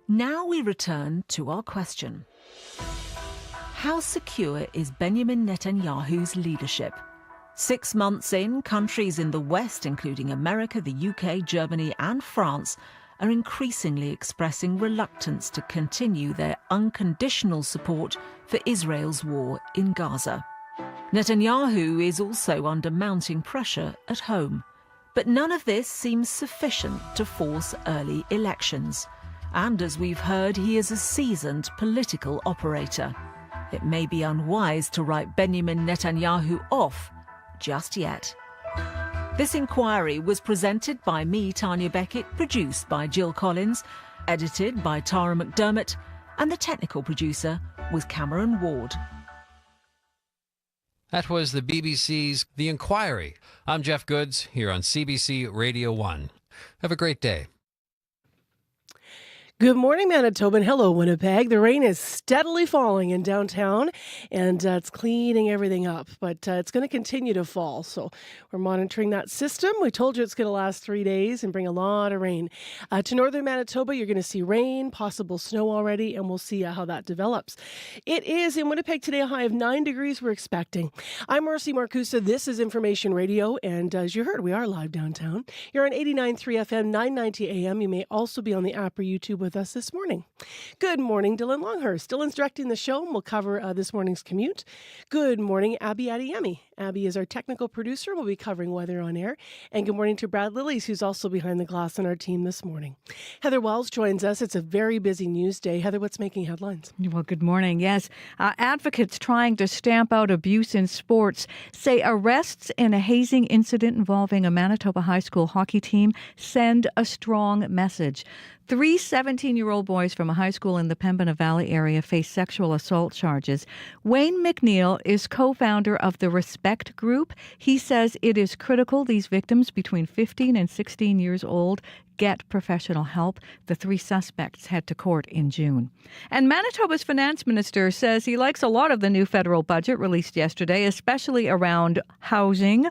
Now we return to our question. How secure is Benjamin Netanyahu's leadership? 6 months in, countries in the West, including America, the UK, Germany and France, are increasingly expressing reluctance to continue their unconditional support for Israel's war in Gaza. Netanyahu is also under mounting pressure at home. But none of this seems sufficient to force early elections. And as we've heard, he is a seasoned political operator. It may be unwise to write Benjamin Netanyahu off just yet. This inquiry was presented by me, Tanya Beckett, produced by Jill Collins, edited by Tara McDermott, and the technical producer was Cameron Ward. That was the BBC's The Inquiry. I'm Jeff Goods here on CBC Radio 1. Have a great day. Good morning, Manitoba, and hello, Winnipeg. The rain is steadily falling in downtown, and it's cleaning everything up, but it's going to continue to fall, so we're monitoring that system. We told you it's going to last 3 days and bring a lot of rain. To northern Manitoba, you're going to see rain, possible snow already, and we'll see how that develops. It is in Winnipeg today a high of 9 degrees we're expecting. I'm Marcy Marcusa. This is Information Radio, and as you heard, we are live downtown. You're on 89.3 FM, 990 AM. You may also be on the app or YouTube with us this morning. Good morning, Dylan Longhurst. Dylan's directing the show, and we'll cover this morning's commute. Good morning, Abby Adeyemi. Abby is our technical producer. We'll be covering weather on air. And good morning to Brad Lillies, who's also behind the glass on our team this morning. Heather Wells joins us. It's a very busy news day. Heather, what's making headlines? Well, good morning. Yes, advocates trying to stamp out abuse in sports say arrests in a hazing incident involving a Manitoba high school hockey team send a strong message. 3 17-year-old boys from a high school in the Pembina Valley area face sexual assault charges. Wayne McNeil is co-founder of the Respect Group. He says it is critical these victims between 15 and 16 years old get professional help. The 3 suspects head to court in June. And Manitoba's finance minister says he likes a lot of the new federal budget released yesterday, especially around housing.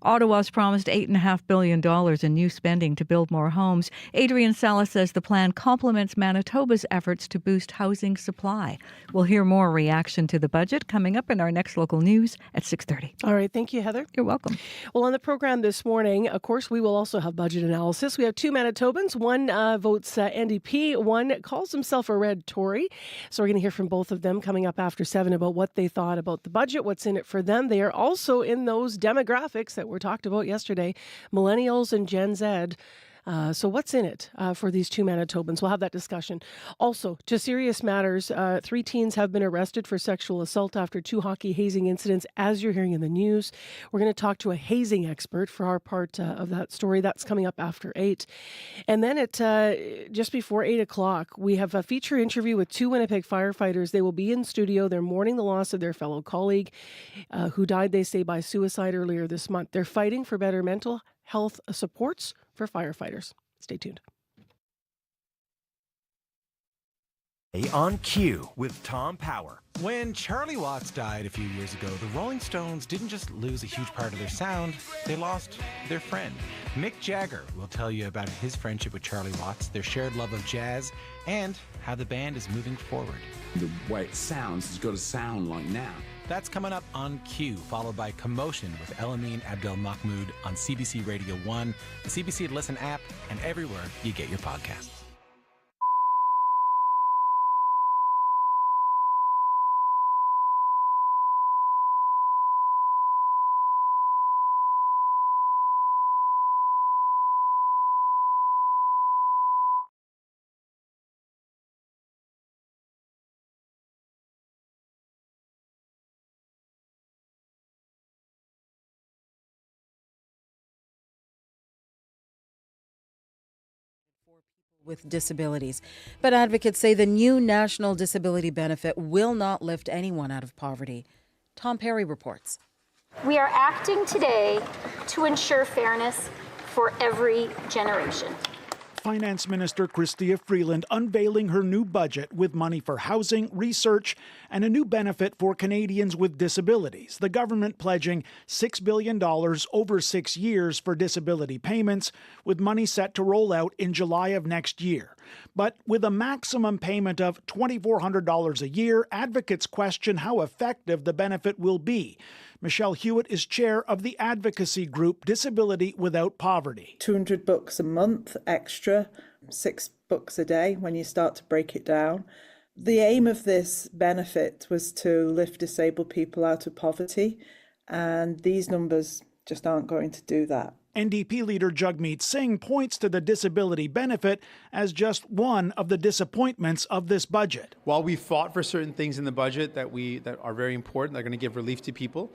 Ottawa's promised $8.5 billion in new spending to build more homes. Adrian Salas says the plan complements Manitoba's efforts to boost housing supply. We'll hear more reaction to the budget coming up in our next local news at 6:30. All right. Thank you, Heather. You're welcome. Well, on the program this morning, of course, we will also have budget analysis. We have 2 Manitobans. One votes NDP. One calls himself a red Tory. So we're going to hear from both of them coming up after 7 about what they thought about the budget, what's in it for them. They are also in those demographics that were talked about yesterday, millennials and Gen Z. So what's in it for these 2 Manitobans? We'll have that discussion. Also, to serious matters, 3 teens have been arrested for sexual assault after 2 hockey hazing incidents, as you're hearing in the news. We're going to talk to a hazing expert for our part of that story. That's coming up after 8. And then at just before 8 o'clock, we have a feature interview with 2 Winnipeg firefighters. They will be in studio. They're mourning the loss of their fellow colleague who died, they say, by suicide earlier this month. They're fighting for better mental health supports for firefighters. Stay tuned. On Cue with Tom Power. When Charlie Watts died a few years ago, the Rolling Stones didn't just lose a huge part of their sound, they lost their friend. Mick Jagger will tell you about his friendship with Charlie Watts, their shared love of jazz, and how the band is moving forward. The way it sounds, it's got to sound like now. That's coming up on Cue, followed by Commotion with Elamine Abdel Mahmoud on CBC Radio 1, the CBC Listen app, and everywhere you get your podcasts. With disabilities. But advocates say the new national disability benefit will not lift anyone out of poverty. Tom Perry reports. We are acting today to ensure fairness for every generation. Finance Minister Chrystia Freeland unveiling her new budget with money for housing, research, and a new benefit for Canadians with disabilities. The government pledging $6 billion over 6 years for disability payments, with money set to roll out in July of next year. But with a maximum payment of $2,400 a year, advocates question how effective the benefit will be. Michelle Hewitt is chair of the advocacy group Disability Without Poverty. 200 bucks a month extra, $6 a day when you start to break it down. The aim of this benefit was to lift disabled people out of poverty, and these numbers just aren't going to do that. NDP leader Jagmeet Singh points to the disability benefit as just one of the disappointments of this budget. While we fought for certain things in the budget that are very important, that are going to give relief to people,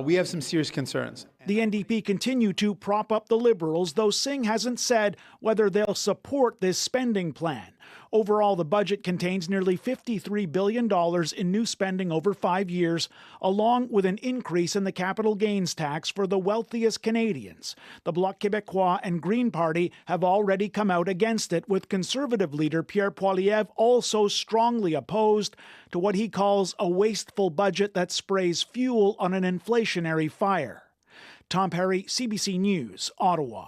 we have some serious concerns. The NDP continue to prop up the Liberals, though Singh hasn't said whether they'll support this spending plan. Overall, the budget contains nearly $53 billion in new spending over 5 years, along with an increase in the capital gains tax for the wealthiest Canadians. The Bloc Québécois and Green Party have already come out against it, with Conservative leader Pierre Poilievre also strongly opposed to what he calls a wasteful budget that sprays fuel on an inflationary fire. Tom Perry, CBC News, Ottawa.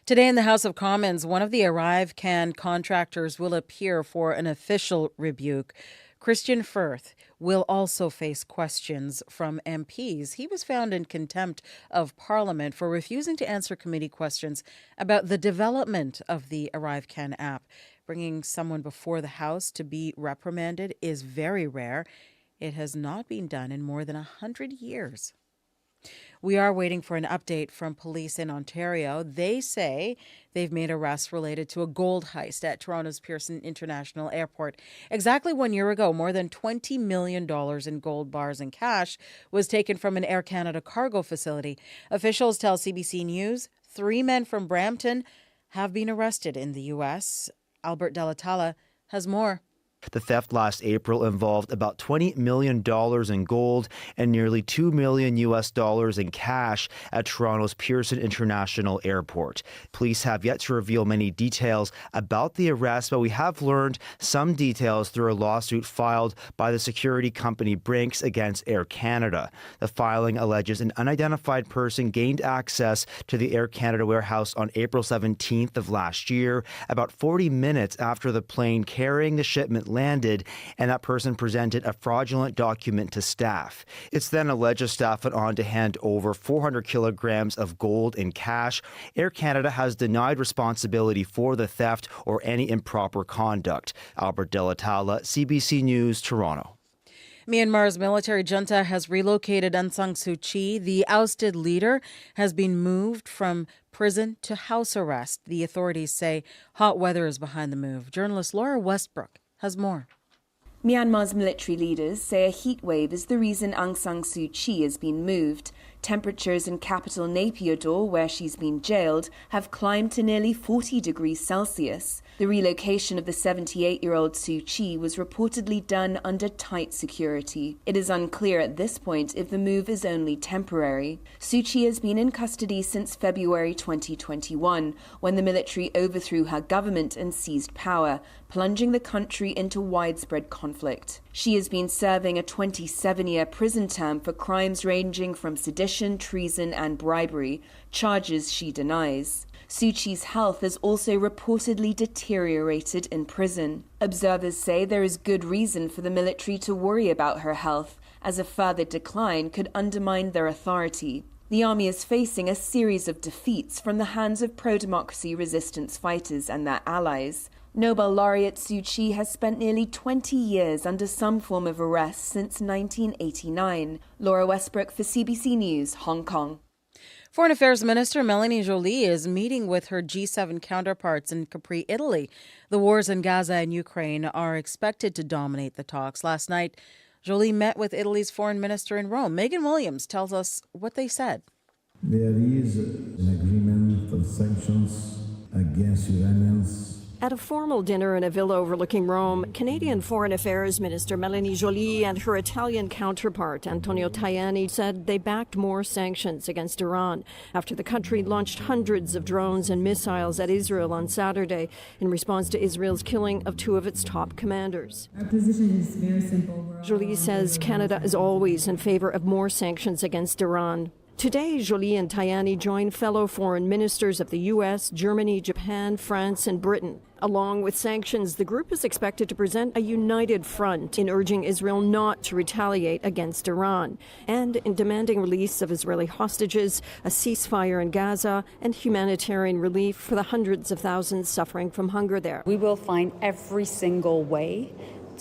Today in the House of Commons, one of the ArriveCan contractors will appear for an official rebuke. Christian Firth will also face questions from MPs. He was found in contempt of Parliament for refusing to answer committee questions about the development of the ArriveCan app. Bringing someone before the House to be reprimanded is very rare. It has not been done in more than 100 years. We are waiting for an update from police in Ontario. They say they've made arrests related to a gold heist at Toronto's Pearson International Airport. Exactly 1 year ago, more than $20 million in gold bars and cash was taken from an Air Canada cargo facility. Officials tell CBC News 3 men from Brampton have been arrested in the U.S. Albert Delatala has more. The theft last April involved about $20 million in gold and nearly $2 million in cash at Toronto's Pearson International Airport. Police have yet to reveal many details about the arrest, but we have learned some details through a lawsuit filed by the security company Brinks against Air Canada. The filing alleges an unidentified person gained access to the Air Canada warehouse on April 17th of last year, about 40 minutes after the plane carrying the shipment landed, and that person presented a fraudulent document to staff. It's then alleged staff went on to hand over 400 kilograms of gold in cash. Air Canada has denied responsibility for the theft or any improper conduct. Albert Delatala, CBC News, Toronto. Myanmar's military junta has relocated Aung San Suu Kyi. The ousted leader has been moved from prison to house arrest. The authorities say hot weather is behind the move. Journalist Laura Westbrook has more. Myanmar's military leaders say a heat wave is the reason Aung San Suu Kyi has been moved. Temperatures in capital Naypyidaw, where she's been jailed, have climbed to nearly 40 degrees Celsius. The relocation of the 78-year-old Suu Kyi was reportedly done under tight security. It is unclear at this point if the move is only temporary. Suu Kyi has been in custody since February 2021, when the military overthrew her government and seized power, plunging the country into widespread conflict. She has been serving a 27-year prison term for crimes ranging from sedition, treason and bribery, charges she denies. Suu Kyi's health has also reportedly deteriorated in prison. Observers say there is good reason for the military to worry about her health, as a further decline could undermine their authority. The army is facing a series of defeats from the hands of pro-democracy resistance fighters and their allies. Nobel laureate Suu Kyi has spent nearly 20 years under some form of arrest since 1989. Laura Westbrook for CBC News, Hong Kong. Foreign Affairs Minister Melanie Joly is meeting with her G7 counterparts in Capri, Italy. The wars in Gaza and Ukraine are expected to dominate the talks. Last night, Joly met with Italy's foreign minister in Rome. Megan Williams tells us what they said. There is an agreement on sanctions against Iranians. At a formal dinner in a villa overlooking Rome, Canadian Foreign Affairs Minister Melanie Joly and her Italian counterpart Antonio Tajani said they backed more sanctions against Iran after the country launched hundreds of drones and missiles at Israel on Saturday in response to Israel's killing of 2 of its top commanders. Our position is very simple. Joly says Canada is always in favor of more sanctions against Iran. Today, Joly and Tajani join fellow foreign ministers of the U.S., Germany, Japan, France, and Britain. Along with sanctions, the group is expected to present a united front in urging Israel not to retaliate against Iran and in demanding release of Israeli hostages, a ceasefire in Gaza, and humanitarian relief for the hundreds of thousands suffering from hunger there. We will find every single way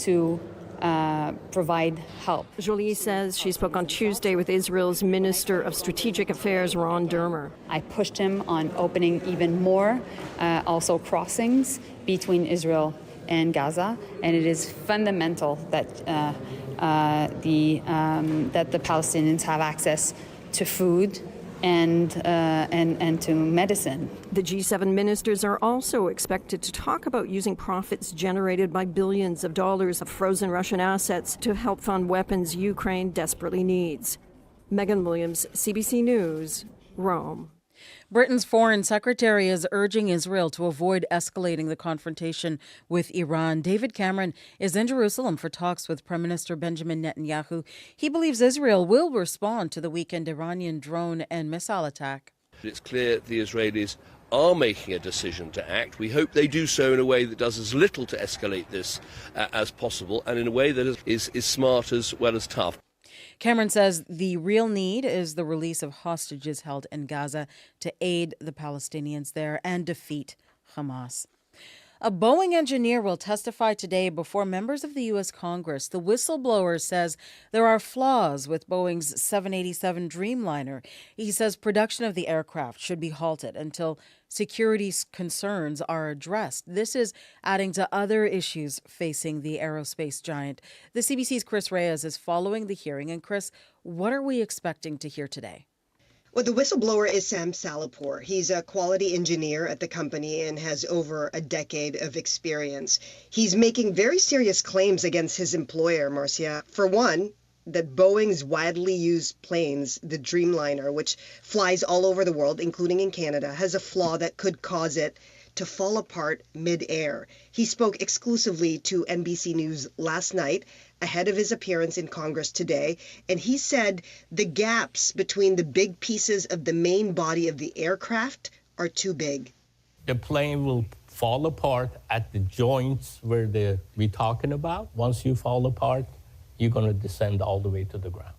to provide help. Joly says she spoke on Tuesday with Israel's Minister of Strategic Affairs, Ron Dermer. I pushed him on opening even more also crossings between Israel and Gaza, and it is fundamental that the Palestinians have access to food and to medicine. The G7 ministers are also expected to talk about using profits generated by billions of dollars of frozen Russian assets to help fund weapons Ukraine desperately needs. Megan Williams, CBC News, Rome. Britain's foreign secretary is urging Israel to avoid escalating the confrontation with Iran. David Cameron is in Jerusalem for talks with Prime Minister Benjamin Netanyahu. He believes Israel will respond to the weekend Iranian drone and missile attack. It's clear the Israelis are making a decision to act. We hope they do so in a way that does as little to escalate this as possible, and in a way that is smart as well as tough. Cameron says the real need is the release of hostages held in Gaza to aid the Palestinians there and defeat Hamas. A Boeing engineer will testify today before members of the U.S. Congress. The whistleblower says there are flaws with Boeing's 787 Dreamliner. He says production of the aircraft should be halted until security concerns are addressed. This is adding to other issues facing the aerospace giant. The CBC's Chris Reyes is following the hearing. And Chris, what are we expecting to hear today? Well, the whistleblower is Sam Salapour. He's a quality engineer at the company and has over a decade of experience. He's making very serious claims against his employer, Marcia. For one, that Boeing's widely used planes, the Dreamliner, which flies all over the world, including in Canada, has a flaw that could cause it to fall apart mid-air. He spoke exclusively to NBC News last night ahead of his appearance in Congress today, and he said the gaps between the big pieces of the main body of the aircraft are too big. The plane will fall apart at the joints where we're talking about. Once you fall apart, you're going to descend all the way to the ground.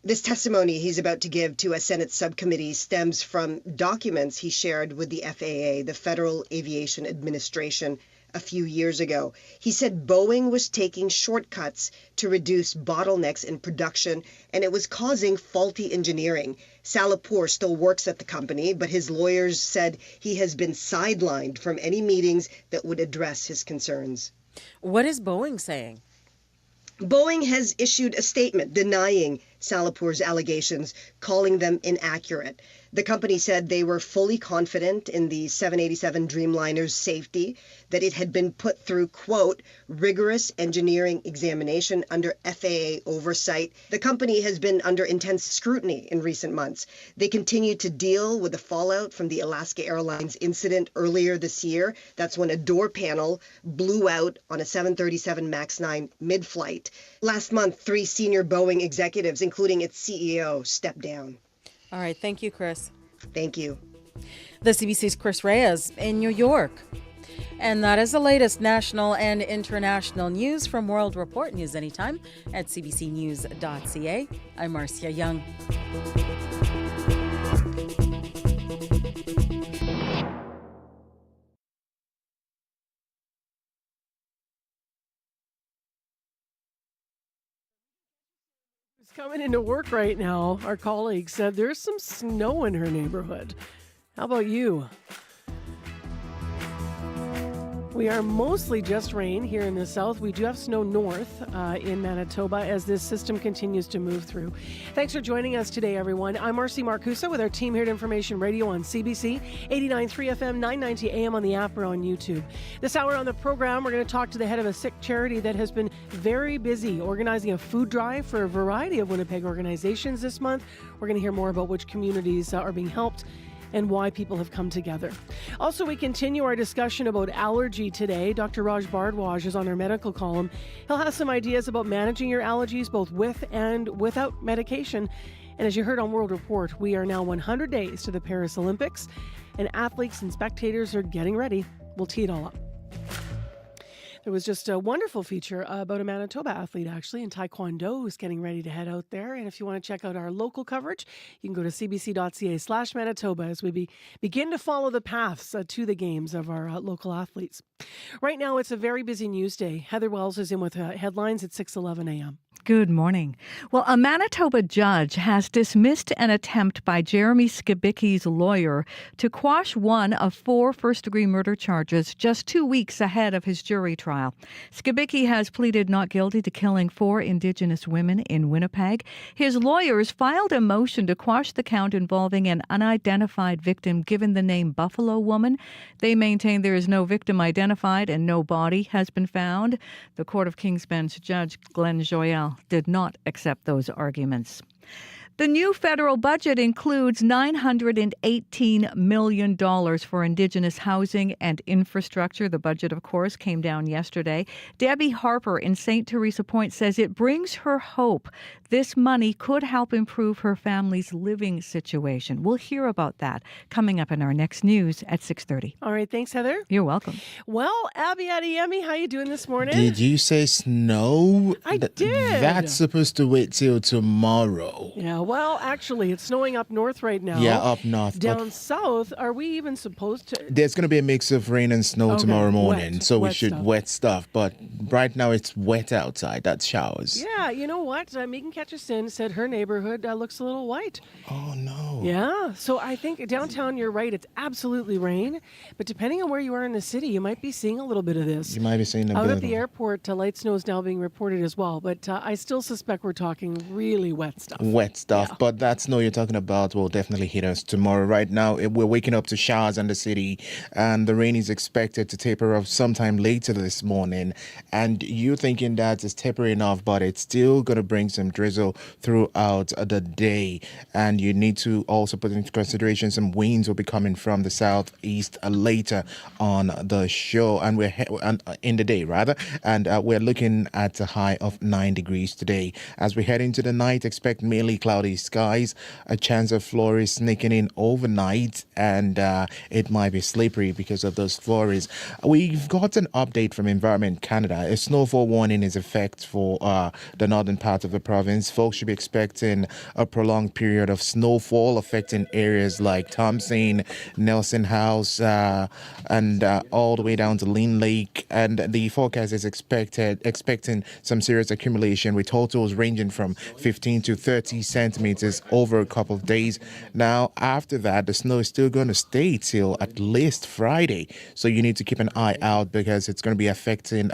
This testimony he's about to give to a Senate subcommittee stems from documents he shared with the FAA, the Federal Aviation Administration, a few years ago. He said Boeing was taking shortcuts to reduce bottlenecks in production, and it was causing faulty engineering. Salapour still works at the company, but his lawyers said he has been sidelined from any meetings that would address his concerns. What is Boeing saying? Boeing has issued a statement denying Salapour's allegations, calling them inaccurate. The company said they were fully confident in the 787 Dreamliner's safety, that it had been put through, quote, rigorous engineering examination under FAA oversight. The company has been under intense scrutiny in recent months. They continue to deal with the fallout from the Alaska Airlines incident earlier this year. That's when a door panel blew out on a 737 MAX 9 mid-flight. Last month, 3 senior Boeing executives, including its CEO, stepped down. All right. Thank you, Chris. Thank you. The CBC's Chris Reyes in New York. And that is the latest national and international news from World Report. News anytime at cbcnews.ca. I'm Marcia Young. Coming into work right now, our colleague said there's some snow in her neighborhood. How about you? We are mostly just rain here in the south. We do have snow north in Manitoba as this system continues to move through. Thanks for joining us today, everyone. I'm Marcy Marcusa with our team here at Information Radio on CBC, 89.3 FM, 990 AM on the app or on YouTube. This hour on the program, we're going to talk to the head of a sick charity that has been very busy organizing a food drive for a variety of Winnipeg organizations this month. We're going to hear more about which communities are being helped and why people have come together. Also, we continue our discussion about allergy today. Dr. Raj Bhardwaj is on our medical column. He'll have some ideas about managing your allergies both with and without medication. And as you heard on World Report, we are now 100 days to the Paris Olympics, and athletes and spectators are getting ready. We'll tee it all up. There was just a wonderful feature about a Manitoba athlete, actually, in Taekwondo, who's getting ready to head out there. And if you want to check out our local coverage, you can go to cbc.ca/Manitoba as we begin to follow the paths to the games of our local athletes. Right now, it's a very busy news day. Heather Wells is in with headlines at 6:11 a.m. Good morning. Well, a Manitoba judge has dismissed an attempt by Jeremy Skibicki's lawyer to quash one of 4 first-degree murder charges just 2 weeks ahead of his jury trial. Skibicki has pleaded not guilty to killing 4 Indigenous women in Winnipeg. His lawyers filed a motion to quash the count involving an unidentified victim given the name Buffalo Woman. They maintain there is no victim identified and no body has been found. The Court of King's Bench Judge Glenn Joyal did not accept those arguments. The new federal budget includes $918 million for Indigenous housing and infrastructure. The budget, of course, came down yesterday. Debbie Harper in St. Teresa Point says it brings her hope. This money could help improve her family's living situation. We'll hear about that coming up in our next news at 6:30. All right, thanks, Heather. You're welcome. Well, Abby Adeyemi, how you doing this morning? Did you say snow? I did. That's supposed to wait till tomorrow. Yeah, well, actually, it's snowing up north right now. Yeah, up north. Down south, are we even supposed to? There's going to be a mix of rain and snow tomorrow morning, wet, so we wet should stuff. wet stuff. But right now it's wet outside. That's showers. Yeah, you know what? Megan Ketcherson said her neighborhood looks a little white. Oh, no. Yeah, so I think downtown, you're right. It's absolutely rain. But depending on where you are in the city, you might be seeing a little bit of this. You might be seeing a Out bit at of the it. airport, light snow is now being reported as well. But I still suspect we're talking really wet stuff. Wet stuff, but that snow you're talking about will definitely hit us tomorrow. Right now, we're waking up to showers in the city, and the rain is expected to taper off sometime later this morning. And you're thinking that it's tapering off, but it's still going to bring some drizzle throughout the day. And you need to also put into consideration some winds will be coming from the southeast later on the show, and we're in the day rather. And we're looking at a high of 9 degrees today. As we head into the night, expect mainly cloudy skies, a chance of flurries sneaking in overnight, and it might be slippery because of those flurries. We've got an update from Environment Canada. A snowfall warning is in effect for the northern part of the province. Folks should be expecting a prolonged period of snowfall affecting areas like Thompson, Nelson House, and all the way down to Lynn Lake. And the forecast is expecting some serious accumulation with totals ranging from 15 to 30 centimeters over a couple of days. Now, after that, the snow is still going to stay till at least Friday. So you need to keep an eye out because it's going to be affecting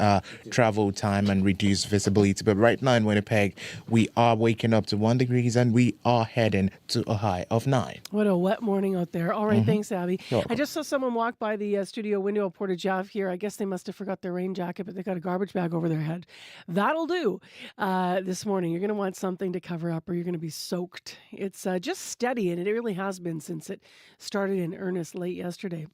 travel time and reduced visibility. But right now in Winnipeg, we are waking up to 1 degree and we are heading to a high of 9. What a wet morning out there. All right, thanks, Abby. You're I just saw someone walk by the studio window at Portage Ave here. I guess they must have forgot their rain jacket, but they got a garbage bag over their head. That'll do this morning. You're going to want something to cover up or you're going to be soaked. It's just steady, and it really has been since it started in earnest late yesterday.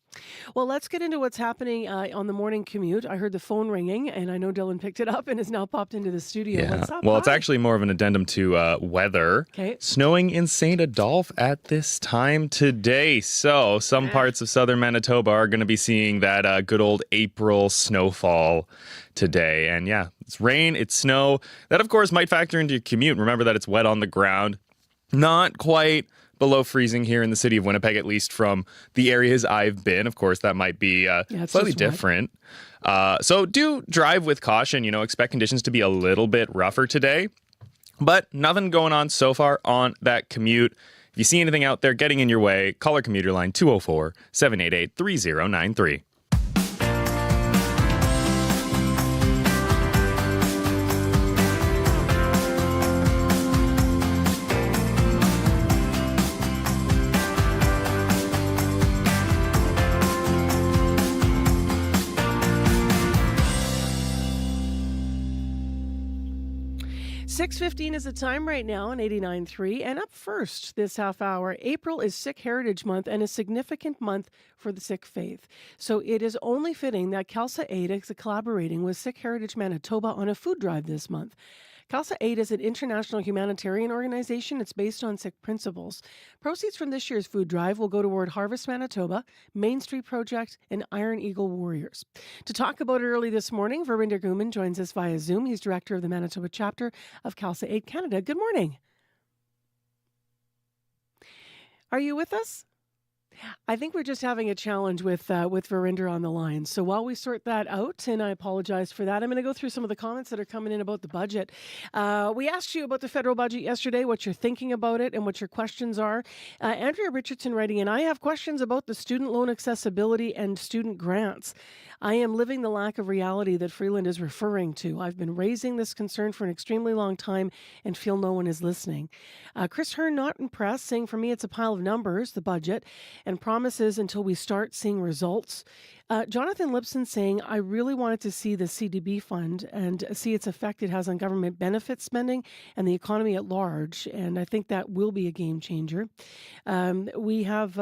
Well, let's get into what's happening on the morning commute. I heard the phone ringing, and I know Dylan picked it up and has now popped into the studio. Yeah. What's up? Well, it's actually more of an addendum to weather. Okay. Snowing in St. Adolphe at this time today. So some parts of southern Manitoba are going to be seeing that good old April snowfall today. And yeah, it's rain, it's snow. That, of course, might factor into your commute. Remember that it's wet on the ground. Not quite below freezing here in the city of Winnipeg, at least from the areas I've been. Of course, that might be slightly different. So do drive with caution. Expect conditions to be a little bit rougher today. But nothing going on so far on that commute. If you see anything out there getting in your way, call our commuter line 204-788-3093. .15 is the time right now on 89.3. And up first this half hour, April is Sikh Heritage Month and a significant month for the Sikh faith. So it is only fitting that Khalsa Aid is collaborating with Sikh Heritage Manitoba on a food drive this month. CALSA Aid is an international humanitarian organization. It's based on 6 principles. Proceeds from this year's food drive will go toward Harvest Manitoba, Main Street Project, and Iron Eagle Warriors. To talk about it early this morning, Verinder Guman joins us via Zoom. He's director of the Manitoba chapter of CALSA Aid Canada. Good morning. Are you with us? I think we're just having a challenge with Verinder on the line. So while we sort that out, and I apologize for that, I'm going to go through some of the comments that are coming in about the budget. We asked you about the federal budget yesterday, what you're thinking about it, and what your questions are. Andrea Richardson writing in, I have questions about the student loan accessibility and student grants. I am living the lack of reality that Freeland is referring to. I've been raising this concern for an extremely long time and feel no one is listening. Chris Hearn, not impressed, saying, for me, it's a pile of numbers, the budget, and promises until we start seeing results. Jonathan Lipson saying, I really wanted to see the CDB fund and see its effect it has on government benefit spending and the economy at large. And I think that will be a game changer. We have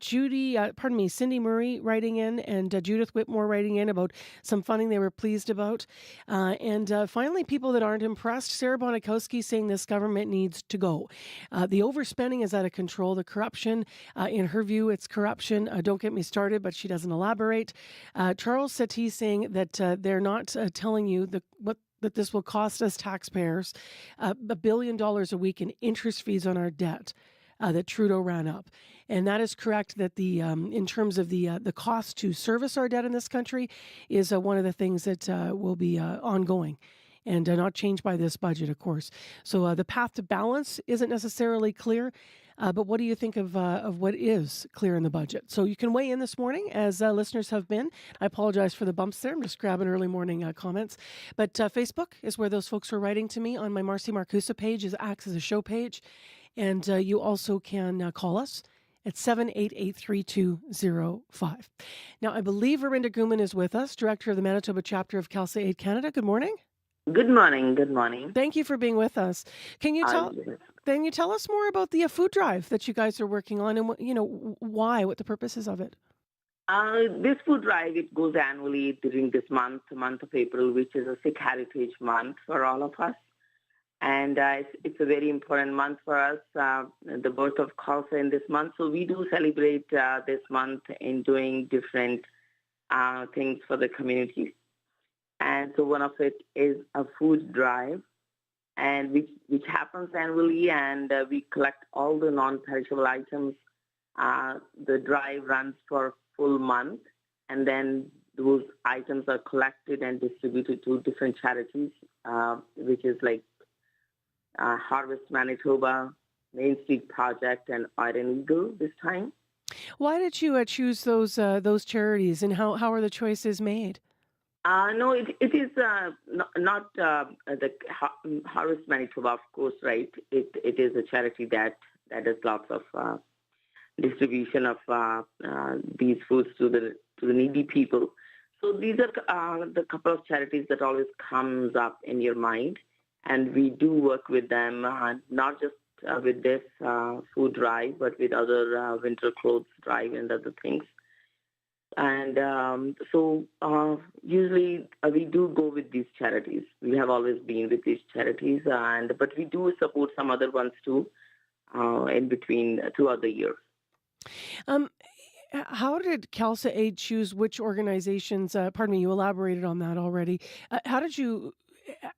Cindy Murray writing in and Judith Whitmore writing in about some funding they were pleased about. And finally, people that aren't impressed, Sarah Bonikowski saying this government needs to go. The overspending is out of control. The corruption, in her view, it's corruption. Don't get me started, but she doesn't elaborate. Charles Settee saying that they're not telling you that this will cost us taxpayers $1 billion a week in interest fees on our debt. That Trudeau ran up. And that is correct that the in terms of the cost to service our debt in this country is one of the things that will be ongoing and not changed by this budget, of course. So the path to balance isn't necessarily clear, but what do you think of what is clear in the budget? So you can weigh in this morning, as listeners have been. I apologize for the bumps there. I'm just grabbing early morning comments. But Facebook is where those folks are writing to me on my Marcy Marcusa page. It acts as a show page. And you also can call us at 788-3205. Now, I believe Verinder Guman is with us, director of the Manitoba chapter of CALSA Aid Canada. Good morning. Good morning. Good morning. Thank you for being with us. Can you tell us more about the food drive that you guys are working on and what the purpose is of it? This food drive, it goes annually during this month of April, which is a Sikh Heritage Month for all of us. And it's a very important month for us, the birth of CALSA in this month. So we do celebrate this month in doing different things for the community. And so one of it is a food drive, and which happens annually, and we collect all the non-perishable items. The drive runs for a full month, and then those items are collected and distributed to different charities, which is like Harvest Manitoba, Main Street Project, and Iron Eagle this time. Why did you choose those charities, and how are the choices made? No, it is not the Harvest Manitoba, of course, right? It is a charity that does lots of distribution of these foods to the needy people. So these are the couple of charities that always comes up in your mind. And we do work with them, not just with this food drive, but with other winter clothes drive and other things. And so usually we do go with these charities. We have always been with these charities, but we do support some other ones too in between 2 other years. How did CALSA Aid choose which organizations? You elaborated on that already. How did you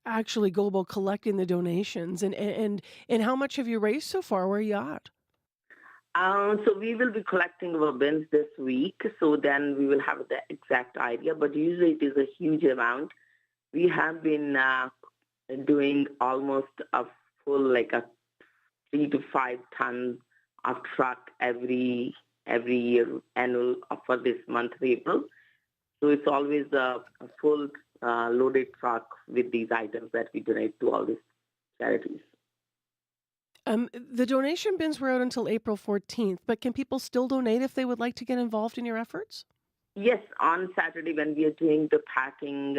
actually go about collecting the donations, and how much have you raised so far? Where are you at? So we will be collecting our bins this week, so then we will have the exact idea, but usually it is a huge amount. We have been doing almost a full, like a 3 to 5 tons of truck every year annual for this month of April. So it's always a full loaded truck with these items that we donate to all these charities. The donation bins were out until April 14th, but can people still donate if they would like to get involved in your efforts? Yes, on Saturday when we are doing the packing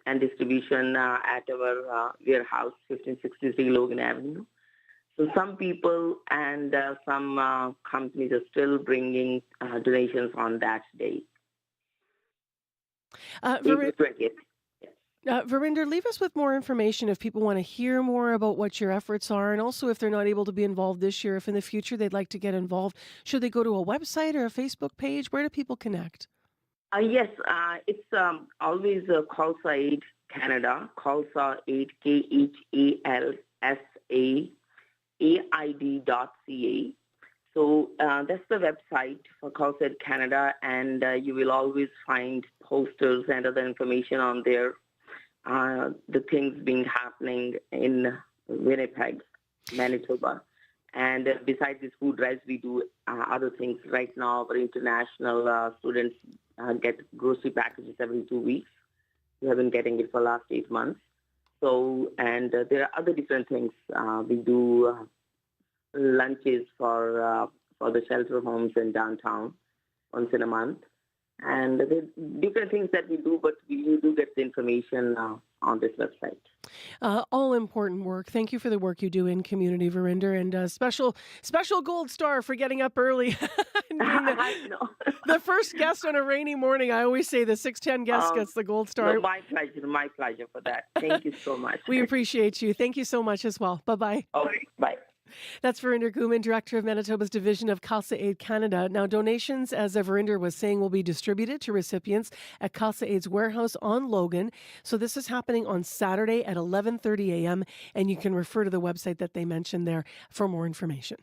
and distribution at our warehouse, 1563 Logan Avenue. So some people and some companies are still bringing donations on that day. April 20th. Verinder, leave us with more information if people want to hear more about what your efforts are, and also if they're not able to be involved this year, if in the future they'd like to get involved, should they go to a website or a Facebook page? Where do people connect? Yes, it's always Khalsa Aid Canada, Khalsa Aid, KHALSAAID.ca. So that's the website for Khalsa Aid Canada, and you will always find posters and other information on there, the things being happening in Winnipeg, Manitoba. And besides these food drives, we do other things. Right now, our international students get grocery packages every 2 weeks. We have been getting it for the last 8 months. So, and there are other different things. We do lunches for the shelter homes in downtown once in a month. And there are different things that we do, but you do get the information on this website. All important work. Thank you for the work you do in community, Verinder, and special gold star for getting up early. I know. The first guest on a rainy morning. I always say the 610 guest gets the gold star. No, my pleasure for that. Thank you so much. We appreciate you. Thank you so much as well. Bye-bye. Okay, bye. That's Verinder Guman, Director of Manitoba's Division of Khalsa Aid Canada. Now, donations, as Verinder was saying, will be distributed to recipients at Khalsa Aid's warehouse on Logan. So this is happening on Saturday at 11:30 a.m., and you can refer to the website that they mentioned there for more information.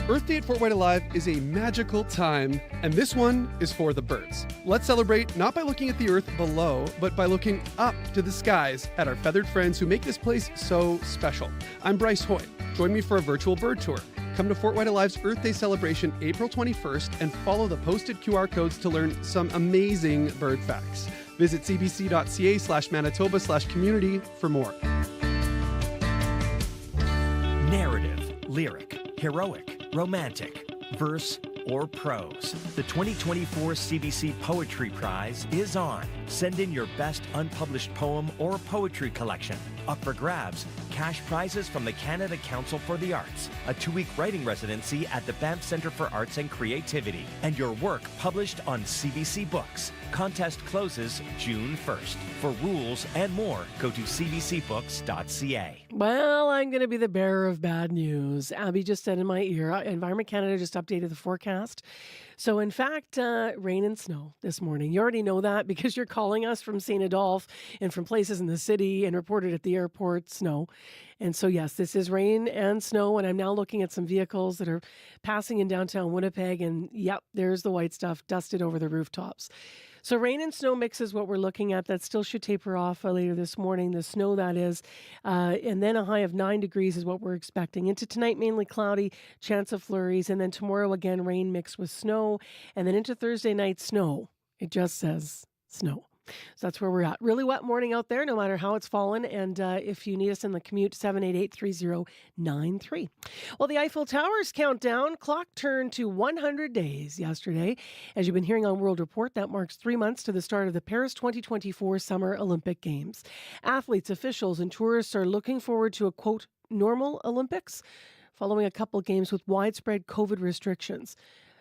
Earth Day at Fort White Alive is a magical time, and this one is for the birds. Let's celebrate not by looking at the earth below, but by looking up to the skies at our feathered friends who make this place so special. I'm Bryce Hoy. Join me for a virtual bird tour. Come to Fort White Alive's Earth Day celebration April 21st and follow the posted QR codes to learn some amazing bird facts. Visit cbc.ca/Manitoba/community for more. Narrative, lyric, heroic, romantic, verse, or prose. The 2024 CBC Poetry Prize is on. Send in your best unpublished poem or poetry collection. Up for grabs, cash prizes from the Canada Council for the Arts, a 2-week writing residency at the Banff Centre for Arts and Creativity, and your work published on CBC Books. Contest closes June 1st. For rules and more, go to cbcbooks.ca. Well, I'm going to be the bearer of bad news. Abby just said in my ear, Environment Canada just updated the forecast. So, in fact, rain and snow this morning. You already know that because you're calling us from St. Adolphe and from places in the city and reported at the airport, snow. And so, yes, this is rain and snow. And I'm now looking at some vehicles that are passing in downtown Winnipeg. And, yep, there's the white stuff dusted over the rooftops. So rain and snow mix is what we're looking at. That still should taper off later this morning, the snow that is. And then a high of 9 degrees is what we're expecting. Into tonight, mainly cloudy, chance of flurries. And then tomorrow, again, rain mixed with snow. And then into Thursday night, snow. It just says snow. So that's where we're at. Really wet morning out there, no matter how it's fallen. And if you need us in the commute, 788-3093. Well, the Eiffel Tower's countdown clock turned to 100 days yesterday. As you've been hearing on World Report, that marks 3 months to the start of the Paris 2024 Summer Olympic Games. Athletes, officials, and tourists are looking forward to a, quote, normal Olympics, following a couple games with widespread COVID restrictions.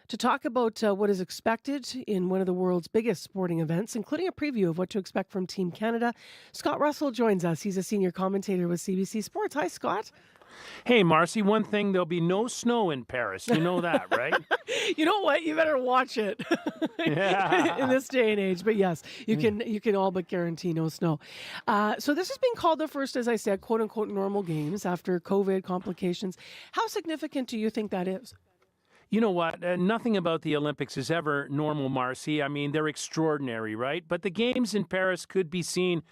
To talk about what is expected in one of the world's biggest sporting events, including a preview of what to expect from Team Canada, Scott Russell joins us. He's a senior commentator with CBC Sports. Hi, Scott. Hey, Marcy, one thing, there'll be no snow in Paris. You know that, right? You know what? You better watch it in this day and age. But yes, you can all but guarantee no snow. So this has been called the first, as I said, quote unquote, normal games after COVID complications. How significant do you think that is? You know what? Nothing about the Olympics is ever normal, Marcy. I mean, they're extraordinary, right? But the games in Paris could be seen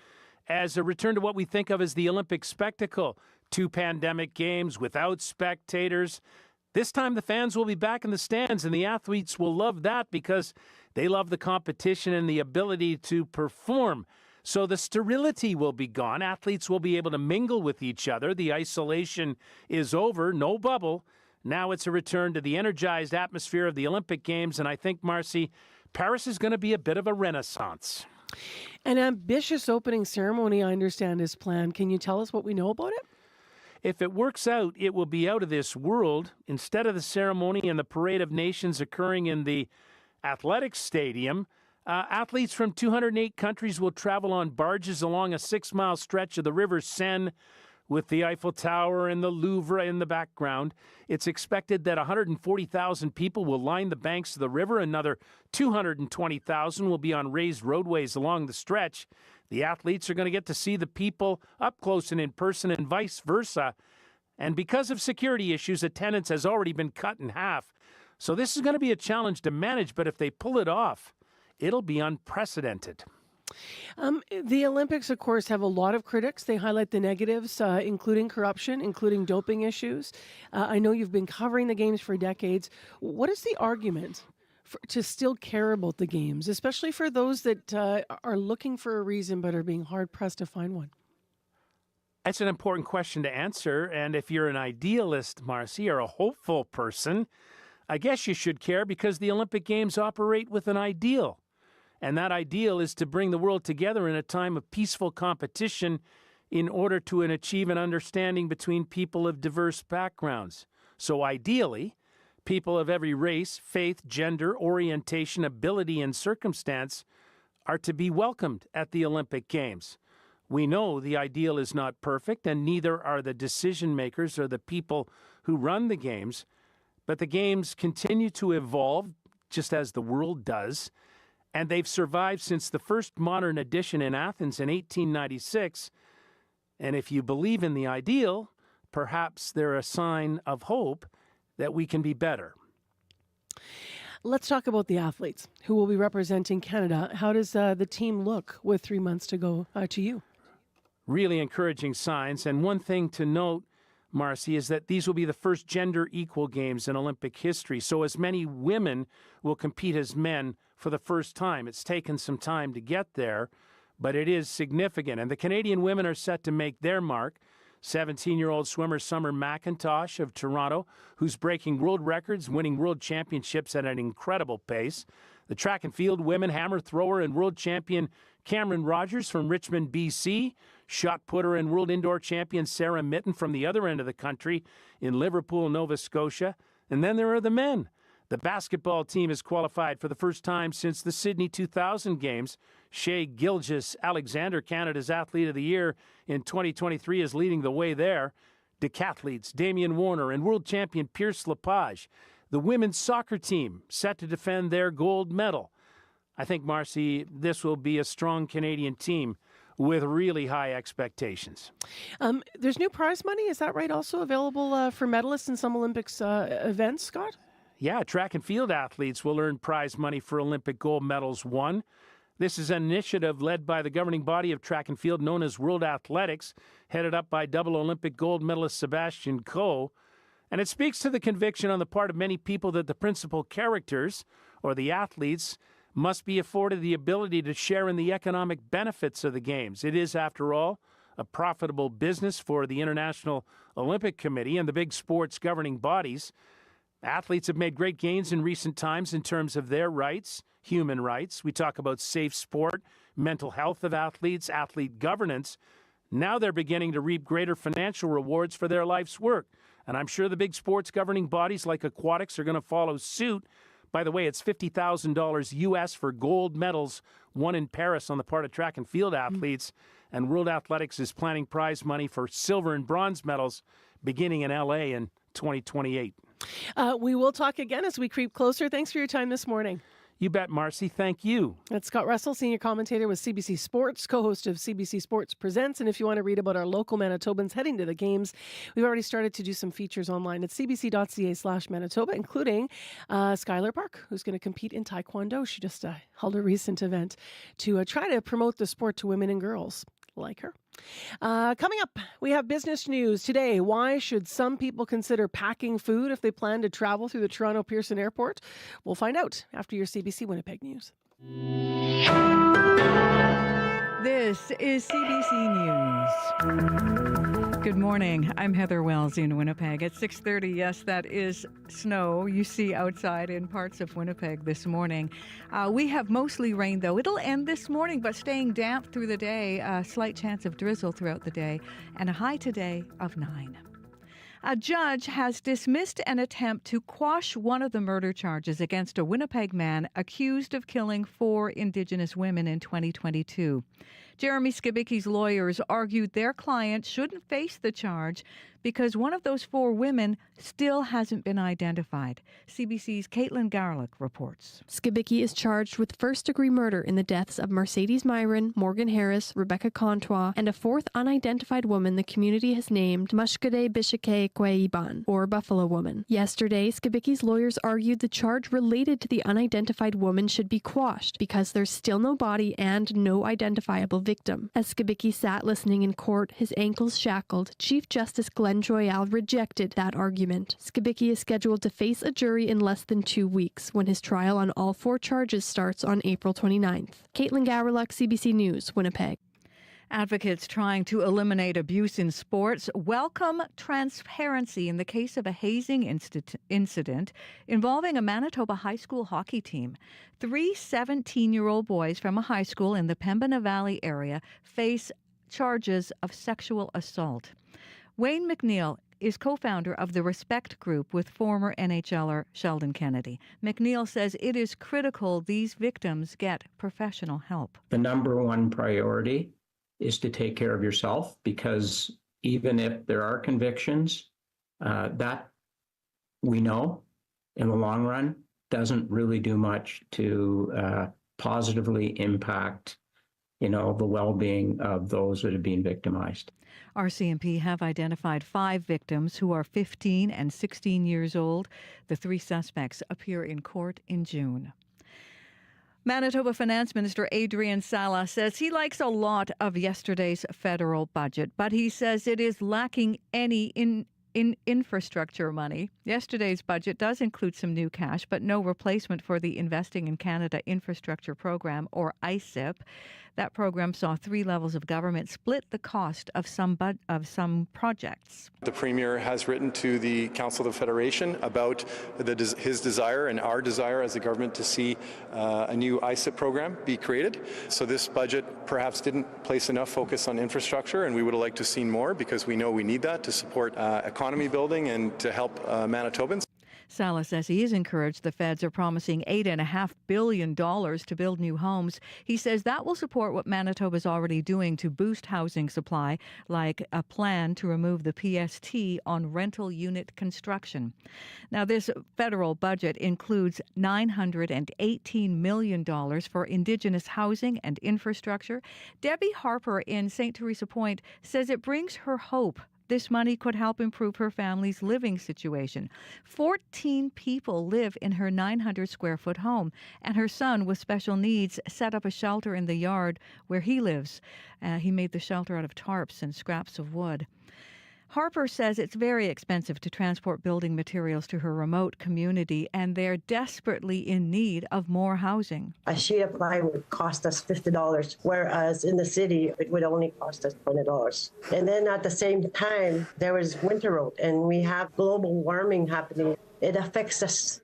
as a return to what we think of as the Olympic spectacle. 2 pandemic games without spectators. This time the fans will be back in the stands, and the athletes will love that because they love the competition and the ability to perform. So the sterility will be gone. Athletes will be able to mingle with each other. The isolation is over, no bubble. Now it's a return to the energized atmosphere of the Olympic Games, and I think, Marcy, Paris is going to be a bit of a renaissance. An ambitious opening ceremony, I understand, is planned. Can you tell us what we know about it? If it works out, it will be out of this world. Instead of the ceremony and the Parade of Nations occurring in the Athletics Stadium, Athletes from 208 countries will travel on barges along a 6-mile stretch of the River Seine with the Eiffel Tower and the Louvre in the background. It's expected that 140,000 people will line the banks of the river. Another 220,000 will be on raised roadways along the stretch. The athletes are going to get to see the people up close and in person and vice versa. And because of security issues, attendance has already been cut in half. So this is going to be a challenge to manage, but if they pull it off, it'll be unprecedented. The Olympics, of course, have a lot of critics. They highlight the negatives, including corruption, including doping issues. I know you've been covering the Games for decades. What is the argument to still care about the Games, especially for those that are looking for a reason but are being hard-pressed to find one? That's an important question to answer. And if you're an idealist, Marcy, or a hopeful person, I guess you should care because the Olympic Games operate with an ideal. And that ideal is to bring the world together in a time of peaceful competition in order to achieve an understanding between people of diverse backgrounds. So ideally, people of every race, faith, gender, orientation, ability, and circumstance are to be welcomed at the Olympic Games. We know the ideal is not perfect, and neither are the decision makers or the people who run the Games, but the Games continue to evolve just as the world does. And they've survived since the first modern edition in Athens in 1896. And if you believe in the ideal, perhaps they're a sign of hope that we can be better. Let's talk about the athletes who will be representing Canada. How does the team look with 3 months to go to you? Really encouraging signs. And one thing to note, Marcy, is that these will be the first gender-equal games in Olympic history. So as many women will compete as men for the first time. It's taken some time to get there, but it is significant. And the Canadian women are set to make their mark. 17-year-old swimmer Summer McIntosh of Toronto, who's breaking world records, winning world championships at an incredible pace. The track and field women hammer thrower and world champion Cameron Rogers from Richmond, BC. Shot putter and world indoor champion Sarah Mitten from the other end of the country in Liverpool, Nova Scotia. And then there are the men. The basketball team is qualified for the first time since the Sydney 2000 Games. Shea Gilgeous-Alexander, Canada's Athlete of the Year in 2023, is leading the way there. Decathletes Damian Warner and world champion Pierce Lepage. The women's soccer team set to defend their gold medal. I think, Marcy, this will be a strong Canadian team with really high expectations. There's new prize money. Is that right? Also available for medalists in some Olympics events, Scott? Yeah, track and field athletes will earn prize money for Olympic gold medals won. This is an initiative led by the governing body of track and field known as World Athletics, headed up by double Olympic gold medalist Sebastian Coe. And it speaks to the conviction on the part of many people that the principal characters, or the athletes, must be afforded the ability to share in the economic benefits of the Games. It is, after all, a profitable business for the International Olympic Committee and the big sports governing bodies. Athletes have made great gains in recent times in terms of their rights, human rights. We talk about safe sport, mental health of athletes, athlete governance. Now they're beginning to reap greater financial rewards for their life's work. And I'm sure the big sports governing bodies like aquatics are going to follow suit. By the way, it's $50,000 US for gold medals won in Paris on the part of track and field athletes. And World Athletics is planning prize money for silver and bronze medals beginning in LA in 2028. We will talk again as we creep closer. Thanks for your time this morning. You bet, Marcy. Thank you. That's Scott Russell, senior commentator with CBC Sports, co-host of CBC Sports Presents. And if you want to read about our local Manitobans heading to the Games, we've already started to do some features online at cbc.ca/Manitoba, including Skylar Park, who's going to compete in Taekwondo. She just held a recent event to try to promote the sport to women and girls like her. Coming up, we have business news today. Why should some people consider packing food if they plan to travel through the Toronto Pearson Airport? We'll find out after your CBC Winnipeg news. This is CBC News. Good morning. I'm Heather Wells in Winnipeg. At 6:30, yes, that is snow you see outside in parts of Winnipeg this morning. We have mostly rain, though. It'll end this morning, but staying damp through the day. A slight chance of drizzle throughout the day, and a high today of 9. A judge has dismissed an attempt to quash one of the murder charges against a Winnipeg man accused of killing 4 Indigenous women in 2022. Jeremy Skibicki's lawyers argued their client shouldn't face the charge because one of those 4 women still hasn't been identified. CBC's Caitlin Garlick reports. Skibicki is charged with first-degree murder in the deaths of Mercedes Myron, Morgan Harris, Rebecca Contois, and a 4th unidentified woman the community has named Mashkade Bishake Kweiban, or Buffalo Woman. Yesterday, Skibicki's lawyers argued the charge related to the unidentified woman should be quashed because there's still no body and no identifiable victim. As Skibicki sat listening in court, his ankles shackled, Chief Justice Glenn Joyal rejected that argument. Skibicki is scheduled to face a jury in less than 2 weeks when his trial on all 4 charges starts on April 29th. Caitlin Gawryluk, CBC News, Winnipeg. Advocates trying to eliminate abuse in sports welcome transparency in the case of a hazing incident involving a Manitoba high school hockey team. 3 17-year-old boys from a high school in the Pembina Valley area face charges of sexual assault. Wayne McNeil is co-founder of the Respect Group with former NHLer Sheldon Kennedy. McNeil says it is critical these victims get professional help. The number one priority is to take care of yourself, because even if there are convictions, that we know in the long run doesn't really do much to positively impact, the well-being of those that have been victimized. RCMP have identified 5 victims who are 15 and 16 years old. The 3 suspects appear in court in June. Manitoba Finance Minister Adrian Sala says he likes a lot of yesterday's federal budget, but he says it is lacking any infrastructure money. Yesterday's budget does include some new cash, but no replacement for the Investing in Canada Infrastructure Program, or ICIP. That program saw 3 levels of government split the cost of some projects. The Premier has written to the Council of the Federation about his desire and our desire as a government to see a new ICIP program be created. So this budget perhaps didn't place enough focus on infrastructure, and we would have liked to have seen more, because we know we need that to support economy building and to help Manitobans. Sala says he is encouraged the feds are promising $8.5 billion to build new homes. He says that will support what Manitoba is already doing to boost housing supply, like a plan to remove the PST on rental unit construction. Now, this federal budget includes $918 million for Indigenous housing and infrastructure. Debbie Harper in St. Teresa Point says it brings her hope this money could help improve her family's living situation. 14 people live in her 900-square-foot home, and her son with special needs set up a shelter in the yard where he lives. He made the shelter out of tarps and scraps of wood. Harper says it's very expensive to transport building materials to her remote community, and they're desperately in need of more housing. A sheet of ply would cost us $50, whereas in the city, it would only cost us $20. And then at the same time, there was winter road, and we have global warming happening. It affects us.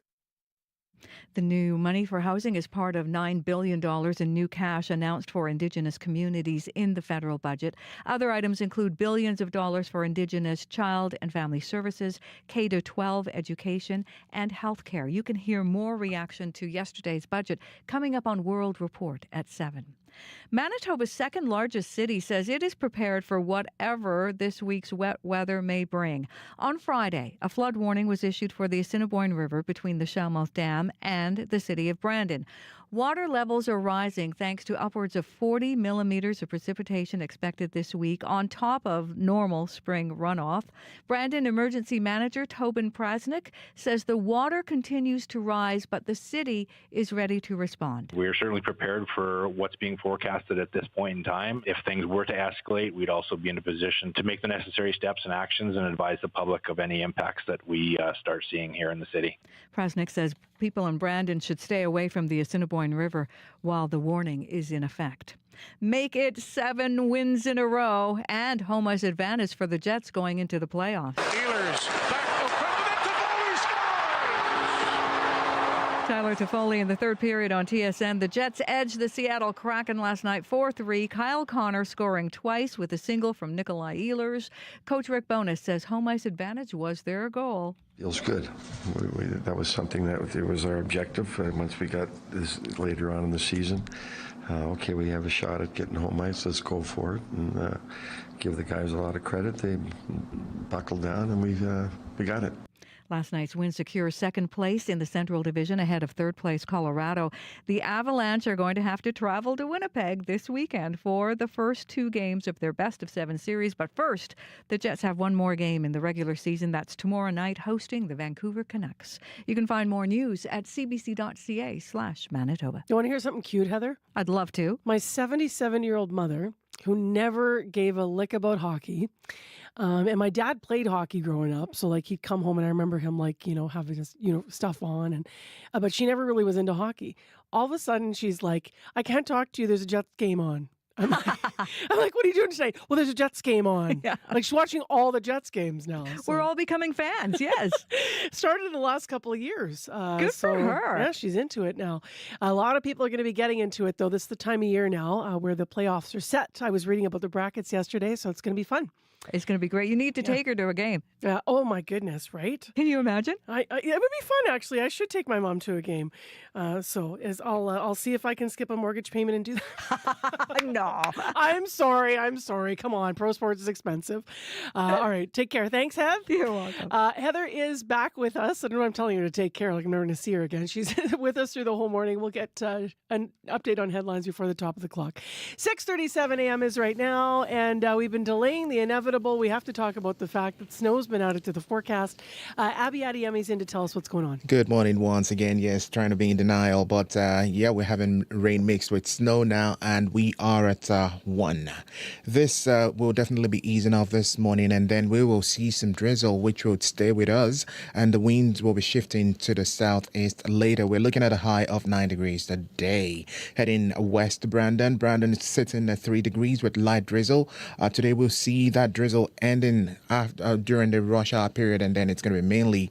The new money for housing is part of $9 billion in new cash announced for Indigenous communities in the federal budget. Other items include billions of dollars for Indigenous child and family services, K-12 education, and health care. You can hear more reaction to yesterday's budget coming up on World Report at 7. Manitoba's second largest city says it is prepared for whatever this week's wet weather may bring. On Friday, a flood warning was issued for the Assiniboine River between the Shellmouth Dam and the city of Brandon. Water levels are rising thanks to upwards of 40 millimeters of precipitation expected this week on top of normal spring runoff. Brandon Emergency Manager Tobin Prasnick says the water continues to rise, but the city is ready to respond. We're certainly prepared for what's being forecasted at this point in time. If things were to escalate, we'd also be in a position to make the necessary steps and actions and advise the public of any impacts that we start seeing here in the city. Prasnick says people in Brandon should stay away from the Assiniboine River while the warning is in effect. Make it 7 wins in a row and home ice advantage for the Jets going into the playoffs. Steelers back to Tyler Toffoli in the third period on TSN. The Jets edged the Seattle Kraken last night 4-3. Kyle Connor scoring twice with a single from Nikolai Ehlers. Coach Rick Bowness says home ice advantage was their goal. Feels good. That was something that it was our objective once we got this later on in the season. Okay, we have a shot at getting home ice. Let's go for it and give the guys a lot of credit. They buckled down and we got it. Last night's win secures second place in the Central Division ahead of third place Colorado. The Avalanche are going to have to travel to Winnipeg this weekend for the first two games of their best-of-7 series. But first, the Jets have one more game in the regular season. That's tomorrow night, hosting the Vancouver Canucks. You can find more news at cbc.ca/Manitoba. You want to hear something cute, Heather? I'd love to. My 77-year-old mother, who never gave a lick about hockey, and my dad played hockey growing up, so like he'd come home and I remember him like, having his, stuff on, and but she never really was into hockey. All of a sudden she's like, I can't talk to you, there's a Jets game on. I'm like, what are you doing today? Well, there's a Jets game on. Yeah. Like she's watching all the Jets games now. So. We're all becoming fans, yes. Started in the last couple of years. Good for her. Yeah, she's into it now. A lot of people are going to be getting into it, though. This is the time of year now where the playoffs are set. I was reading about the brackets yesterday, so it's going to be fun. It's going to be great. You need to take her to a game. Oh, my goodness, right? Can you imagine? It would be fun, actually. I should take my mom to a game. I'll see if I can skip a mortgage payment and do that. No. I'm sorry. Come on. Pro sports is expensive. All right. Take care. Thanks, Heather. You're welcome. Heather is back with us. I don't know why I'm telling her to take care. Like I'm never going to see her again. She's with us through the whole morning. We'll get an update on headlines before the top of the clock. 6:37 a.m. is right now, and we've been delaying the inevitable. We have to talk about the fact that snow's been added to the forecast. Abby Adiemi's in to tell us what's going on. Good morning once again. Yes, trying to be in denial, but we're having rain mixed with snow now, and we are at 1. This will definitely be easing off this morning, and then we will see some drizzle, which will stay with us, and the winds will be shifting to the southeast later. We're looking at a high of 9 degrees today. Heading west to Brandon. Brandon is sitting at 3 degrees with light drizzle. Today we'll see that drizzle ending during the rush hour period, and then it's going to be mainly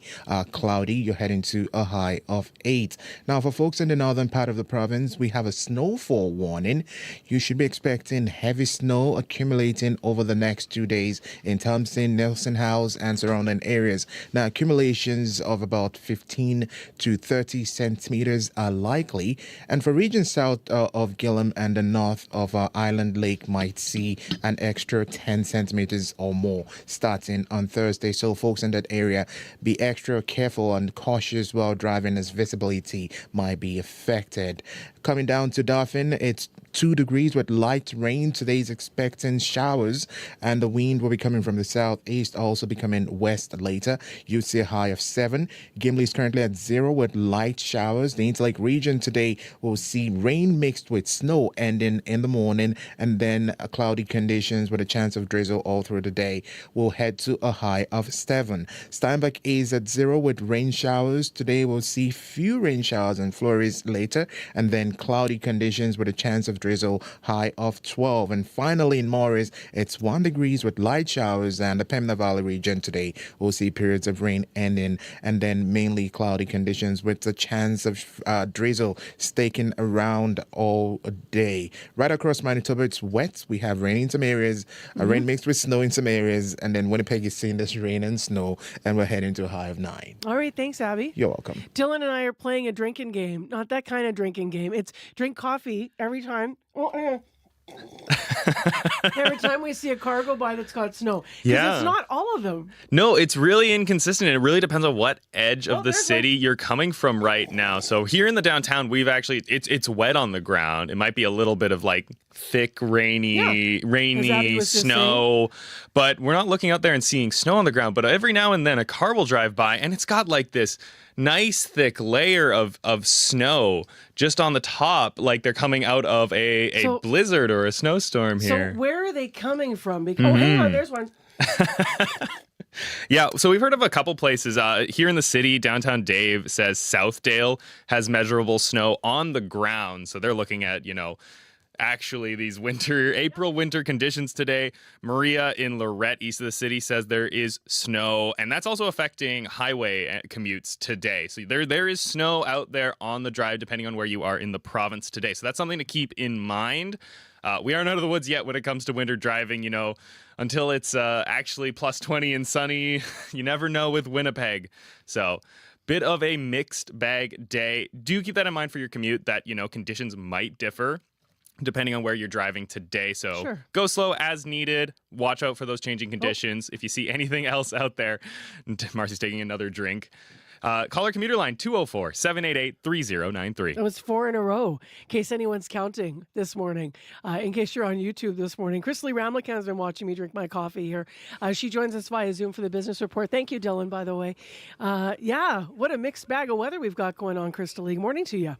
cloudy. You're heading to a high of 8. Now, for folks in the northern part of the province, we have a snowfall warning. You should be expecting heavy snow accumulating over the next 2 days in Thompson, Nelson House, and surrounding areas. Now, accumulations of about 15 to 30 centimeters are likely, and for regions south of Gillam and the north of Island Lake might see an extra 10 centimeters or more starting on Thursday. So folks in that area, be extra careful and cautious while driving as visibility might be affected. Coming down to Dauphin, it's 2 degrees with light rain. Today's expecting showers, and the wind will be coming from the southeast, also becoming west later. You'd see a high of 7. Gimli is currently at 0 with light showers. The Interlake region today will see rain mixed with snow ending in the morning, and then cloudy conditions with a chance of drizzle all through the day. We'll head to a high of 7. Steinbach is at 0 with rain showers. Today we'll see few rain showers and flurries later, and then cloudy conditions with a chance of drizzle, high of 12. And finally in Morris, it's 1 degrees with light showers, and the Pembina Valley region today will see periods of rain ending, and then mainly cloudy conditions with a chance of drizzle staking around all day. Right across Manitoba, it's wet. We have rain in some areas, rain mixed with snow in some areas, and then Winnipeg is seeing this rain and snow, and we're heading to a high of 9. All right, thanks, Abby. You're welcome. Dylan and I are playing a drinking game. Not that kind of drinking game. It's drink coffee every time. Every time we see a car go by that's got snow. Because it's not all of them. No, it's really inconsistent. It really depends on what edge of the city you're coming from right now. So here in the downtown, we've actually, it's wet on the ground. It might be a little bit of like thick, rainy snow, but we're not looking out there and seeing snow on the ground. But every now and then a car will drive by and it's got like this nice thick layer of snow just on the top, like they're coming out of a blizzard or a snowstorm here. So where are they coming from? Because, oh, hang on, there's one. Yeah, so we've heard of a couple places. Here in the city, downtown Dave says Southdale has measurable snow on the ground. So they're looking at, actually, these April winter conditions today. Maria in Lorette, east of the city, says there is snow, and that's also affecting highway commutes today. So there is snow out there on the drive, depending on where you are in the province today. So that's something to keep in mind. We aren't out of the woods yet when it comes to winter driving, until it's actually plus 20 and sunny. You never know with Winnipeg. So bit of a mixed bag day. Do keep that in mind for your commute that, conditions might differ depending on where you're driving today. So Go slow as needed. Watch out for those changing conditions. If you see anything else out there, Marcy's taking another drink. Call our commuter line, 204-788-3093. It was 4 in a row, in case anyone's counting this morning. In case you're on YouTube this morning. Crystal Ramlick has been watching me drink my coffee here. She joins us via Zoom for the business report. Thank you, Dylan, by the way. What a mixed bag of weather we've got going on, Crystal. Good morning to you.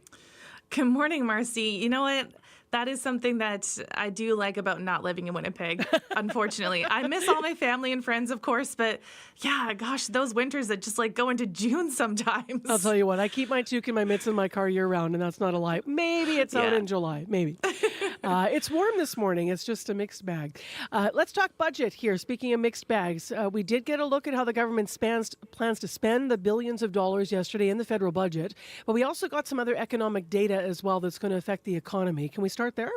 Good morning, Marcy. You know what? That is something that I do like about not living in Winnipeg, unfortunately. I miss all my family and friends, of course, but yeah, gosh, those winters that just go into June sometimes. I'll tell you what, I keep my toque and my mitts in my car year round, and that's not a lie. Maybe it's out in July, maybe. It's warm this morning. It's just a mixed bag. Let's talk budget here. Speaking of mixed bags, we did get a look at how the government plans to spend the billions of dollars yesterday in the federal budget, but we also got some other economic data as well that's going to affect the economy. Can we start there?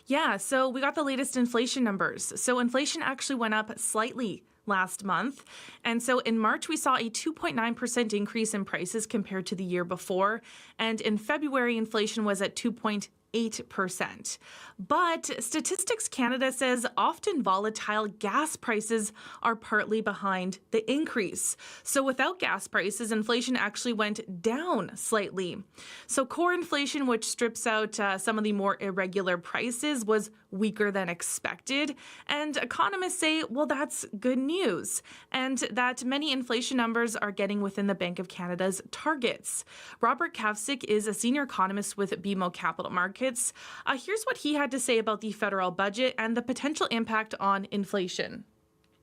Yeah, so we got the latest inflation numbers. So inflation actually went up slightly last month. And so in March, we saw a 2.9% increase in prices compared to the year before. And in February, inflation was at 2.8%. But Statistics Canada says often volatile gas prices are partly behind the increase. So without gas prices, inflation actually went down slightly. So core inflation, which strips out some of the more irregular prices, was weaker than expected. And economists say, well, that's good news, and that many inflation numbers are getting within the Bank of Canada's targets. Robert Kavcik is a senior economist with BMO Capital Markets. Here's what he had to say about the federal budget and the potential impact on inflation.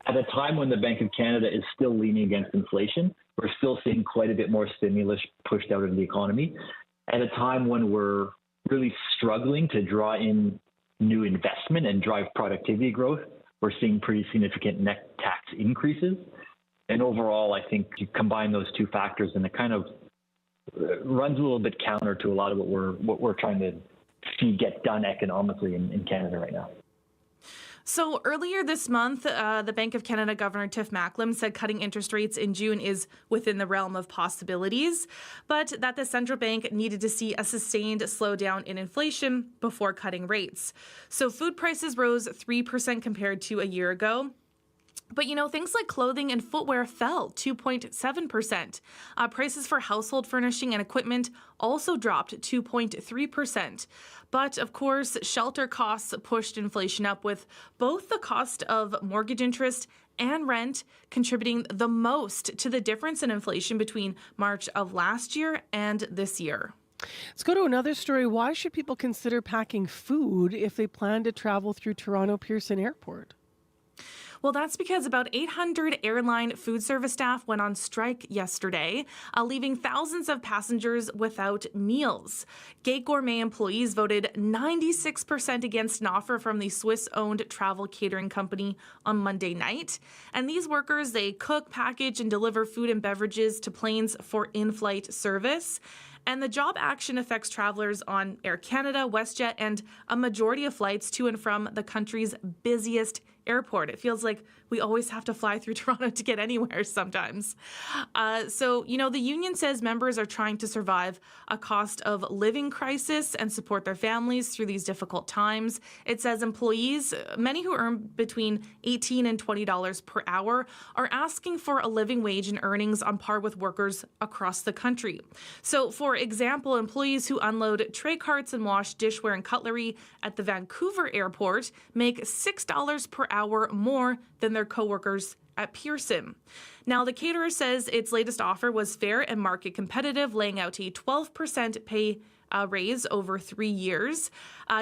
At a time when the Bank of Canada is still leaning against inflation, we're still seeing quite a bit more stimulus pushed out into the economy. At a time when we're really struggling to draw in new investment and drive productivity growth, we're seeing pretty significant net tax increases. And overall, I think you combine those two factors and it kind of runs a little bit counter to a lot of what we're trying to see get done economically in Canada right now. So earlier this month, the Bank of Canada Governor Tiff Macklem said cutting interest rates in June is within the realm of possibilities, but that the central bank needed to see a sustained slowdown in inflation before cutting rates. So food prices rose 3% compared to a year ago. But, things like clothing and footwear fell 2.7%. Prices for household furnishing and equipment also dropped 2.3%. But, of course, shelter costs pushed inflation up, with both the cost of mortgage interest and rent contributing the most to the difference in inflation between March of last year and this year. Let's go to another story. Why should people consider packing food if they plan to travel through Toronto Pearson Airport? Well, that's because about 800 airline food service staff went on strike yesterday, leaving thousands of passengers without meals. Gate Gourmet employees voted 96% against an offer from the Swiss-owned travel catering company on Monday night. And these workers, they cook, package, and deliver food and beverages to planes for in-flight service. And the job action affects travelers on Air Canada, WestJet, and a majority of flights to and from the country's busiest airport. It feels like we always have to fly through Toronto to get anywhere sometimes. So, the union says members are trying to survive a cost of living crisis and support their families through these difficult times. It says employees, many who earn between $18 and $20 per hour, are asking for a living wage and earnings on par with workers across the country. So, for example, employees who unload tray carts and wash dishware and cutlery at the Vancouver airport make $6 per hour more than their coworkers at Pearson. Now, the caterer says its latest offer was fair and market competitive, laying out a 12% pay raise over 3 years.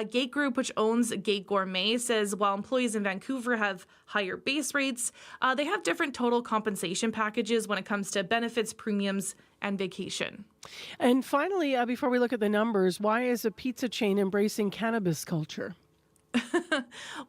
Gate Group, which owns Gate Gourmet, says while employees in Vancouver have higher base rates, they have different total compensation packages when it comes to benefits, premiums, and vacation. And finally, before we look at the numbers, why is a pizza chain embracing cannabis culture?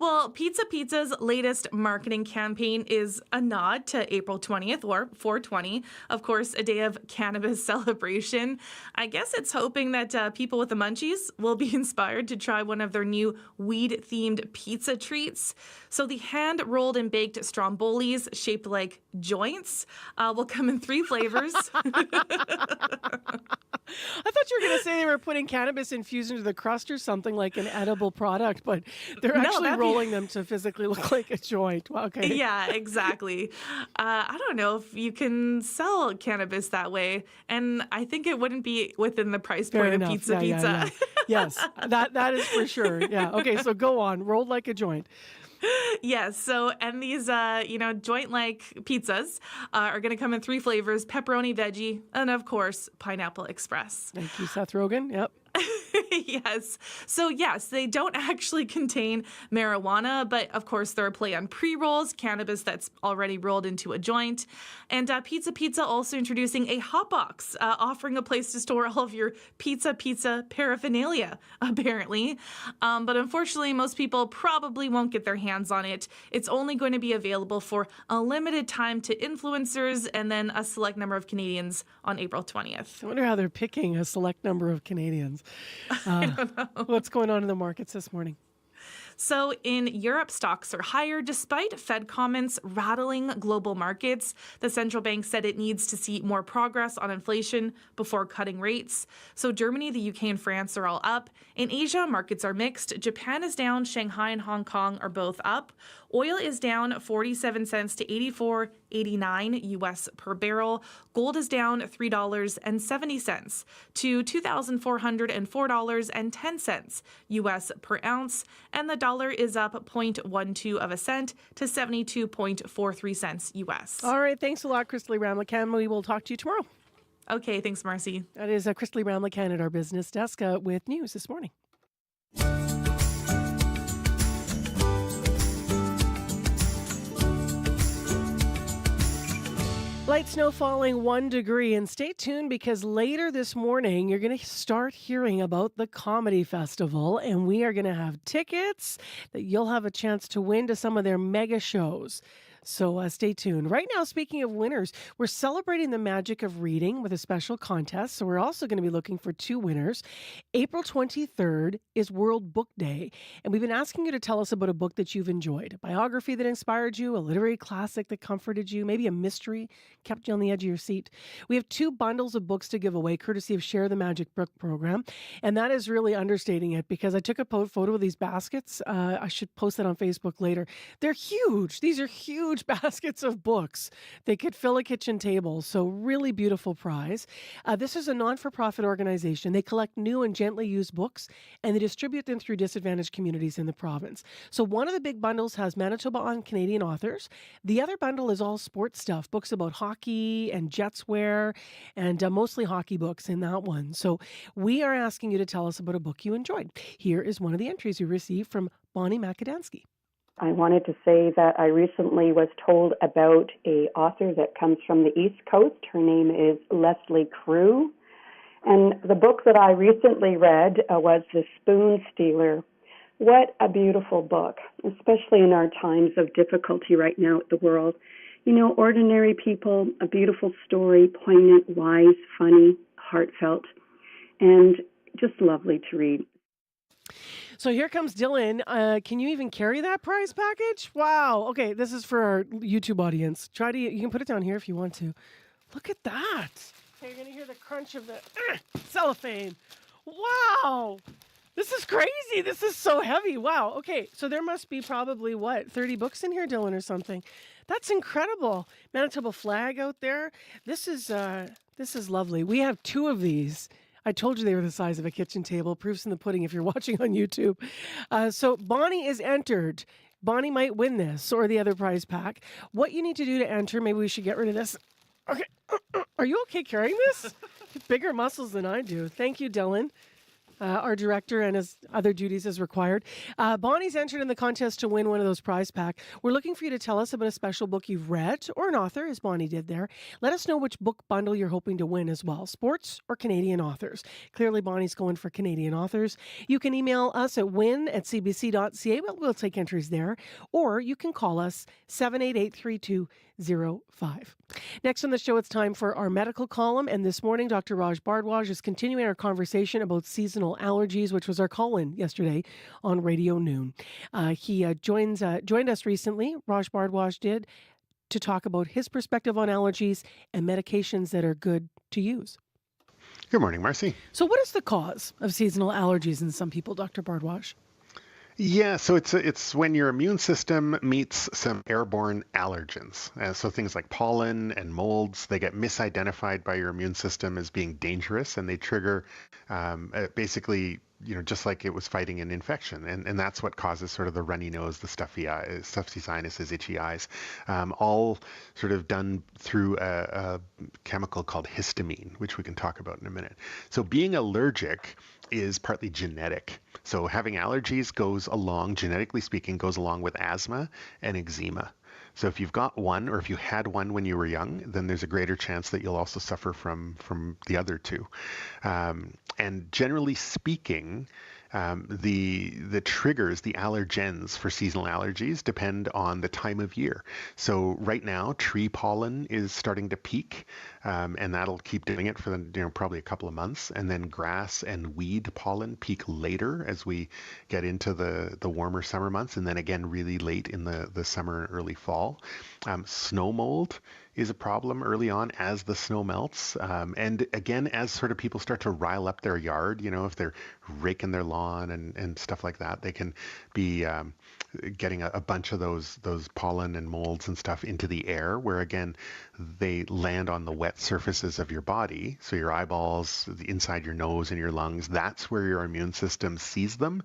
Well, Pizza Pizza's latest marketing campaign is a nod to April 20th, or 420, of course, a day of cannabis celebration. I guess it's hoping that people with the munchies will be inspired to try one of their new weed-themed pizza treats. So the hand-rolled and baked strombolis shaped like joints will come in 3 flavors. I thought you were going to say they were putting cannabis infused into the crust or something like an edible product, but they're actually rolling them to physically look like a joint. Wow, okay. Yeah, exactly. I don't know if you can sell cannabis that way, and I think it wouldn't be within the price point of Pizza Pizza. Yeah. Yes, that is for sure. Yeah. Okay, so go on. Rolled like a joint. Yes. So, and these, joint-like pizzas are going to come in 3 flavors: pepperoni, veggie, and of course, Pineapple Express. Thank you, Seth Rogen. Yep. Yes. So, yes, they don't actually contain marijuana, but of course, they're a play on pre-rolls, cannabis that's already rolled into a joint. And Pizza Pizza also introducing a hot box, offering a place to store all of your pizza paraphernalia, apparently. But unfortunately, most people probably won't get their hands on it. It's only going to be available for a limited time to influencers and then a select number of Canadians on April 20th. I wonder how they're picking a select number of Canadians. I don't know. What's going on in the markets this morning? So in Europe, stocks are higher despite Fed comments rattling global markets. The central bank said it needs to see more progress on inflation before cutting rates. So Germany, the UK, and France are all up. In Asia, markets are mixed. Japan is down. Shanghai and Hong Kong are both up. Oil is down 47 cents to $84.89 US per barrel. Gold is down $3.70 to $2,404.10 US per ounce. And the dollar is up 0.12 of a cent to 72.43 cents US. All right. Thanks a lot, Chrisley Ramlakan. We will talk to you tomorrow. Okay. Thanks, Marcy. That is Chrisley Ramlakan at our business desk with news this morning. Light snow falling 1 degree, and stay tuned because later this morning you're going to start hearing about the Comedy Festival, and we are going to have tickets that you'll have a chance to win to some of their mega shows. So stay tuned. Right now, speaking of winners, we're celebrating the magic of reading with a special contest. So we're also going to be looking for 2 winners. April 23rd is World Book Day. And we've been asking you to tell us about a book that you've enjoyed. A biography that inspired you, a literary classic that comforted you, maybe a mystery kept you on the edge of your seat. We have 2 bundles of books to give away, courtesy of Share the Magic Book program. And that is really understating it because I took a photo of these baskets. I should post that on Facebook later. They're huge. These are huge baskets of books. They could fill a kitchen table. So really beautiful prize. This is a non-for-profit organization. They collect new and gently used books and they distribute them through disadvantaged communities in the province. So one of the big bundles has Manitoba on Canadian authors. The other bundle is all sports stuff, books about hockey and Jetswear and mostly hockey books in that one. So we are asking you to tell us about a book you enjoyed. Here is one of the entries we received from Bonnie Makadansky. I wanted to say that I recently was told about an author that comes from the East Coast. Her name is Leslie Crew. And the book that I recently read was The Spoon Stealer. What a beautiful book, especially in our times of difficulty right now at the world. You know, ordinary people, a beautiful story, poignant, wise, funny, heartfelt, and just lovely to read. So here comes Dylan. Can you even carry that prize package? Wow. Okay, this is for our YouTube audience. You can put it down here if you want to. Look at that. Okay, you're going to hear the crunch of the cellophane. Wow. This is crazy. This is so heavy. Wow. Okay, so there must be probably, 30 books in here, Dylan, or something. That's incredible. Manitoba flag out there. This is lovely. We have 2 of these. I told you they were the size of a kitchen table. Proof's in the pudding if you're watching on YouTube. So Bonnie is entered. Bonnie might win this or the other prize pack. What you need to do to enter, maybe we should get rid of this. Okay. Are you okay carrying this? Bigger muscles than I do. Thank you, Dylan. our director, and his other duties as required. Bonnie's entered in the contest to win one of those prize pack. We're looking for you to tell us about a special book you've read, or an author, as Bonnie did there. Let us know which book bundle you're hoping to win as well, sports or Canadian authors. Clearly, Bonnie's going for Canadian authors. You can email us at win@cbc.ca. We'll take entries there. Or you can call us 788-3205. Next on the show, it's time for our medical column. And this morning, Dr. Raj Bhardwaj is continuing our conversation about seasonal allergies, which was our call-in yesterday on Radio Noon. He joined us recently, Raj Bhardwaj did, to talk about his perspective on allergies and medications that are good to use. Good morning, Marcy. So what is the cause of seasonal allergies in some people, Dr. Bhardwaj? Yeah, so it's when your immune system meets some airborne allergens. So things like pollen and molds, they get misidentified by your immune system as being dangerous, and they trigger basically, just like it was fighting an infection. And that's what causes sort of the runny nose, the stuffy eyes, stuffy sinuses, itchy eyes, all sort of done through a chemical called histamine, which we can talk about in a minute. So being allergic is partly genetic. So having allergies genetically speaking, goes along with asthma and eczema. So if you've got one, or if you had one when you were young, then there's a greater chance that you'll also suffer from the other two. And generally speaking, the triggers, the allergens for seasonal allergies depend on the time of year. So right now, tree pollen is starting to peak, and that'll keep doing it for probably a couple of months. And then grass and weed pollen peak later as we get into the warmer summer months, and then again really late in the summer and early fall. Snow mold is a problem early on as the snow melts. And again, as sort of people start to rile up their yard, if they're raking their lawn and stuff like that, they can be getting a bunch of those pollen and molds and stuff into the air, where again, they land on the wet surfaces of your body. So your eyeballs, inside your nose and your lungs, that's where your immune system sees them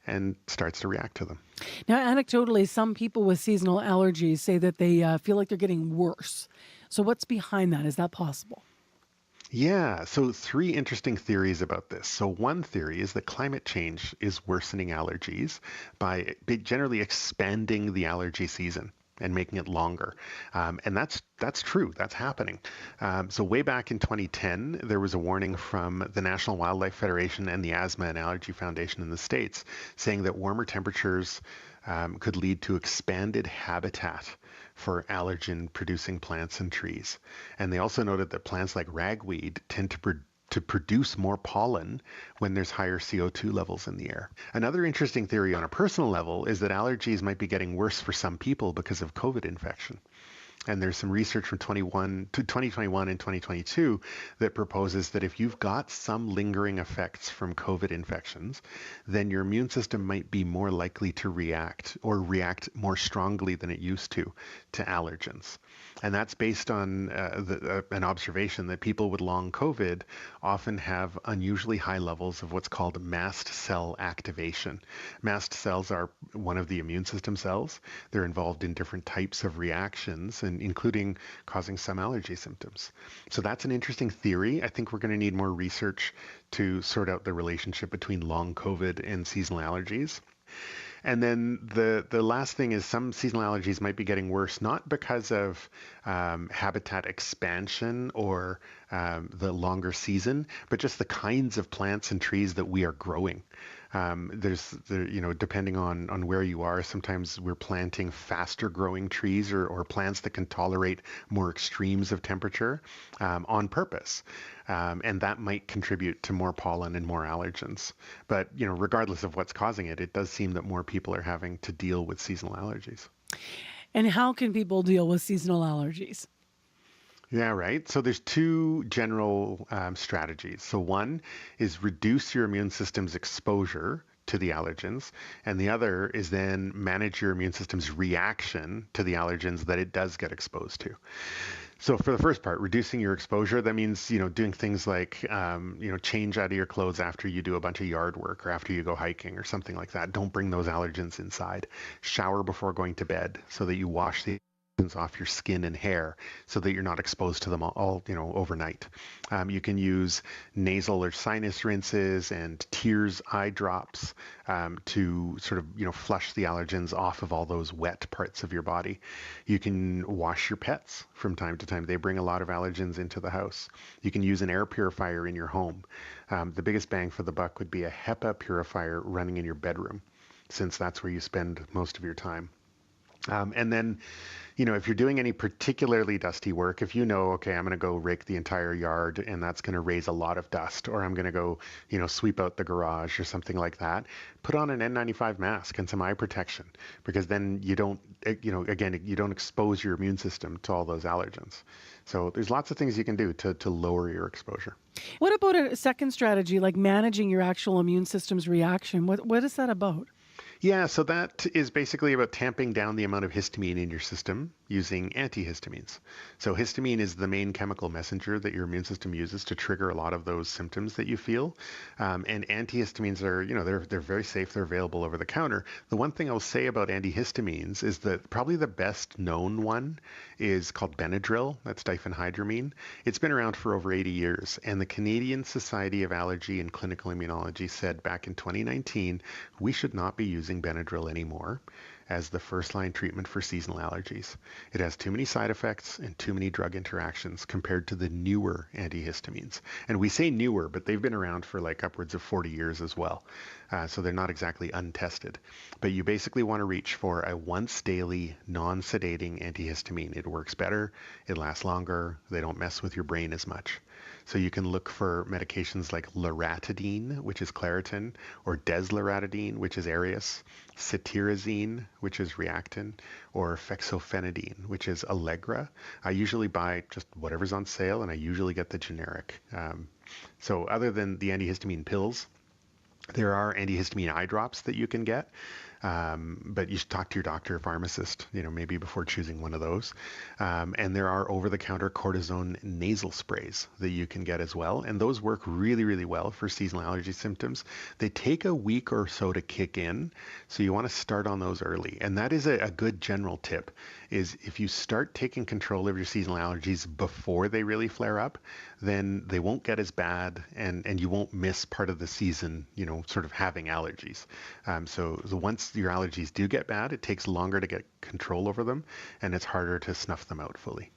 and starts to react to them. Now, anecdotally, some people with seasonal allergies say that they feel like they're getting worse. So what's behind that? Is that possible? Yeah, so 3 interesting theories about this. So one theory is that climate change is worsening allergies by generally expanding the allergy season and making it longer. And that's true. That's happening. So way back in 2010, there was a warning from the National Wildlife Federation and the Asthma and Allergy Foundation in the States saying that warmer temperatures could lead to expanded habitat for allergen-producing plants and trees. And they also noted that plants like ragweed tend to produce more pollen when there's higher CO2 levels in the air. Another interesting theory on a personal level is that allergies might be getting worse for some people because of COVID infection. And there's some research from 2021 and 2022 that proposes that if you've got some lingering effects from COVID infections, then your immune system might be more likely to react more strongly than it used to allergens. And that's based on an observation that people with long COVID often have unusually high levels of what's called mast cell activation. Mast cells are one of the immune system cells. They're involved in different types of reactions, and including causing some allergy symptoms. So that's an interesting theory. I think we're going to need more research to sort out the relationship between long COVID and seasonal allergies. And then the last thing is some seasonal allergies might be getting worse, not because of habitat expansion or the longer season, but just the kinds of plants and trees that we are growing. Depending on where you are, sometimes we're planting faster growing trees or plants that can tolerate more extremes of temperature on purpose. And that might contribute to more pollen and more allergens. But, regardless of what's causing it, it does seem that more people are having to deal with seasonal allergies. And how can people deal with seasonal allergies? Yeah, right. So there's 2 general strategies. So one is reduce your immune system's exposure to the allergens, and the other is then manage your immune system's reaction to the allergens that it does get exposed to. So for the first part, reducing your exposure, that means, doing things like, change out of your clothes after you do a bunch of yard work or after you go hiking or something like that. Don't bring those allergens inside. Shower before going to bed so that you wash the off your skin and hair so that you're not exposed to them all overnight. You can use nasal or sinus rinses and tears eye drops to sort of flush the allergens off of all those wet parts of your body. You can wash your pets from time to time. They bring a lot of allergens into the house. You can use an air purifier in your home. The biggest bang for the buck would be a HEPA purifier running in your bedroom, since that's where you spend most of your time. And then, if you're doing any particularly dusty work, if okay, I'm going to go rake the entire yard and that's going to raise a lot of dust, or I'm going to go, sweep out the garage or something like that, put on an N95 mask and some eye protection, because then you don't, you don't expose your immune system to all those allergens. So there's lots of things you can do to lower your exposure. What about a second strategy, like managing your actual immune system's reaction? What is that about? Yeah, so that is basically about tamping down the amount of histamine in your system using antihistamines. So histamine is the main chemical messenger that your immune system uses to trigger a lot of those symptoms that you feel. And antihistamines are, they're very safe. They're available over the counter. The one thing I'll say about antihistamines is that probably the best known one is called Benadryl. That's diphenhydramine. It's been around for over 80 years. And the Canadian Society of Allergy and Clinical Immunology said back in 2019, we should not be using Benadryl anymore as the first-line treatment for seasonal allergies. It has too many side effects and too many drug interactions compared to the newer antihistamines. And we say newer, but they've been around for like upwards of 40 years as well. So they're not exactly untested. But you basically want to reach for a once-daily, non-sedating antihistamine. It works better, it lasts longer, they don't mess with your brain as much. So you can look for medications like loratadine, which is Claritin, or desloratadine, which is Arius, cetirizine, which is Reactin, or fexofenadine, which is Allegra. I usually buy just whatever's on sale, and I usually get the generic. So other than the antihistamine pills, there are antihistamine eye drops that you can get. But you should talk to your doctor or pharmacist, maybe before choosing one of those. And there are over-the-counter cortisone nasal sprays that you can get as well. And those work really, really well for seasonal allergy symptoms. They take a week or so to kick in, so you want to start on those early. And that is a good general tip, is if you start taking control of your seasonal allergies before they really flare up, then they won't get as bad, and you won't miss part of the season, sort of having allergies. So once your allergies do get bad, it takes longer to get control over them, and it's harder to snuff them out fully.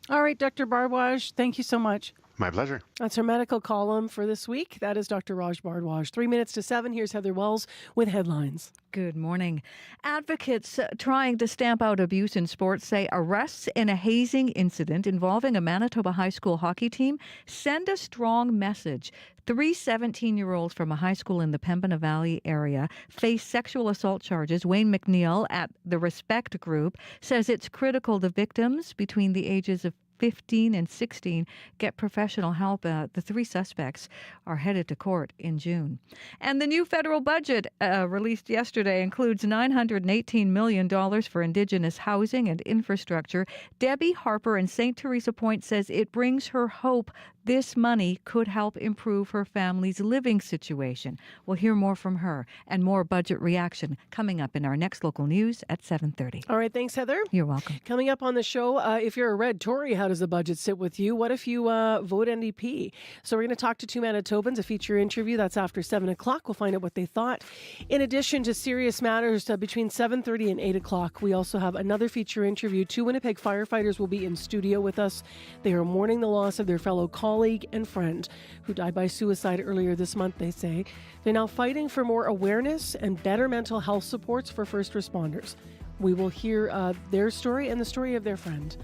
All right, Dr. Bardwaj, thank you so much. My pleasure. That's our medical column for this week. That is Dr. Raj Bardwaj. 3 minutes to 7. Here's Heather Wells with headlines. Good morning. Advocates trying to stamp out abuse in sports say arrests in a hazing incident involving a Manitoba high school hockey team send a strong message. 3 17-year-olds from a high school in the Pembina Valley area face sexual assault charges. Wayne McNeil at the Respect Group says it's critical the victims between the ages of 15 and 16 get professional help. The 3 suspects are headed to court in June. And the new federal budget released yesterday includes $918 million for Indigenous housing and infrastructure. Debbie Harper in St. Teresa Point says it brings her hope this money could help improve her family's living situation. We'll hear more from her and more budget reaction coming up in our next local news at 7:30. All right, thanks, Heather. You're welcome. Coming up on the show, if you're a red Tory, how does the budget sit with you? What if you vote NDP? So we're going to talk to 2 Manitobans, a feature interview. That's after 7 o'clock. We'll find out what they thought. In addition to serious matters between 7:30 and 8 o'clock, we also have another feature interview. 2 Winnipeg firefighters will be in studio with us. They are mourning the loss of their fellow colleague and friend who died by suicide earlier this month, they say. They're now fighting for more awareness and better mental health supports for first responders. We will hear their story and the story of their friend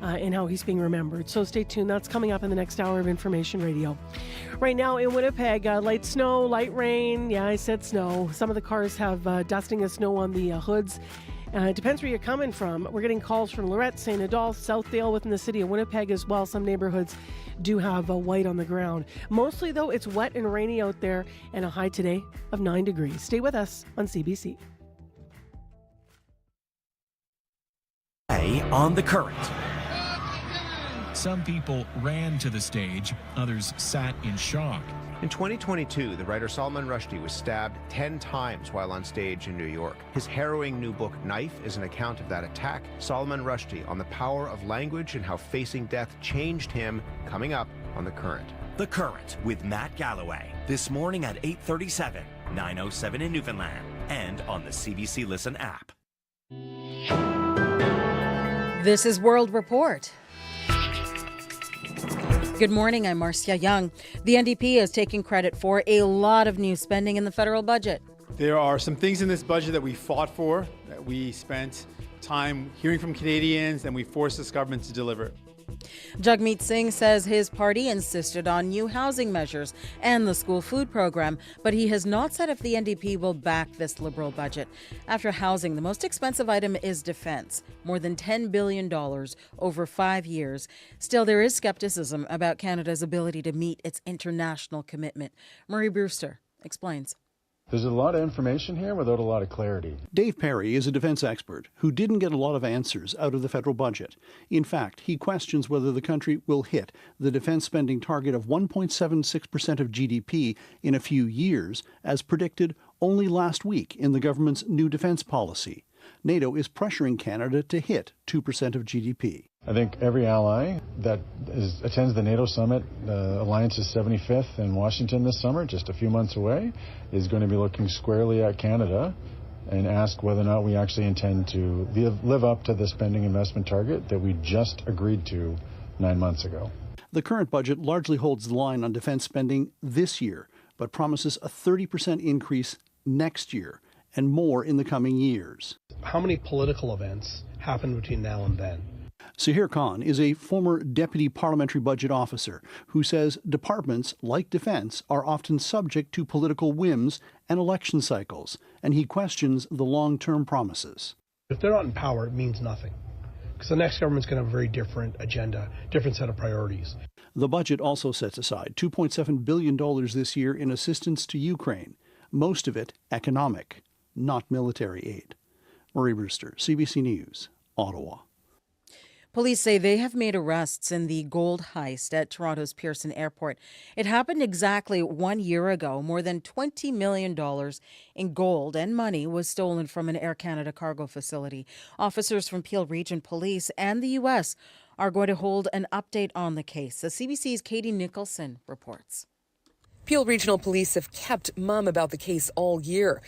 and how he's being remembered. So stay tuned. That's coming up in the next hour of Information Radio. Right now in Winnipeg, light snow, light rain. Yeah, I said snow. Some of the cars have dusting of snow on the hoods. It depends where you're coming from. We're getting calls from Lorette, St. Adolphe, Southdale within the city of Winnipeg as well. Some neighborhoods do have white on the ground. Mostly, though, it's wet and rainy out there, and a high today of 9 degrees. Stay with us on CBC. On the Current. Some people ran to the stage, others sat in shock. In 2022, the writer Salman Rushdie was stabbed 10 times while on stage in New York. His harrowing new book, Knife, is an account of that attack. Salman Rushdie on the power of language and how facing death changed him, coming up on The Current. The Current with Matt Galloway. This morning at 8:37, 9:07 in Newfoundland, and on the CBC Listen app. This is World Report. Good morning, I'm Marcia Young. The NDP is taking credit for a lot of new spending in the federal budget. There are some things in this budget that we fought for, that we spent time hearing from Canadians, and we forced this government to deliver. Jagmeet Singh says his party insisted on new housing measures and the school food program, but he has not said if the NDP will back this Liberal budget. After housing, the most expensive item is defense, more than $10 billion over 5 years. Still, there is skepticism about Canada's ability to meet its international commitment. Murray Brewster explains. There's a lot of information here without a lot of clarity. Dave Perry is a defense expert who didn't get a lot of answers out of the federal budget. In fact, he questions whether the country will hit the defense spending target of 1.76% of GDP in a few years, as predicted only last week in the government's new defense policy. NATO is pressuring Canada to hit 2% of GDP. I think every ally that attends the NATO summit, the Alliance's 75th in Washington this summer, just a few months away, is going to be looking squarely at Canada and ask whether or not we actually intend to live up to the spending investment target that we just agreed to 9 months ago. The current budget largely holds the line on defense spending this year, but promises a 30% increase next year and more in the coming years. How many political events happen between now and then? Sahir Khan is a former deputy parliamentary budget officer who says departments like defense are often subject to political whims and election cycles, and he questions the long-term promises. If they're not in power, it means nothing, because the next government's going to have a very different agenda, different set of priorities. The budget also sets aside $2.7 billion this year in assistance to Ukraine, most of it economic, not military aid. Murray Brewster, CBC News, Ottawa. Police say they have made arrests in the gold heist at Toronto's Pearson Airport. It happened exactly 1 year ago. More than $20 million in gold and money was stolen from an Air Canada cargo facility. Officers from Peel Region Police and the U.S. are going to hold an update on the case. The CBC's Katie Nicholson reports. Peel Regional Police have kept mum about the case all year.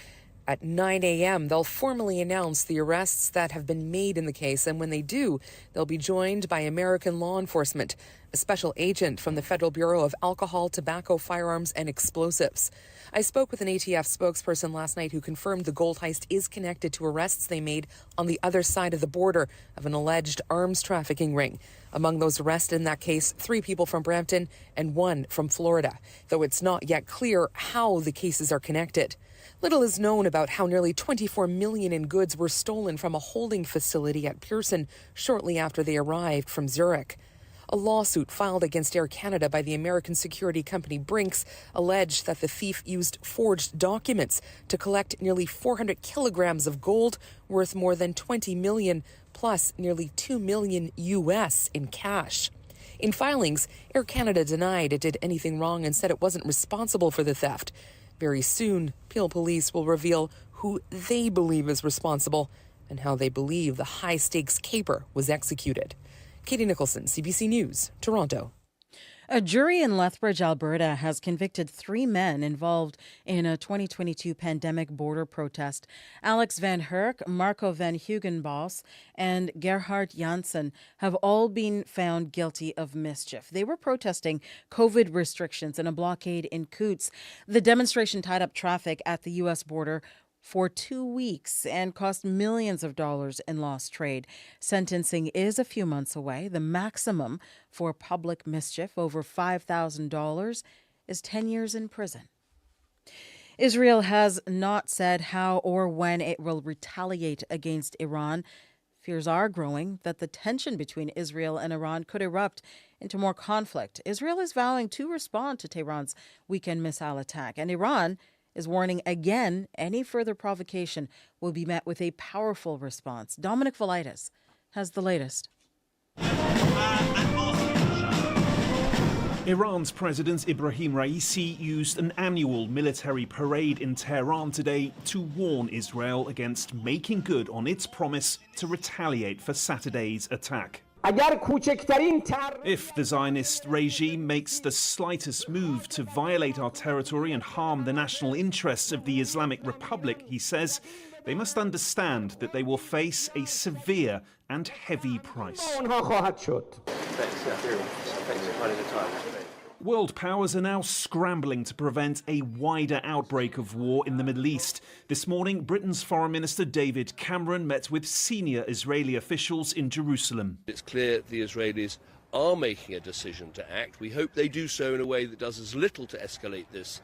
At 9 a.m., they'll formally announce the arrests that have been made in the case, and when they do, they'll be joined by American law enforcement, a special agent from the Federal Bureau of Alcohol, Tobacco, Firearms, and Explosives. I spoke with an ATF spokesperson last night who confirmed the gold heist is connected to arrests they made on the other side of the border of an alleged arms trafficking ring. Among those arrested in that case, 3 people from Brampton and 1 from Florida, though it's not yet clear how the cases are connected. Little is known about how nearly $24 million in goods were stolen from a holding facility at Pearson shortly after they arrived from Zurich. A lawsuit filed against Air Canada by the American security company Brinks alleged that the thief used forged documents to collect nearly 400 kilograms of gold worth more than $20 million, plus nearly $2 million US in cash. In filings, Air Canada denied it did anything wrong and said it wasn't responsible for the theft. Very soon, Peel Police will reveal who they believe is responsible and how they believe the high-stakes caper was executed. Katie Nicholson, CBC News, Toronto. A jury in Lethbridge, Alberta, has convicted 3 men involved in a 2022 pandemic border protest. Alex Van Herk, Marco Van Hugenbos, and Gerhard Janssen have all been found guilty of mischief. They were protesting COVID restrictions and a blockade in Coutts. The demonstration tied up traffic at the U.S. border for 2 weeks and cost millions of dollars in lost trade. Sentencing is a few months away. The maximum for public mischief, over $5,000, is 10 years in prison. Israel has not said how or when it will retaliate against Iran. Fears are growing that the tension between Israel and Iran could erupt into more conflict. Israel is vowing to respond to Tehran's weekend missile attack, and Iran is warning again any further provocation will be met with a powerful response. Dominic Velitis has the latest. Iran's President Ibrahim Raisi used an annual military parade in Tehran today to warn Israel against making good on its promise to retaliate for Saturday's attack. If the Zionist regime makes the slightest move to violate our territory and harm the national interests of the Islamic Republic, he says, they must understand that they will face a severe and heavy price. World powers are now scrambling to prevent a wider outbreak of war in the Middle East. This morning, Britain's Foreign Minister David Cameron met with senior Israeli officials in Jerusalem. It's clear the Israelis are making a decision to act. We hope they do so in a way that does as little to escalate this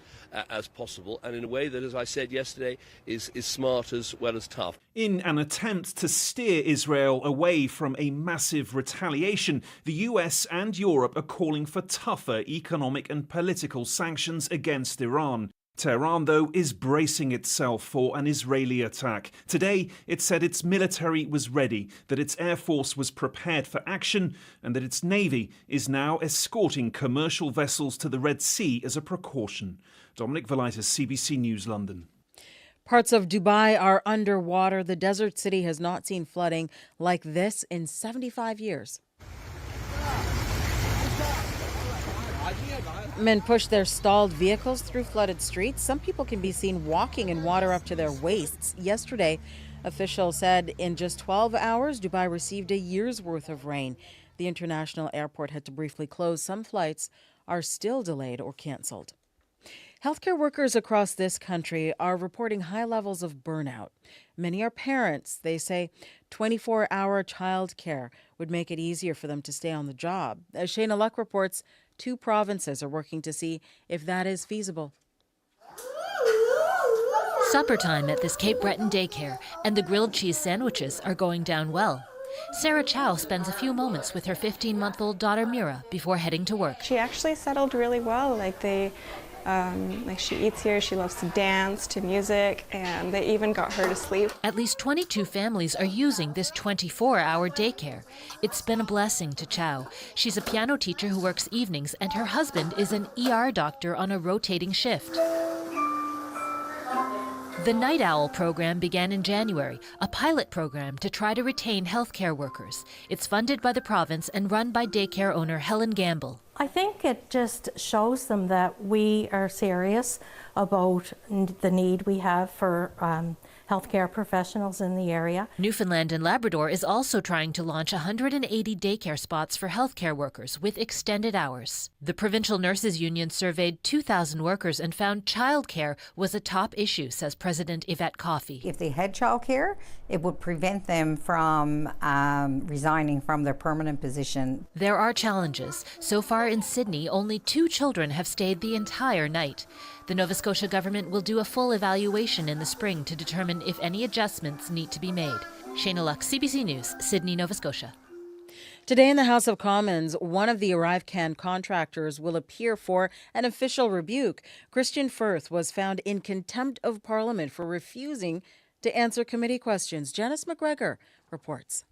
as possible, and in a way that, as I said yesterday, is smart as well as tough. In an attempt to steer Israel away from a massive retaliation, the US and Europe are calling for tougher economic and political sanctions against Iran. Tehran, though, is bracing itself for an Israeli attack. Today, it said its military was ready, that its air force was prepared for action, and that its navy is now escorting commercial vessels to the Red Sea as a precaution. Dominic Velitis, CBC News, London. Parts of Dubai are underwater. The desert city has not seen flooding like this in 75 years. Men push their stalled vehicles through flooded streets. Some people can be seen walking in water up to their waists. Yesterday, officials said in just 12 hours, Dubai received a year's worth of rain. The international airport had to briefly close. Some flights are still delayed or canceled. Healthcare workers across this country are reporting high levels of burnout. Many are parents. They say 24-hour childcare would make it easier for them to stay on the job. As Shayna Luck reports, 2 provinces are working to see if that is feasible. Supper time at this Cape Breton daycare, and the grilled cheese sandwiches are going down well. Sarah Chow spends a few moments with her 15-month-old daughter Mira before heading to work. She actually settled really well. She eats here, she loves to dance to music, and they even got her to sleep. At least 22 families are using this 24-hour daycare. It's been a blessing to Chow. She's a piano teacher who works evenings, and her husband is an ER doctor on a rotating shift. The Night Owl program began in January, a pilot program to try to retain healthcare workers. It's funded by the province and run by daycare owner Helen Gamble. I think it just shows them that we are serious about the need we have for healthcare professionals in the area. Newfoundland and Labrador is also trying to launch 180 daycare spots for healthcare workers with extended hours. The Provincial Nurses Union surveyed 2,000 workers and found childcare was a top issue, says President Yvette Coffey. If they had childcare, it would prevent them from resigning from their permanent position. There are challenges. So far in Sydney, only 2 children have stayed the entire night. The Nova Scotia government will do a full evaluation in the spring to determine if any adjustments need to be made. Shayna Luck, CBC News, Sydney, Nova Scotia. Today in the House of Commons, one of the ArriveCan contractors will appear for an official rebuke. Christian Firth was found in contempt of Parliament for refusing to answer committee questions. Janice McGregor reports.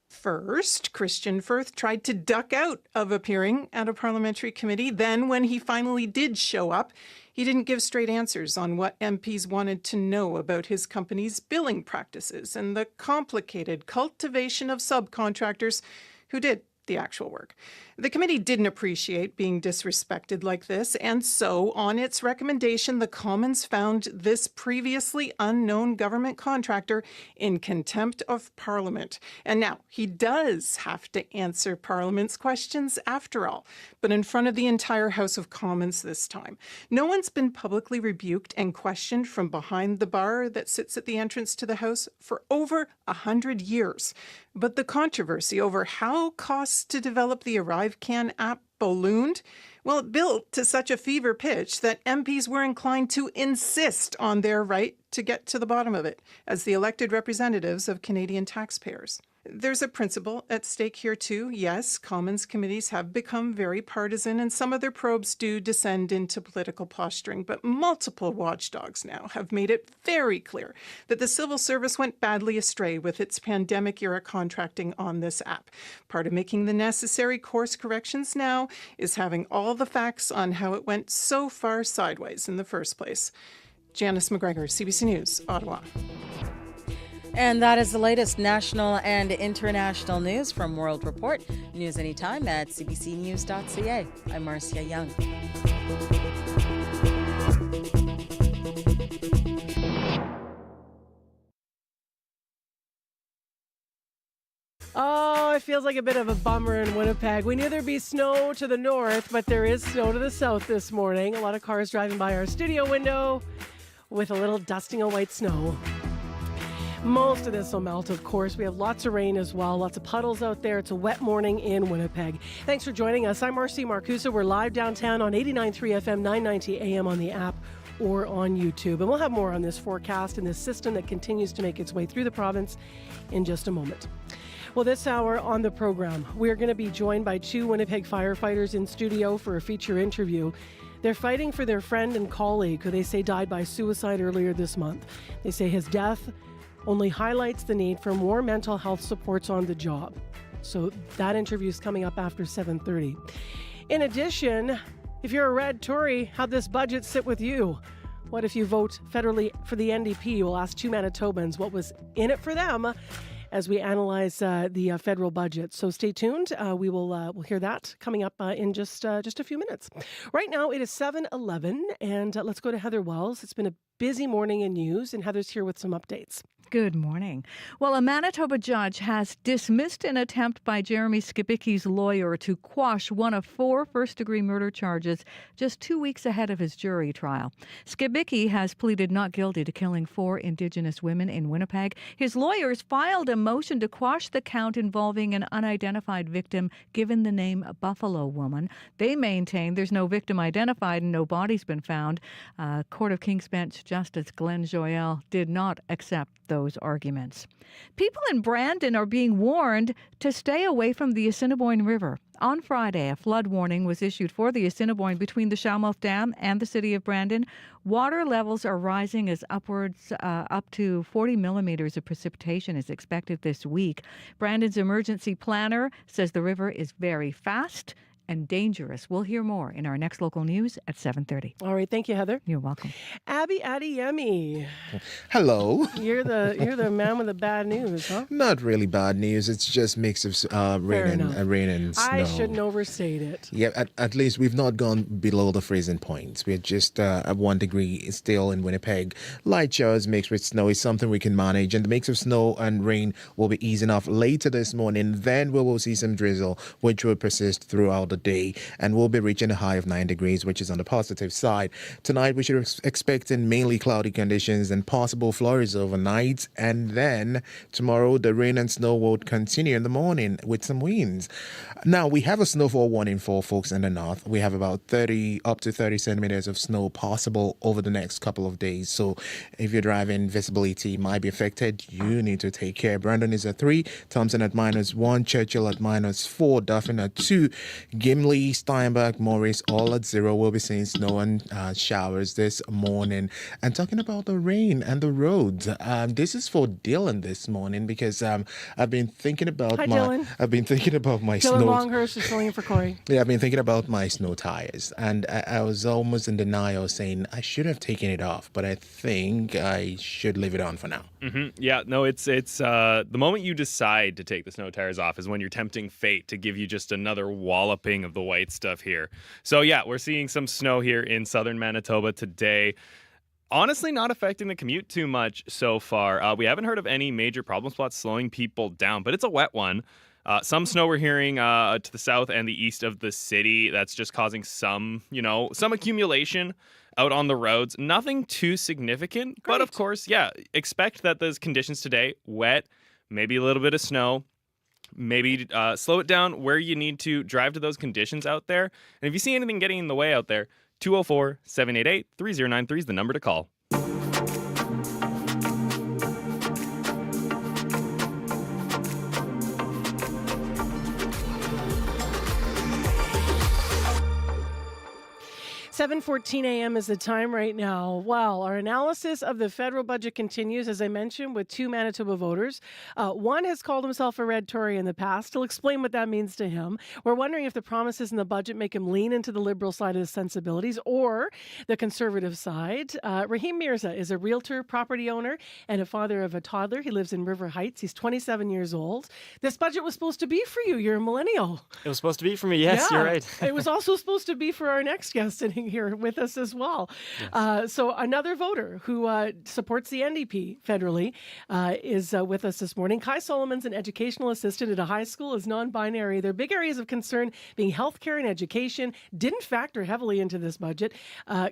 First, Christian Firth tried to duck out of appearing at a parliamentary committee. Then, when he finally did show up, he didn't give straight answers on what MPs wanted to know about his company's billing practices and the complicated cultivation of subcontractors who did the actual work. The committee didn't appreciate being disrespected like this, and so, on its recommendation, the Commons found this previously unknown government contractor in contempt of Parliament. And now, he does have to answer Parliament's questions after all, but in front of the entire House of Commons this time. No one's been publicly rebuked and questioned from behind the bar that sits at the entrance to the House for over 100 years. But the controversy over how costs to develop the ArriveCan app ballooned, well, it built to such a fever pitch that MPs were inclined to insist on their right to get to the bottom of it as the elected representatives of Canadian taxpayers. There's a principle at stake here, too. Yes, Commons committees have become very partisan, and some of their probes do descend into political posturing. But multiple watchdogs now have made it very clear that the civil service went badly astray with its pandemic-era contracting on this app. Part of making the necessary course corrections now is having all the facts on how it went so far sideways in the first place. Janice McGregor, CBC News, Ottawa. And that is the latest national and international news from World Report. News anytime at cbcnews.ca. I'm Marcia Young. Oh, it feels like a bit of a bummer in Winnipeg. We knew there'd be snow to the north, but there is snow to the south this morning. A lot of cars driving by our studio window with a little dusting of white snow. Most of this will melt, of course. We have lots of rain as well, lots of puddles out there. It's a wet morning in Winnipeg. Thanks for joining us. I'm Marcy Marcusa. We're live downtown on 89.3 FM, 990 AM on the app or on YouTube. And we'll have more on this forecast and this system that continues to make its way through the province in just a moment. Well, this hour on the program, we're going to be joined by 2 Winnipeg firefighters in studio for a feature interview. They're fighting for their friend and colleague who they say died by suicide earlier this month. They say his death only highlights the need for more mental health supports on the job. So that interview is coming up after 7:30. In addition, if you're a red Tory, how'd this budget sit with you? What if you vote federally for the NDP? We'll ask 2 Manitobans what was in it for them as we analyze the federal budget. So stay tuned. We'll hear that coming up in just a few minutes. Right now, it is 7:11, and let's go to Heather Wells. It's been a busy morning in news, and Heather's here with some updates. Good morning. Well, a Manitoba judge has dismissed an attempt by Jeremy Skibicki's lawyer to quash one of 4 first-degree murder charges just 2 weeks ahead of his jury trial. Skibicki has pleaded not guilty to killing 4 Indigenous women in Winnipeg. His lawyers filed a motion to quash the count involving an unidentified victim given the name Buffalo Woman. They maintain there's no victim identified and no body's been found. Court of King's Bench Justice Glenn Joyal did not accept those arguments. People in Brandon are being warned to stay away from the Assiniboine River. On Friday, a flood warning was issued for the Assiniboine between the Shawmouth Dam and the city of Brandon. Water levels are rising as upwards up to 40 millimeters of precipitation is expected this week. Brandon's emergency planner says the river is very fast and dangerous. We'll hear more in our next local news at 7:30. All right, thank you, Heather. You're welcome. Abby Adeyemi. Hello. You're the man with the bad news, huh? Not really bad news. It's just mix of rain and snow. I shouldn't overstate it. Yeah, at least we've not gone below the freezing point. We're just at 1 degree still in Winnipeg. Light showers mixed with snow is something we can manage, and the mix of snow and rain will be easing off later this morning. Then we will see some drizzle, which will persist throughout the day, and we'll be reaching a high of 9 degrees, which is on the positive side. Tonight we should expecting mainly cloudy conditions and possible flurries overnight, and then tomorrow the rain and snow will continue in the morning with some winds. Now we have a snowfall warning for folks in the north. We have about 30 up to 30 centimeters of snow possible over the next couple of days. So if you're driving, visibility might be affected. You need to take care. Brandon is at 3, Thompson at -1, Churchill at -4, Dauphin at 2, Gimli, Steinbach, Morris all at 0. We'll be seeing snow and showers this morning. And talking about the rain and the roads, this is for Dylan this morning because I've been thinking about my snow. Dylan Longhurst is filling in for Corey. Yeah, I've been thinking about my snow tires, and I was almost in denial, saying I should have taken it off, but I think I should leave it on for now. Mm-hmm. Yeah, no, it's the moment you decide to take the snow tires off is when you're tempting fate to give you just another walloping of the white stuff here. So yeah, we're seeing some snow here in southern Manitoba today. Honestly, not affecting the commute too much so far. We haven't heard of any major problem spots slowing people down, but it's a wet one. Some snow we're hearing to the south and the east of the city. That's just causing some accumulation out on the roads. Nothing too significant, but of course, yeah, expect that those conditions today, wet, maybe a little bit of snow. Maybe slow it down where you need to drive to those conditions out there. And if you see anything getting in the way out there, 204-788-3093 is the number to call. 7:14 a.m. is the time right now. Wow, our analysis of the federal budget continues, as I mentioned, with two Manitoba voters. One has called himself a red Tory in the past. He'll explain what that means to him. We're wondering if the promises in the budget make him lean into the Liberal side of his sensibilities or the Conservative side. Rahim Mirza is a realtor, property owner, and a father of a toddler. He lives in River Heights. He's 27 years old. This budget was supposed to be for you. You're a millennial. It was supposed to be for me. Yes, you're right. It was also supposed to be for our next guest sitting here with us as well. Yes. So another voter who supports the NDP federally is with us this morning. Kai Solomon's an educational assistant at a high school, is non-binary. Their big areas of concern being healthcare and education didn't factor heavily into this budget.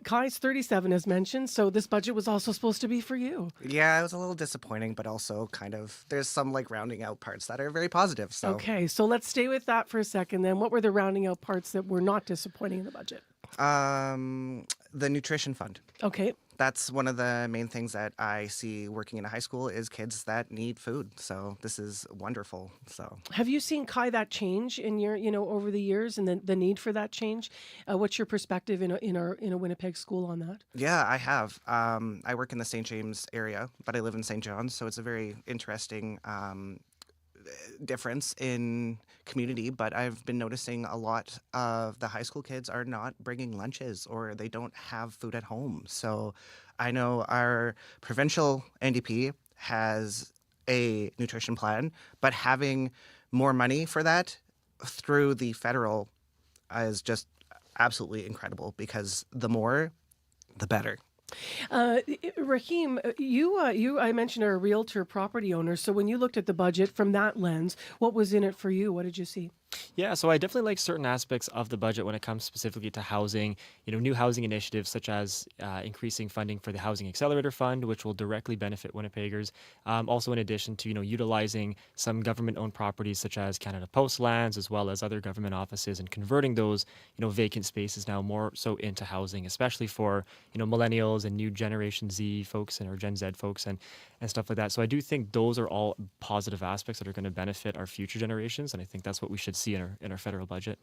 Kai's 37, as mentioned, so this budget was also supposed to be for you. Yeah, it was a little disappointing, but also kind of, there's some like rounding out parts that are very positive. So. Okay, so let's stay with that for a second then. What were the rounding out parts that were not disappointing in the budget? The nutrition fund. Okay. That's one of the main things that I see working in a high school is kids that need food. So this is wonderful. So have you seen, Kai, that change in your, over the years and the need for that change? What's your perspective in a Winnipeg school on that? Yeah, I have. I work in the St. James area, but I live in St. John's. So it's a very interesting difference in community, but I've been noticing a lot of the high school kids are not bringing lunches or they don't have food at home. So I know our provincial NDP has a nutrition plan, but having more money for that through the federal is just absolutely incredible because the more, the better. Rahim, you I mentioned are a realtor property owner. So when you looked at the budget from that lens, what was in it for you? What did you see? Yeah, so I definitely like certain aspects of the budget when it comes specifically to housing, new housing initiatives such as increasing funding for the Housing Accelerator Fund, which will directly benefit Winnipeggers. Also, in addition to, utilizing some government-owned properties such as Canada Post lands, as well as other government offices and converting those, vacant spaces now more so into housing, especially for, millennials and new Generation Z folks or Gen Z folks and stuff like that. So I do think those are all positive aspects that are going to benefit our future generations. And I think that's what we should see in our federal budget.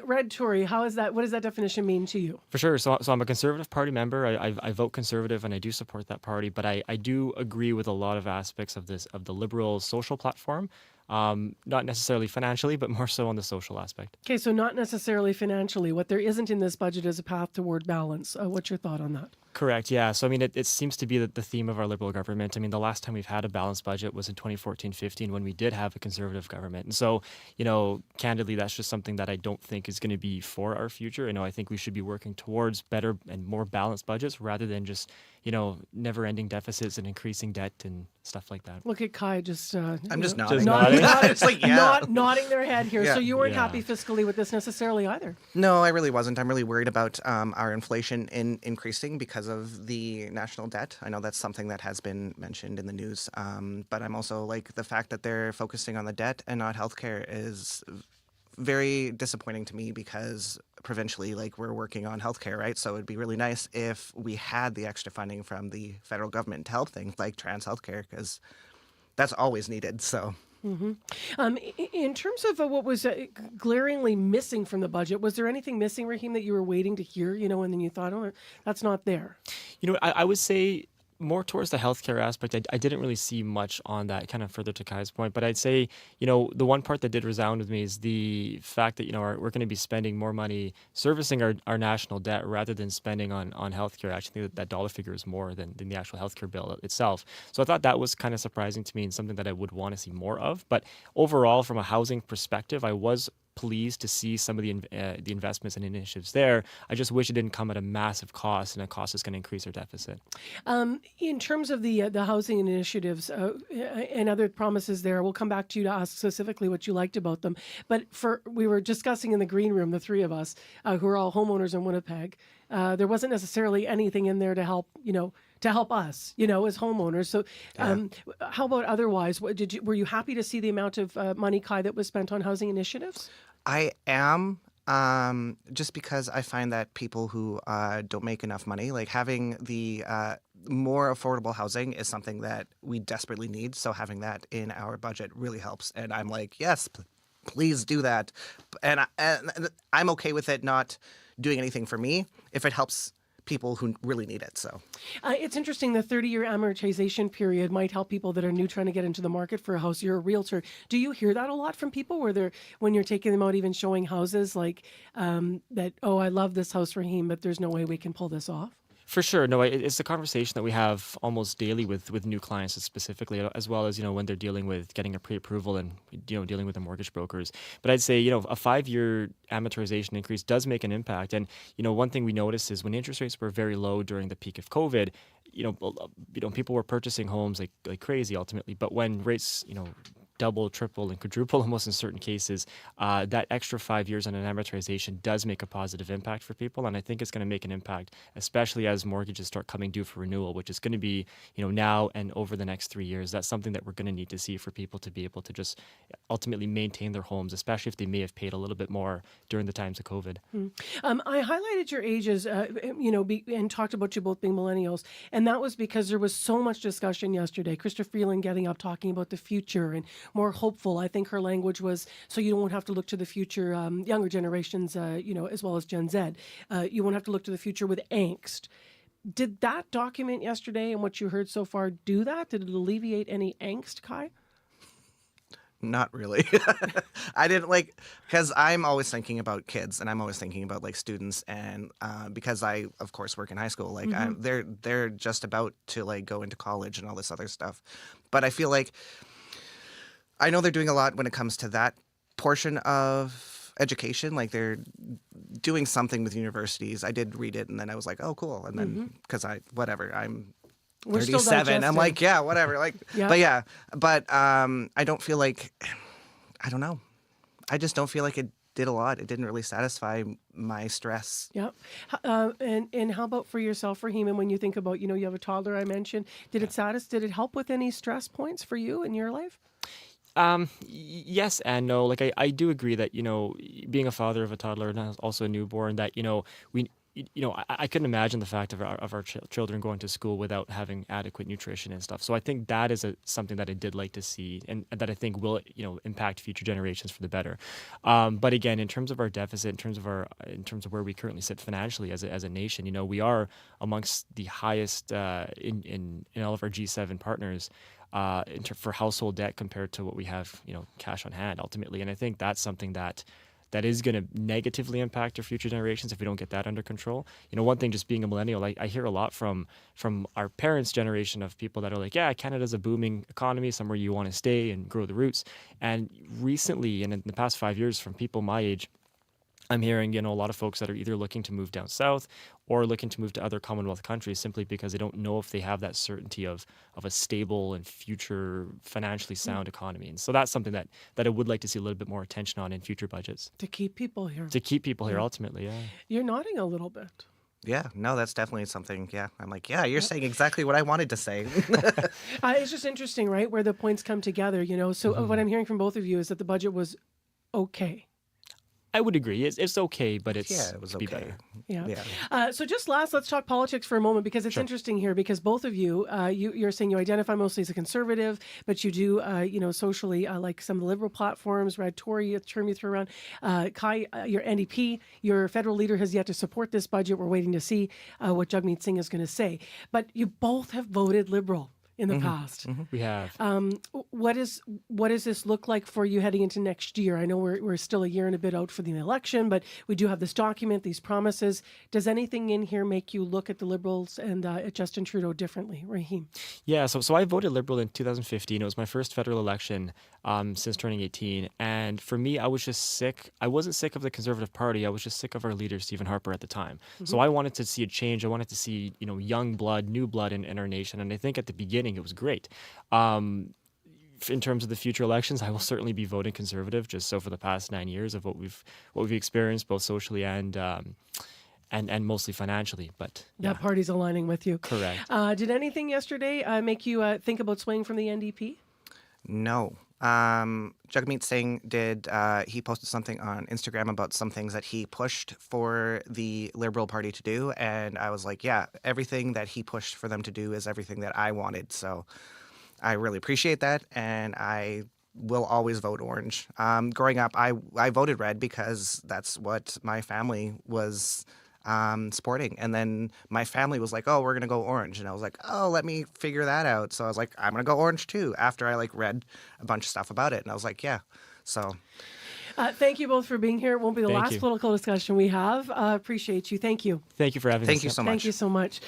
Red Tory, how is that? What does that definition mean to you? For sure. So I'm a Conservative Party member. I vote Conservative and I do support that party. But I do agree with a lot of aspects of the Liberal social platform. Not necessarily financially, but more so on the social aspect. Okay, so not necessarily financially. What there isn't in this budget is a path toward balance. What's your thought on that? Correct, yeah. So, it seems to be the theme of our Liberal government. The last time we've had a balanced budget was in 2014-15 when we did have a Conservative government. And so, candidly, that's just something that I don't think is going to be for our future. I think we should be working towards better and more balanced budgets rather than just, never-ending deficits and increasing debt and stuff like that. Look at Kai just... I'm just nodding. It's like, yeah. Nodding their head here. Yeah. So you weren't happy fiscally with this necessarily either? No, I really wasn't. I'm really worried about our inflation increasing because of the national debt. I know that's something that has been mentioned in the news, but I'm also like the fact that they're focusing on the debt and not healthcare is very disappointing to me because provincially, we're working on healthcare, right? So it'd be really nice if we had the extra funding from the federal government to help things like trans healthcare because that's always needed. So. Mm-hmm. In terms of what was glaringly missing from the budget, was there anything missing, Rahim, that you were waiting to hear, and then you thought, oh, that's not there? I would say more towards the healthcare aspect, I didn't really see much on that, kind of further to Kai's point. But I'd say, the one part that did resound with me is the fact that, we're going to be spending more money servicing our national debt rather than spending on healthcare. I actually think that dollar figure is more than the actual healthcare bill itself. So I thought that was kind of surprising to me and something that I would want to see more of. But overall, from a housing perspective, I was pleased to see some of the investments and initiatives there. I just wish it didn't come at a massive cost, and a cost is going to increase our deficit. In terms of the housing initiatives and other promises there, we'll come back to you to ask specifically what you liked about them. But we were discussing in the green room, the three of us, who are all homeowners in Winnipeg. There wasn't necessarily anything in there to help, us, as homeowners. So how about otherwise? Were you happy to see the amount of money, Kai, that was spent on housing initiatives? I am, just because I find that people who don't make enough money, having the more affordable housing is something that we desperately need. So having that in our budget really helps. And I'm like, yes, please do that. And I'm okay with it not doing anything for me if it helps people who really need it. So it's interesting. The 30-year amortization period might help people that are new trying to get into the market for a house. You're a realtor. Do you hear that a lot from people when you're taking them out, even showing houses like that? Oh, I love this house, Raheem, but there's no way we can pull this off. For sure. No, it's a conversation that we have almost daily with new clients specifically, as well as, when they're dealing with getting a pre-approval and, dealing with the mortgage brokers. But I'd say, a 5-year amortization increase does make an impact. And, one thing we noticed is when interest rates were very low during the peak of COVID, people were purchasing homes like crazy ultimately. But when rates, double, triple, and quadruple almost in certain cases, that extra 5 years on an amortization does make a positive impact for people. And I think it's going to make an impact, especially as mortgages start coming due for renewal, which is going to be, now and over the next 3 years. That's something that we're going to need to see for people to be able to just ultimately maintain their homes, especially if they may have paid a little bit more during the times of COVID. I highlighted your ages, and talked about you both being millennials. And that was because there was so much discussion yesterday. Krista Freeland getting up, talking about the future and more hopeful. I think her language was, so you won't have to look to the future, younger generations, as well as Gen Z. You won't have to look to the future with angst. Did that document yesterday and what you heard so far do that? Did it alleviate any angst, Kai? Not really. I didn't because I'm always thinking about kids and I'm always thinking about students, and because I of course work in high school, they're just about to go into college and all this other stuff. But I feel I know they're doing a lot when it comes to that portion of education. They're doing something with universities. I did read it and then I was like, oh, cool. And then because I'm We're 37. I'm like, yeah, whatever. Yeah. But I don't feel I don't know. I just don't feel like it did a lot. It didn't really satisfy my stress. Yeah. And how about for yourself, Raheem? And when you think about, you have a toddler I mentioned, did it help with any stress points for you in your life? Yes and no. I do agree that, being a father of a toddler and also a newborn, that, I couldn't imagine the fact of our children going to school without having adequate nutrition and stuff. So I think that is something that I did like to see, and that I think will, impact future generations for the better. But again, in terms of our deficit, in terms of where we currently sit financially as a nation, we are amongst the highest in all of our G7 partners. For household debt compared to what we have, cash on hand ultimately. And I think that's something that is going to negatively impact our future generations if we don't get that under control. One thing, just being a millennial, I hear a lot from our parents' generation of people that are like, yeah, Canada's a booming economy, somewhere you want to stay and grow the roots. And recently, and in the past 5 years, from people my age, I'm hearing, a lot of folks that are either looking to move down south or looking to move to other Commonwealth countries simply because they don't know if they have that certainty of a stable and future financially sound economy. And so that's something that I would like to see a little bit more attention on in future budgets. To keep people here. Ultimately, yeah. You're nodding a little bit. Yeah, no, that's definitely something. Yeah, I'm like, yeah, you're saying exactly what I wanted to say. It's just interesting, right, where the points come together, So what I'm hearing from both of you is that the budget was okay. I would agree. It's okay, but it was be okay. better. Yeah. So just let's talk politics for a moment, because it's interesting here, because both of you, you're saying you identify mostly as a conservative, but you do, socially, like some of the Liberal platforms, Red Tory, a term you threw around. Kai, your NDP, your federal leader has yet to support this budget. We're waiting to see what Jagmeet Singh is going to say. But you both have voted Liberal in the past. We have. What does this look like for you heading into next year? I know we're still a year and a bit out for the election, but we do have this document, these promises. Does anything in here make you look at the Liberals and at Justin Trudeau differently, Raheem? Yeah, so I voted Liberal in 2015. It was my first federal election since turning 18. And for me, I was just sick. I wasn't sick of the Conservative Party. I was just sick of our leader, Stephen Harper, at the time. So I wanted to see a change. I wanted to see, young blood, new blood in our nation. And I think at the beginning, it was great. In terms of the future elections, I will certainly be voting Conservative, just so for the past 9 years of what we've experienced, both socially and mostly financially. But that party's aligning with you. Correct. Did anything yesterday make you think about swaying from the NDP? No. Jagmeet Singh did. He posted something on Instagram about some things that he pushed for the Liberal Party to do, and I was like, yeah, everything that he pushed for them to do is everything that I wanted. So I really appreciate that, and I will always vote orange. Growing up, I voted red because that's what my family was sporting. And then my family was like, oh, we're going to go orange. And I was like, oh, let me figure that out. So I was like, I'm going to go orange too, after I read a bunch of stuff about it. And I was like, yeah. So thank you both for being here. It won't be the last political discussion we have. Appreciate you. Thank you. Thank you for having us. Thank you so much. Thank you so much.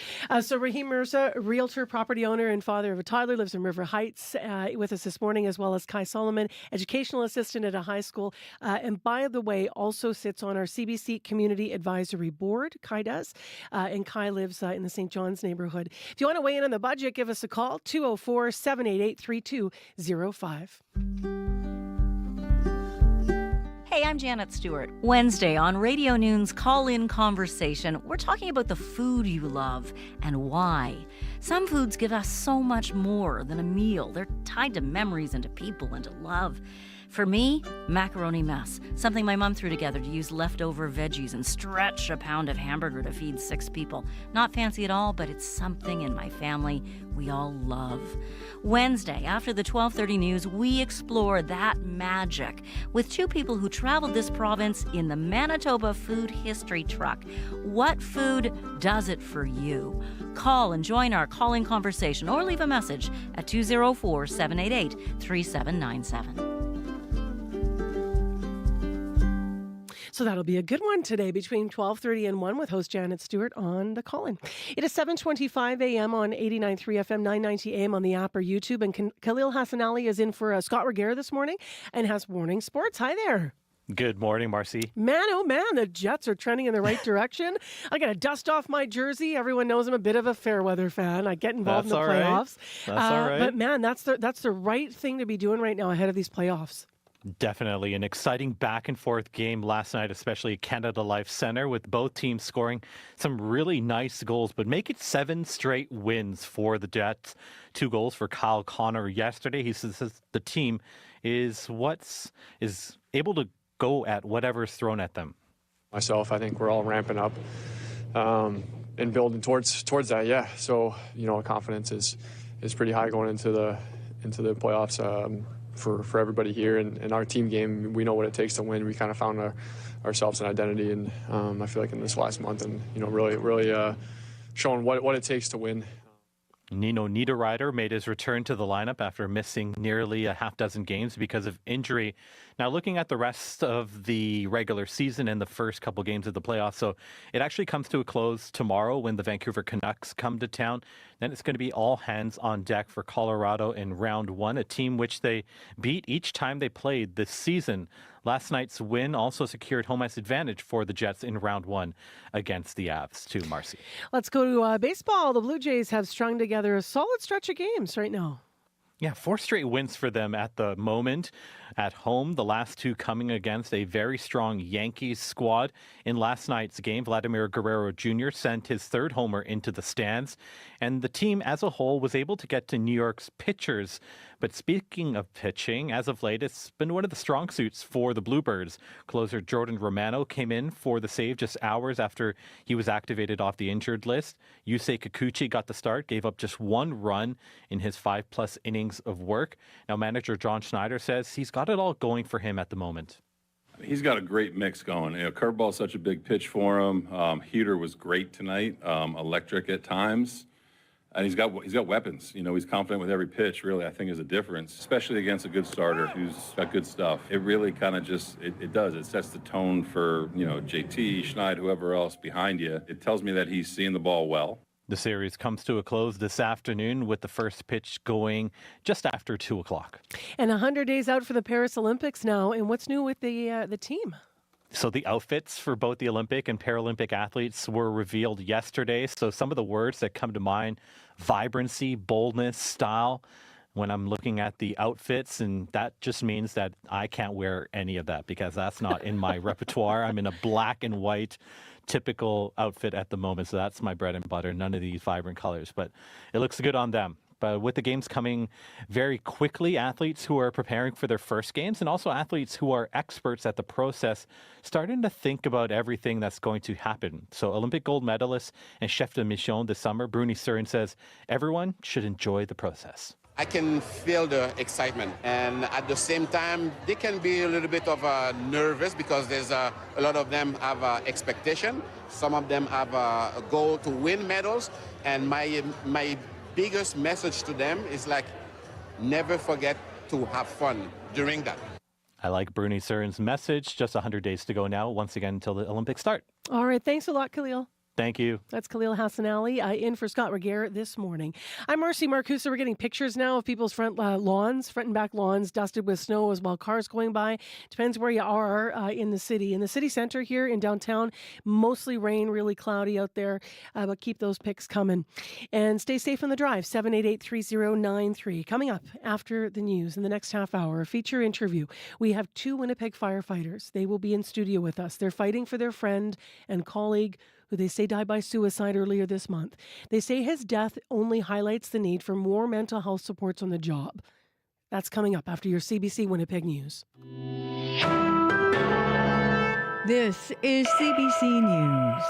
So Raheem Mirza, realtor, property owner, and father of a toddler, lives in River Heights, with us this morning, as well as Kai Solomon, educational assistant at a high school. And by the way, also sits on our CBC Community Advisory Board. Kai does. And Kai lives in the St. John's neighborhood. If you want to weigh in on the budget, give us a call, 204-788-3205. Hey, I'm Janet Stewart. Wednesday on Radio Noon's Call-In Conversation, we're talking about the food you love and why. Some foods give us so much more than a meal. They're tied to memories and to people and to love. For me, macaroni mess, something my mom threw together to use leftover veggies and stretch a pound of hamburger to feed 6 people. Not fancy at all, but it's something in my family we all love. Wednesday, after the 12:30 news, we explore that magic with 2 people who traveled this province in the Manitoba Food History Truck. What food does it for you? Call and join our call-in conversation or leave a message at 204-788-3797. So that'll be a good one today between 12:30 and 1 with host Janet Stewart on the call-in. It is 7:25 a.m. on 89.3 FM, 990 a.m. on the app or YouTube. And Khalil Hassan Ali is in for Scott Reguera this morning and has morning sports. Hi there. Good morning, Marcy. Man, oh man, the Jets are trending in the right direction. I got to dust off my jersey. Everyone knows I'm a bit of a fair weather fan. I get involved in the playoffs. That's all right. But man, that's the right thing to be doing right now ahead of these playoffs. Definitely an exciting back and forth game last night, especially at Canada Life Centre, with both teams scoring some really nice goals, but make it 7 straight wins for the Jets. 2 goals for Kyle Connor yesterday. He says the team is able to go at whatever's thrown at them. Myself, I think we're all ramping up and building towards that. Yeah. So, confidence is pretty high going into the playoffs. For everybody here and our team game, we know what it takes to win. We kind of found ourselves an identity, and I feel like in this last month, and really showing what it takes to win. Nino Niederreiter made his return to the lineup after missing nearly a half dozen games because of injury. Now, looking at the rest of the regular season and the first couple games of the playoffs, so it actually comes to a close tomorrow when the Vancouver Canucks come to town. Then it's going to be all hands on deck for Colorado in round 1, a team which they beat each time they played this season. Last night's win also secured home ice advantage for the Jets in round 1 against the Avs too, Marcy. Let's go to baseball. The Blue Jays have strung together a solid stretch of games right now. Yeah, 4 straight wins for them at the moment. At home, the last 2 coming against a very strong Yankees squad. In last night's game, Vladimir Guerrero Jr. sent his 3rd homer into the stands, and the team as a whole was able to get to New York's pitchers. But speaking of pitching, as of late, it's been one of the strong suits for the Bluebirds. Closer Jordan Romano came in for the save just hours after he was activated off the injured list. Yusei Kikuchi got the start, gave up just 1 run in his 5+ innings of work. Now, manager John Schneider says he's got it all going for him at the moment. He's got a great mix going. Curveball's such a big pitch for him. Heater was great tonight, electric at times. And he's got weapons. He's confident with every pitch, really, I think is a difference, especially against a good starter who's got good stuff. It really kind of it sets the tone for, JT, Schneid, whoever else behind you. It tells me that he's seeing the ball well. The series comes to a close this afternoon with the first pitch going just after 2 o'clock. And 100 days out for the Paris Olympics now. And what's new with the team? So the outfits for both the Olympic and Paralympic athletes were revealed yesterday. So some of the words that come to mind: vibrancy, boldness, style. When I'm looking at the outfits, and that just means that I can't wear any of that because that's not in my repertoire. I'm in a black and white typical outfit at the moment, so that's my bread and butter. None of these vibrant colors, but it looks good on them. But with the games coming very quickly, athletes who are preparing for their first games and also athletes who are experts at the process starting to think about everything that's going to happen. So Olympic gold medalist and chef de mission this summer, Bruni Surin, says everyone should enjoy the process. I can feel the excitement, and at the same time, they can be a little bit of nervous because there's a lot of them have expectation. Some of them have a goal to win medals, and my biggest message to them is like, never forget to have fun during that. I like Bruni Surin's message. Just 100 days to go now, once again, until the Olympics start. All right. Thanks a lot, Khalil. Thank you. That's Khalil Hassanali in for Scott Regehr this morning. I'm Marcy Marcusa. We're getting pictures now of people's front and back lawns dusted with snow as well. Cars going by. Depends where you are in the city. In the city center here in downtown, mostly rain, really cloudy out there. But keep those pics coming. And stay safe on the drive. 788-3093. Coming up after the news in the next half hour, a feature interview. We have 2 Winnipeg firefighters. They will be in studio with us. They're fighting for their friend and colleague who they say died by suicide earlier this month. They say his death only highlights the need for more mental health supports on the job. That's coming up after your CBC Winnipeg News. This is CBC News.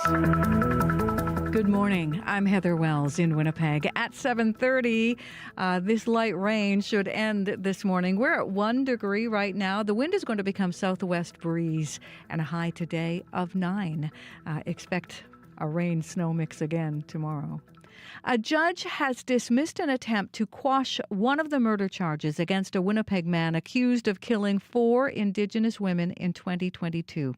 Good morning. I'm Heather Wells in Winnipeg. At 7:30, this light rain should end this morning. We're at 1 degree right now. The wind is going to become southwest breeze and a high today of 9. Expect a rain-snow mix again tomorrow. A judge has dismissed an attempt to quash one of the murder charges against a Winnipeg man accused of killing 4 Indigenous women in 2022.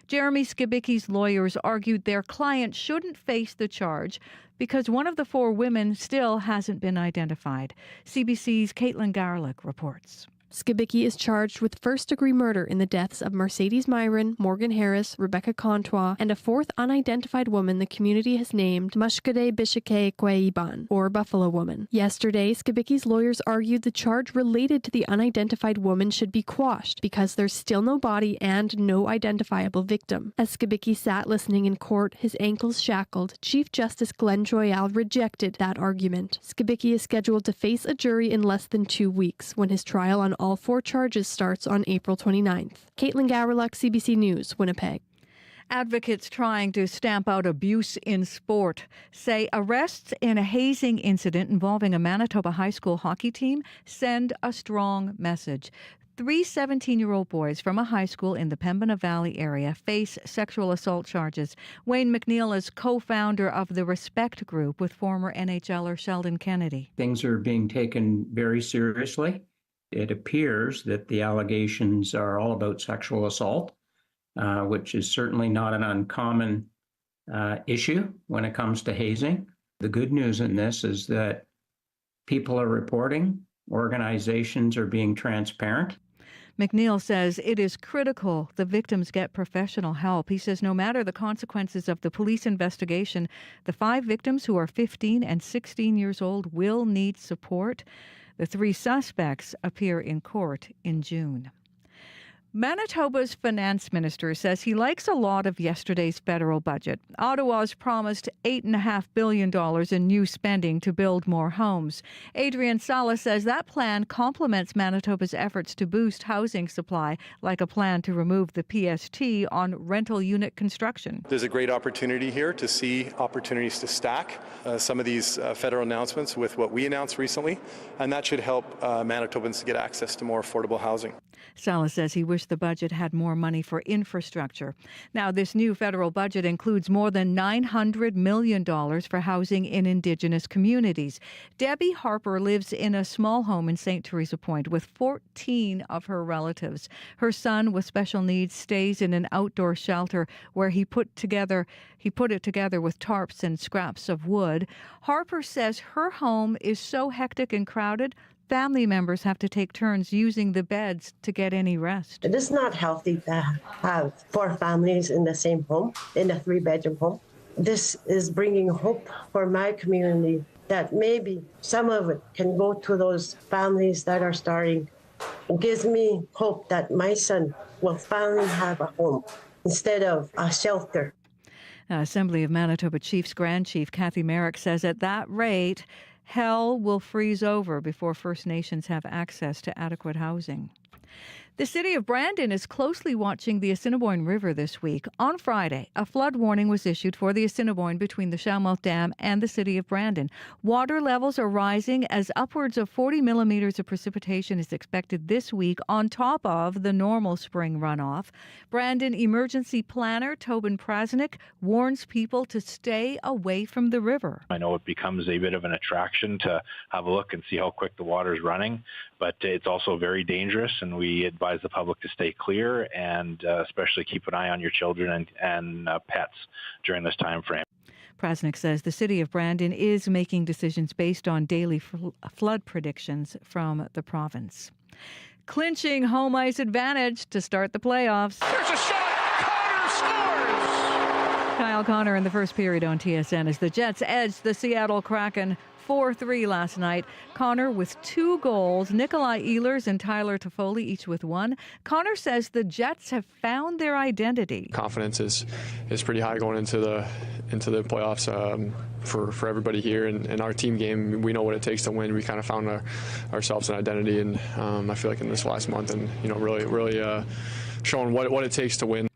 Jeremy Skibicki's lawyers argued their client shouldn't face the charge because one of the 4 women still hasn't been identified. CBC's Caitlin Garlick reports. Skibicki is charged with first-degree murder in the deaths of Mercedes Myron, Morgan Harris, Rebecca Contois, and a 4th unidentified woman the community has named Mushkade Bishake Kweiban, or Buffalo Woman. Yesterday, Skibicki's lawyers argued the charge related to the unidentified woman should be quashed because there's still no body and no identifiable victim. As Skibicki sat listening in court, his ankles shackled, Chief Justice Glenn Joyal rejected that argument. Skibicki is scheduled to face a jury in less than 2 weeks when his trial on all 4 charges starts on April 29th. Caitlin Garlick, CBC News, Winnipeg. Advocates trying to stamp out abuse in sport say arrests in a hazing incident involving a Manitoba high school hockey team send a strong message. 3 17-year-old boys from a high school in the Pembina Valley area face sexual assault charges. Wayne McNeil is co-founder of the Respect Group with former NHLer Sheldon Kennedy. Things are being taken very seriously. It appears that the allegations are all about sexual assault, which is certainly not an uncommon issue when it comes to hazing. The good news in this is that people are reporting, organizations are being transparent. McNeil says it is critical the victims get professional help. He says no matter the consequences of the police investigation, the 5 victims who are 15 and 16 years old will need support. The 3 suspects appear in court in June. Manitoba's finance minister says he likes a lot of yesterday's federal budget. Ottawa's promised $8.5 billion in new spending to build more homes. Adrian Sala says that plan complements Manitoba's efforts to boost housing supply, like a plan to remove the PST on rental unit construction. There's a great opportunity here to see opportunities to stack some of these federal announcements with what we announced recently, and that should help Manitobans to get access to more affordable housing. Sala says he wished the budget had more money for infrastructure. Now, this new federal budget includes more than $900 million for housing in Indigenous communities. Debbie Harper lives in a small home in St. Teresa Point with 14 of her relatives. Her son with special needs stays in an outdoor shelter where he put it together with tarps and scraps of wood. Harper says her home is so hectic and crowded, family members have to take turns using the beds to get any rest. It is not healthy to have 4 families in the same home, in a 3-bedroom home. This is bringing hope for my community that maybe some of it can go to those families that are starving. It gives me hope that my son will finally have a home instead of a shelter. Assembly of Manitoba Chiefs Grand Chief Kathy Merrick says at that rate, hell will freeze over before First Nations have access to adequate housing. The city of Brandon is closely watching the Assiniboine River this week. On Friday, a flood warning was issued for the Assiniboine between the Shawmouth Dam and the city of Brandon. Water levels are rising as upwards of 40 millimeters of precipitation is expected this week on top of the normal spring runoff. Brandon Emergency Planner Tobin Prasnik warns people to stay away from the river. I know it becomes a bit of an attraction to have a look and see how quick the water is running, but it's also very dangerous, and we advise the public to stay clear and especially keep an eye on your children and pets during this time frame. Prasnik says the city of Brandon is making decisions based on daily flood predictions from the province. Clinching home ice advantage to start the playoffs. There's a shot. Connor scores. Kyle Connor in the first period on TSN as the Jets edged the Seattle Kraken 4-3 last night. Connor with 2 goals, Nikolai Ehlers and Tyler Toffoli each with 1. Connor says the Jets have found their identity. Confidence is pretty high going into the playoffs for everybody here, and our team game. We know what it takes to win. We kind of found ourselves an identity, and I feel like in this last month, and really showing what it takes to win.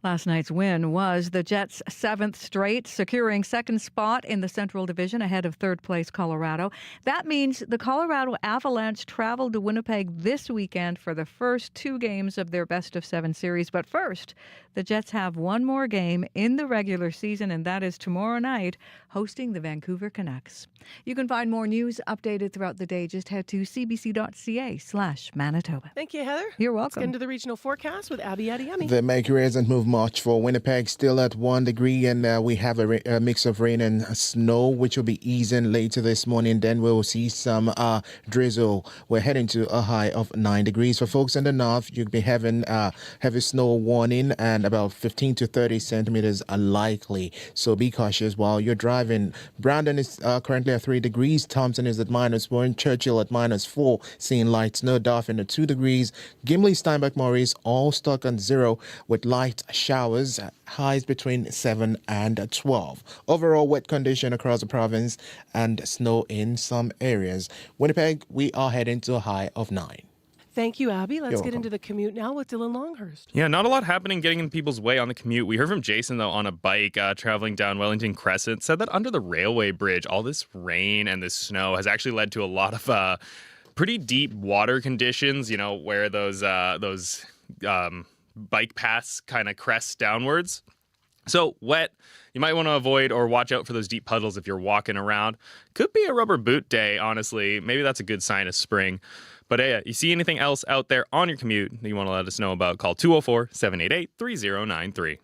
Last night's win was the Jets' 7th straight, securing second spot in the Central Division ahead of third place Colorado. That means the Colorado Avalanche traveled to Winnipeg this weekend for the first 2 games of their best-of-7 series. But first, the Jets have one more game in the regular season, and that is tomorrow night, hosting the Vancouver Canucks. You can find more news updated throughout the day. Just head to cbc.ca/Manitoba. Thank you, Heather. You're Let's get welcome. into the regional forecast with Abby Adiyemi. The mercury hasn't moved much for Winnipeg, still at 1 degree, and we have a mix of rain and snow, which will be easing later this morning. Then we'll see some drizzle. We're heading to a high of 9 degrees. For folks in the north, you'll be having heavy snow warning, and about 15 to 30 centimeters are likely. So be cautious while you're driving. Brandon is currently at 3 degrees. Thompson is at -1. Churchill at -4. Seeing light snow. Dauphin at 2 degrees. Gimli, Steinbach, Maurice all stuck on 0 with light showers. Highs between 7 and 12. Overall wet condition across the province and snow in some areas. Winnipeg, we are heading to a high of 9. Thank you, Abby. Let's You're get welcome. into the commute now with Dylan Longhurst. Yeah, not a lot happening getting in people's way on the commute. We heard from Jason, though, on a bike traveling down Wellington Crescent, said that under the railway bridge, all this rain and this snow has actually led to a lot of pretty deep water conditions, where those bike paths kind of crest downwards. So wet, you might want to avoid or watch out for those deep puddles if you're walking around. Could be a rubber boot day, honestly. Maybe that's a good sign of spring. But hey, you see anything else out there on your commute that you want to let us know about, call 204-788-3093.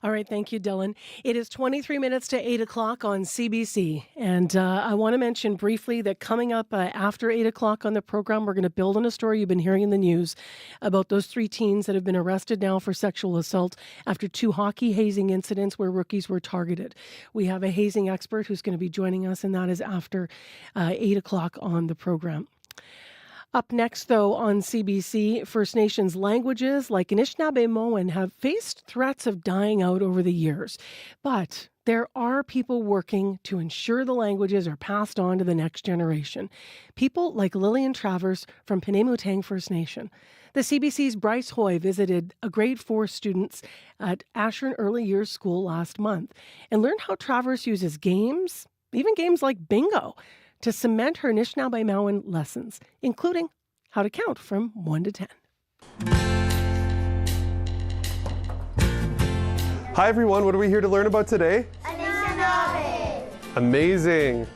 All right, thank you, Dylan. It is 23 minutes to 8 o'clock on CBC. And I want to mention briefly that coming up after 8 o'clock on the program, we're going to build on a story you've been hearing in the news about those 3 teens that have been arrested now for sexual assault after 2 hockey hazing incidents where rookies were targeted. We have a hazing expert who's going to be joining us, and that is after 8 o'clock on the program. Up next, though, on CBC, First Nations languages like Anishinaabe-Moan have faced threats of dying out over the years. But there are people working to ensure the languages are passed on to the next generation. People like Lillian Travers from Penamutang First Nation. The CBC's Bryce Hoy visited a grade 4 students at Ashern Early Years School last month and learned how Travers uses games, even games like bingo, to cement her Anishinaabe-Moan lessons, including how to count from 1 to 10. Hi everyone, what are we here to learn about today? Anishinaabe. Amazing.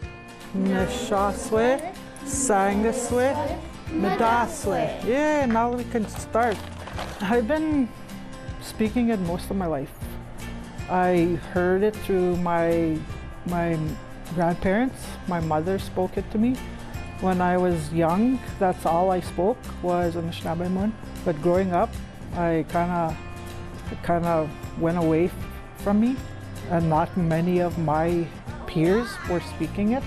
Nashaswe, Sangaswe, Medaswe. Yeah, now we can start. I've been speaking it most of my life. I heard it through my grandparents. My mother spoke it to me. When I was young, that's all I spoke was Anishinaabe-Moan. But growing up, it kind of went away from me, and not many of my peers were speaking it.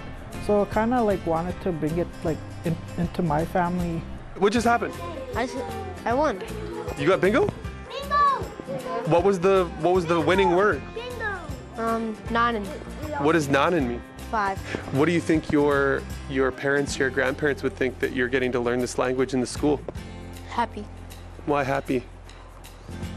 So I kind of wanted to bring it into my family. What just happened? I won. You got bingo? Bingo! What was the winning word? Bingo! Nanan. What does nanan mean? 5. What do you think your parents, your grandparents would think that you're getting to learn this language in the school? Happy. Why happy?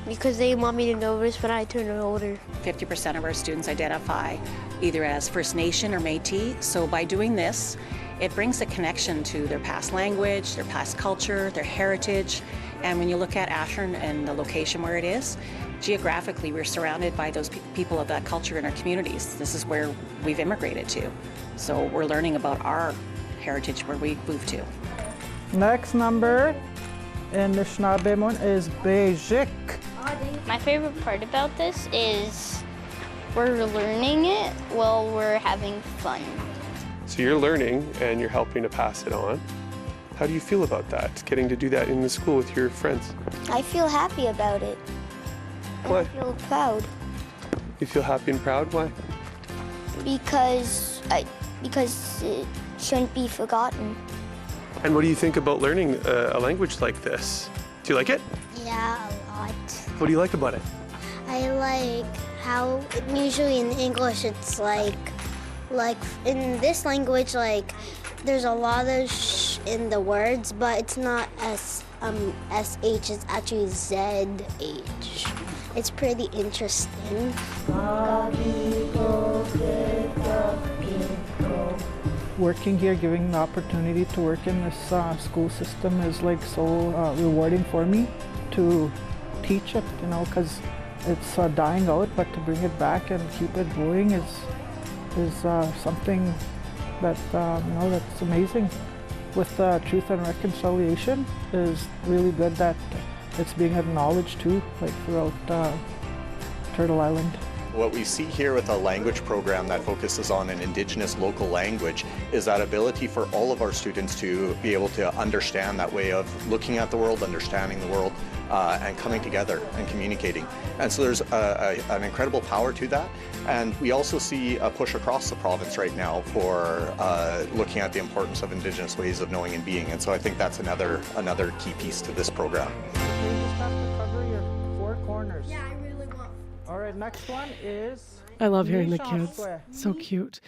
Because they want me to know this when I turn older. 50% of our students identify either as First Nation or Métis. So by doing this, it brings a connection to their past language, their past culture, their heritage. And when you look at Ashern and the location where it is, geographically we're surrounded by those people of that culture in our communities. This is where we've immigrated to. So we're learning about our heritage where we moved to. Next number in Anishinaabe is Bejik. My favorite part about this is we're learning it while we're having fun. So you're learning and you're helping to pass it on. How do you feel about that, getting to do that in the school with your friends? I feel happy about it. Why? I feel proud You feel happy and proud? Why? because it shouldn't be forgotten. And what do you think about learning a language like this? Do you like it? Yeah, a lot. What do you like about it? I like how usually in English it's like in this language there's a lot of sh in the words, but it's not SH, it's actually ZH. It's pretty interesting. Working here, giving the opportunity to work in this school system is so rewarding for me to teach it, because it's dying out, but to bring it back and keep it going is something that that's amazing. With Truth and Reconciliation is really good that it's being acknowledged too, throughout Turtle Island. What we see here with a language program that focuses on an Indigenous local language is that ability for all of our students to be able to understand that way of looking at the world, understanding the world, and coming together and communicating. And so there's an incredible power to that. And we also see a push across the province right now for looking at the importance of Indigenous ways of knowing and being. And so I think that's another key piece to this program. You just have to cover your four corners. Yeah, I really want. All right, next one is... I love hearing the kids. So cute.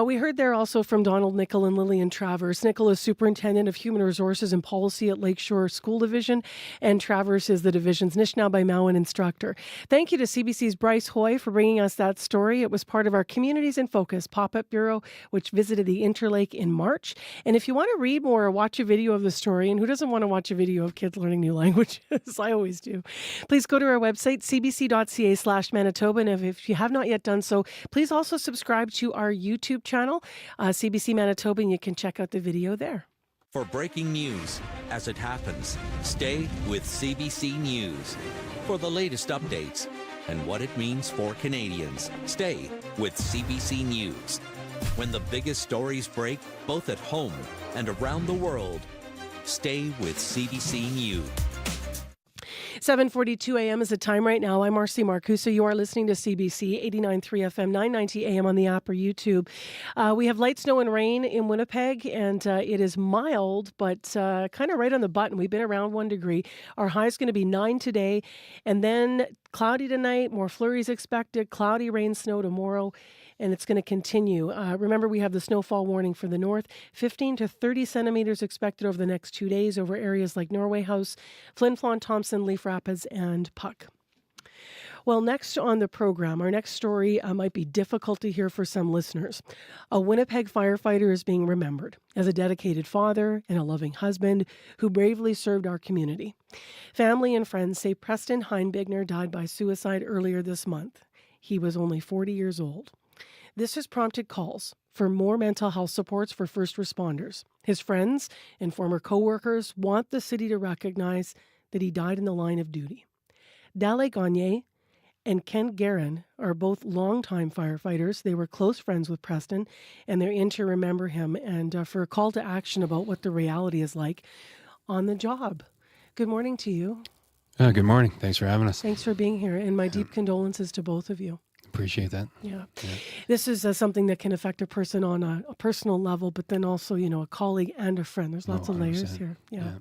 We heard there also from Donald Nickel and Lillian Travers. Nickel is Superintendent of Human Resources and Policy at Lakeshore School Division, and Travers is the division's Anishinaabe instructor. Thank you to CBC's Bryce Hoy for bringing us that story. It was part of our Communities in Focus pop-up bureau, which visited the Interlake in March. And if you want to read more or watch a video of the story, and who doesn't want to watch a video of kids learning new languages? I always do. Please go to our website, cbc.ca/Manitoba. And if you have not yet done so, please also subscribe to our YouTube channel, CBC Manitoba, and you can check out the video there. For breaking news as it happens, stay with CBC News. For the latest updates and what it means for Canadians, stay with CBC News. When the biggest stories break, both at home and around the world, stay with CBC News. 7:42 a.m. is the time right now. I'm Marcy Marcusa. You are listening to CBC 89.3 FM, 990 a.m. on the app or YouTube. We have light snow and rain in Winnipeg, and it is mild, but kind of right on the button. We've been around 1 degree. Our high is going to be 9 today, and then cloudy tonight, more flurries expected, cloudy rain, snow tomorrow. And it's going to continue. Remember, we have the snowfall warning for the north. 15 to 30 centimeters expected over the next 2 days over areas like Norway House, Flin Flon, Thompson, Leaf Rapids, and Puck. Well, next on the program, our next story might be difficult to hear for some listeners. A Winnipeg firefighter is being remembered as a dedicated father and a loving husband who bravely served our community. Family and friends say Preston Heinbigner died by suicide earlier this month. He was only 40 years old. This has prompted calls for more mental health supports for first responders. His friends and former co-workers want the city to recognize that he died in the line of duty. Dale Gagne and Kent Guerin are both longtime firefighters. They were close friends with Preston, and they're in to remember him and for a call to action about what the reality is like on the job. Good morning to you. Good morning. Thanks for having us. Thanks for being here, and my deep condolences to both of you. Appreciate that. Yeah. This is something that can affect a person on a personal level, but then also, a colleague and a friend. There's lots of layers here. Yeah.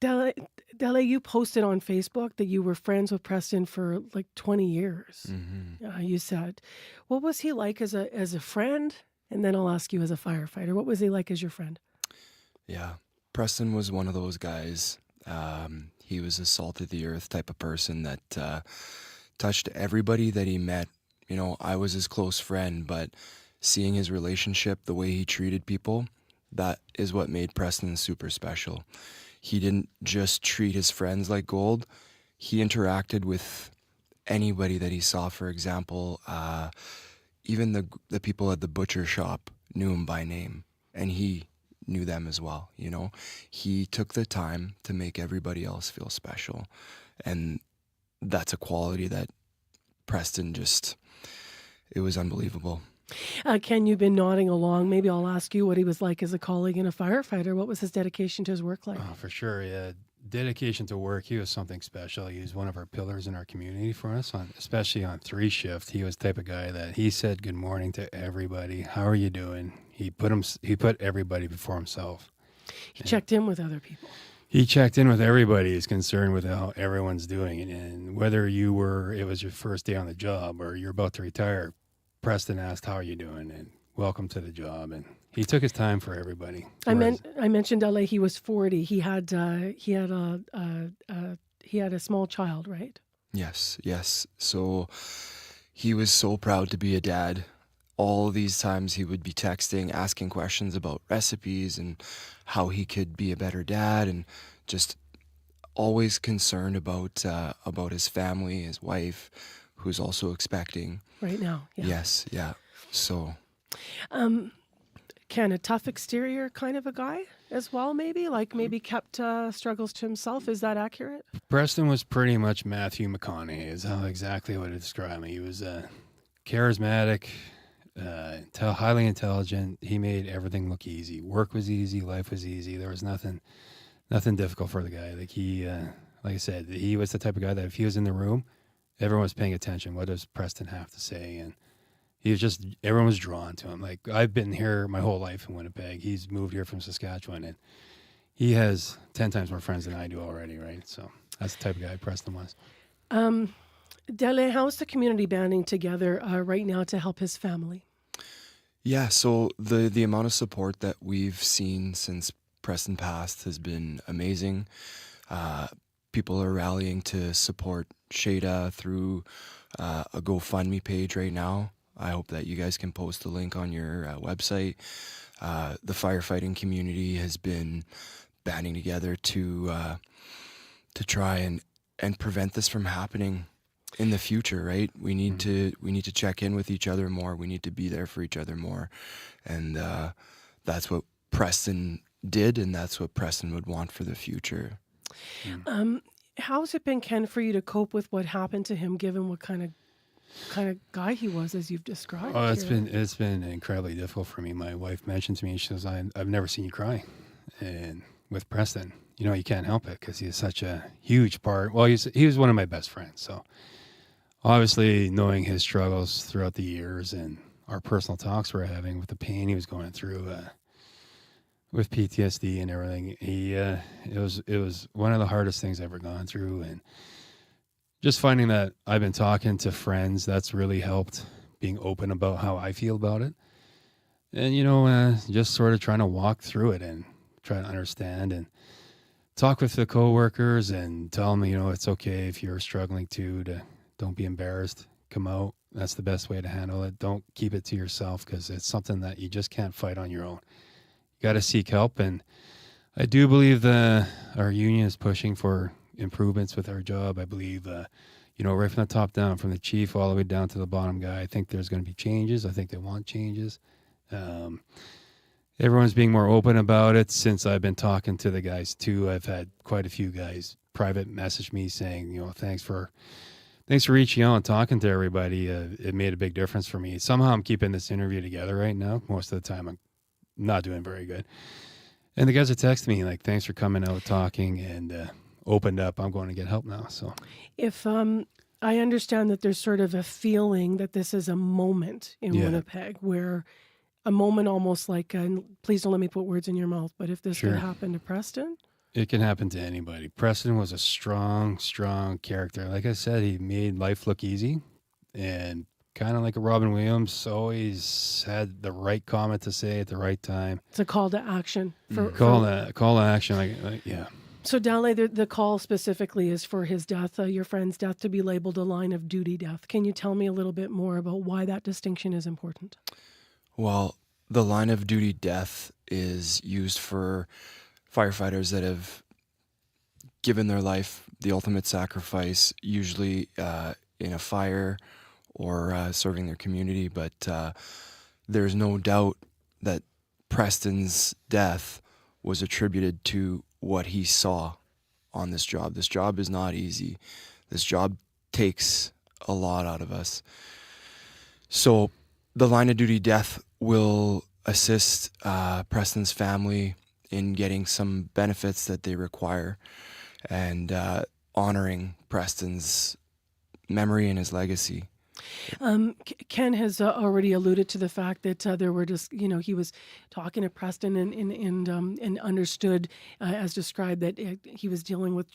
Dele, you posted on Facebook that you were friends with Preston for like 20 years. Mm-hmm. You said, what was he like as a friend? And then I'll ask you as a firefighter, what was he like as your friend? Yeah. Preston was one of those guys. He was a salt of the earth type of person that touched everybody that he met. You know, I was his close friend, but seeing his relationship, the way he treated people, that is what made Preston super special. He didn't just treat his friends like gold. He interacted with anybody that he saw. For example, even the people at the butcher shop knew him by name, and he knew them as well. You know, he took the time to make everybody else feel special, and that's a quality that Preston just, it was unbelievable. Ken, you've been nodding along. Maybe I'll ask you what he was like as a colleague and a firefighter. What was his dedication to his work like? Oh, for sure. Yeah. Dedication to work. He was something special. He was one of our pillars in our community for us, especially on 3 shift. He was the type of guy that he said good morning to everybody. How are you doing? He put everybody before himself. He checked in with other people. He checked in with everybody. He's concerned with how everyone's doing. And whether it was your first day on the job or you're about to retire, Preston asked, how are you doing? And welcome to the job. And he took his time for everybody. I mentioned LA. He was 40. He had a small child, right? Yes. So he was so proud to be a dad. All these times he would be texting, asking questions about recipes and how he could be a better dad, and just always concerned about his family, his wife, who's also expecting. Right now, yeah. Yes, yeah. So. Ken, a tough exterior kind of a guy as well, maybe? Like maybe kept struggles to himself. Is that accurate? Preston was pretty much Matthew McConaughey, is how exactly what I describe him. He was charismatic, highly intelligent. He made everything look easy. Work was easy. Life was easy. There was nothing difficult for the guy. Like I said, he was the type of guy that if he was in the room, everyone was paying attention. What does Preston have to say? And everyone was drawn to him. Like, I've been here my whole life in Winnipeg. He's moved here from Saskatchewan, and he has 10 times more friends than I do already, right? So that's the type of guy Preston was. Dele, how is the community banding together right now to help his family? Yeah, so the amount of support that we've seen since Preston passed has been amazing. People are rallying to support Shada through a GoFundMe page right now. I hope that you guys can post the link on your website. The firefighting community has been banding together to try and prevent this from happening in the future, right? We need to check in with each other more. We need to be there for each other more, and that's what Preston did, and that's what Preston would want for the future. How's it been, Ken, for you to cope with what happened to him, given what kind of guy he was, as you've described? Oh, it's been incredibly difficult for me. My wife mentioned to me, she says, I've never seen you cry. And with Preston, you can't help it because he's such a huge part. Well, he was one of my best friends. So obviously knowing his struggles throughout the years and our personal talks we're having with the pain he was going through with PTSD and everything, it was one of the hardest things I've ever gone through. And just finding that I've been talking to friends, that's really helped, being open about how I feel about it. And, just sort of trying to walk through it and try to understand and talk with the coworkers and tell them, it's okay if you're struggling to don't be embarrassed, come out. That's the best way to handle it. Don't keep it to yourself because it's something that you just can't fight on your own. You got to seek help. And I do believe our union is pushing for improvements with our job. I believe, right from the top down, from the chief all the way down to the bottom guy, I think there's going to be changes. I think they want changes. Everyone's being more open about it since I've been talking to the guys too. I've had quite a few guys private message me saying, thanks for reaching out and talking to everybody. It made a big difference for me. Somehow I'm keeping this interview together right now. Most of the time I'm not doing very good. And the guys are texting me like, thanks for coming out, talking, and opened up. I'm going to get help now. So if I understand that there's sort of a feeling that this is a moment in Winnipeg, where a moment almost like, please don't let me put words in your mouth, but if this could happen to Preston? It can happen to anybody. Preston was a strong character. Like I said, he made life look easy, and kind of like a Robin Williams, always had the right comment to say at the right time. It's a call to action. Call to action. Like, yeah. So, Dale, the call specifically is for his death, your friend's death, to be labeled a line of duty death. Can you tell me a little bit more about why that distinction is important? Well, the line of duty death is used for firefighters that have given their life the ultimate sacrifice, usually in a fire or serving their community. But there's no doubt that Preston's death was attributed to what he saw on this job. This job is not easy. This job takes a lot out of us. So the line of duty death will assist Preston's family in getting some benefits that they require and honoring Preston's memory and his legacy. Ken has already alluded to the fact that there were just, he was talking to Preston and understood, as described, that he was dealing with,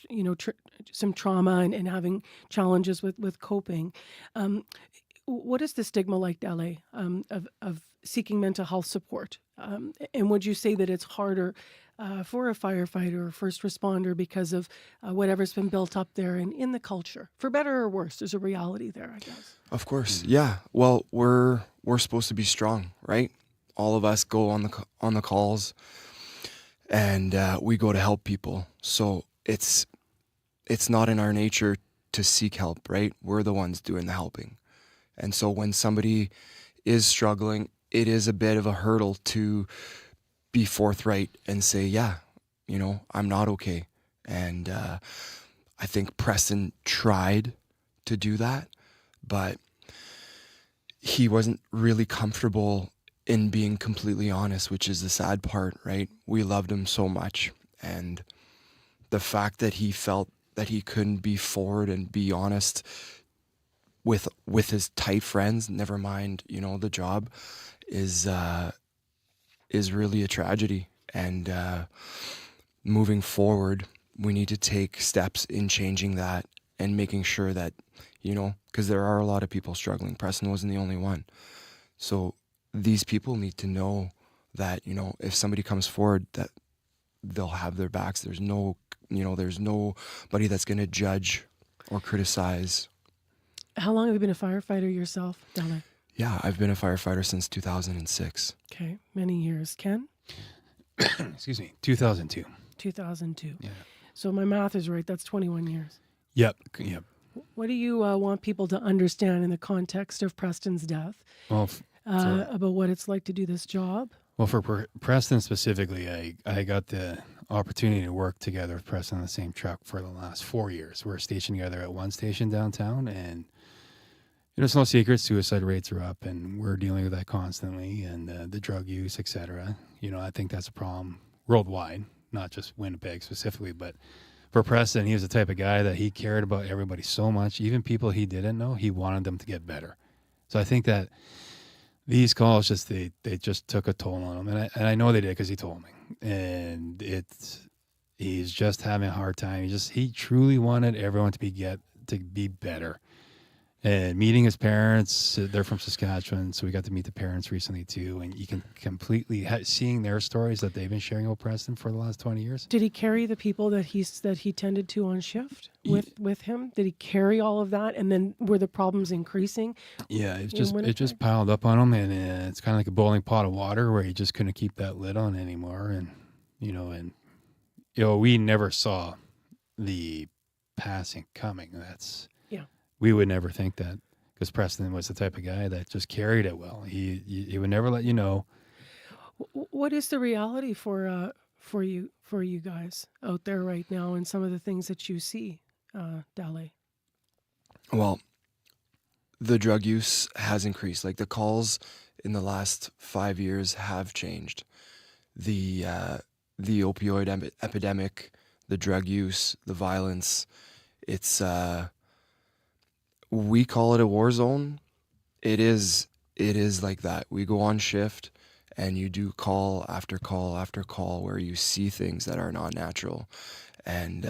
some trauma and having challenges with coping. What is the stigma like, Dele, of seeking mental health support? And would you say that it's harder for a firefighter or first responder because of whatever's been built up there in the culture, for better or worse? There's a reality there, I guess. Of course, yeah. Well, we're supposed to be strong, right? All of us go on the calls, and we go to help people. So it's not in our nature to seek help, right? We're the ones doing the helping, and so when somebody is struggling, it is a bit of a hurdle to be forthright and say, yeah, I'm not okay. And I think Preston tried to do that, but he wasn't really comfortable in being completely honest, which is the sad part, right? We loved him so much. And the fact that he felt that he couldn't be forward and be honest with his tight friends, never mind, the job, is really a tragedy. And moving forward, we need to take steps in changing that and making sure that, because there are a lot of people struggling. Preston wasn't the only one. So these people need to know that, if somebody comes forward, that they'll have their backs. There's there's nobody that's going to judge or criticize. How long have you been a firefighter yourself, Dele? Yeah, I've been a firefighter since 2006. Okay, many years. Ken? Excuse me, 2002. 2002. Yeah. So my math is right. That's 21 years. Yep. What do you want people to understand in the context of Preston's death about what it's like to do this job? Well, for Preston specifically, I got the opportunity to work together with Preston on the same truck for the last 4 years. We're stationed together at one station downtown, and it's no secret suicide rates are up, and we're dealing with that constantly, and the drug use, etc. I think that's a problem worldwide, not just Winnipeg specifically, but for Preston, he was the type of guy that he cared about everybody so much, even people he didn't know, he wanted them to get better. So I think that these calls they just took a toll on him, and I know they did because he told me. And he's just having a hard time. He truly wanted everyone to be better. And meeting his parents, they're from Saskatchewan, so we got to meet the parents recently too. And you can completely seeing their stories that they've been sharing about Preston for the last 20 years. Did he carry the people that he tended to on shift with him? Did he carry all of that? And then were the problems increasing? Yeah, it just piled up on him, and it's kind of like a boiling pot of water where he just couldn't keep that lid on anymore. And we never saw the passing coming. We would never think that, because Preston was the type of guy that just carried it well. He would never let you know. What is the reality for you guys out there right now, and some of the things that you see, Dele? Well, the drug use has increased. Like, the calls in the last 5 years have changed. The opioid epidemic, the drug use, the violence, it's we call it a war zone. It is like that. We go on shift, and you do call after call after call where you see things that are not natural. And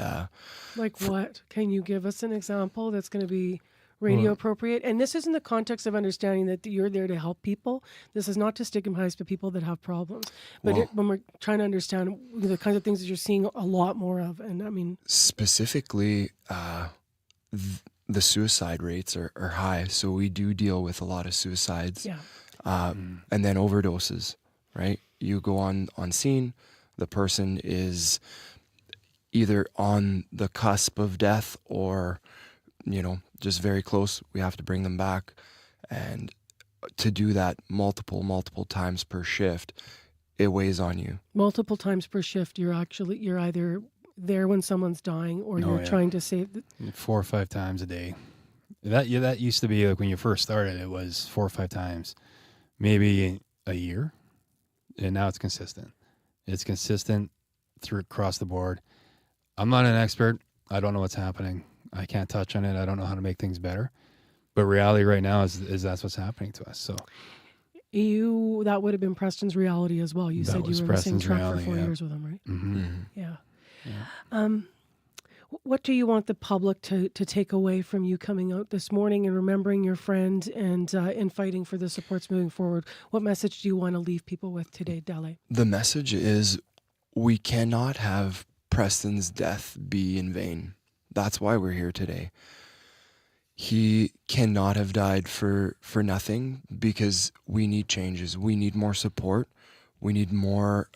like what? Can you give us an example that's going to be radio appropriate. And this is in the context of understanding that you're there to help people. This is not to stigmatize the people that have problems. But when we're trying to understand the kinds of things that you're seeing a lot more of, and I mean... Specifically, the suicide rates are high. So we do deal with a lot of suicides. Yeah. And then overdoses, right? You go on scene, the person is either on the cusp of death or, just very close. We have to bring them back. And to do that multiple times per shift, it weighs on you. Multiple times per shift, you're either there when someone's dying or you're trying to save... 4 or 5 times a day. That used to be like when you first started, it was 4 or 5 times, maybe a year. And now it's consistent. It's consistent across the board. I'm not an expert. I don't know what's happening. I can't touch on it. I don't know how to make things better. But reality right now is that's what's happening to us. So that would have been Preston's reality as well. You said you were in the same truck for 4 years with him, right? Mm-hmm. Yeah. What do you want the public to take away from you coming out this morning and remembering your friend and fighting for the supports moving forward? What message do you want to leave people with today, Dele? The message is we cannot have Preston's death be in vain. That's why we're here today. He cannot have died for nothing because we need changes. We need more support. We need more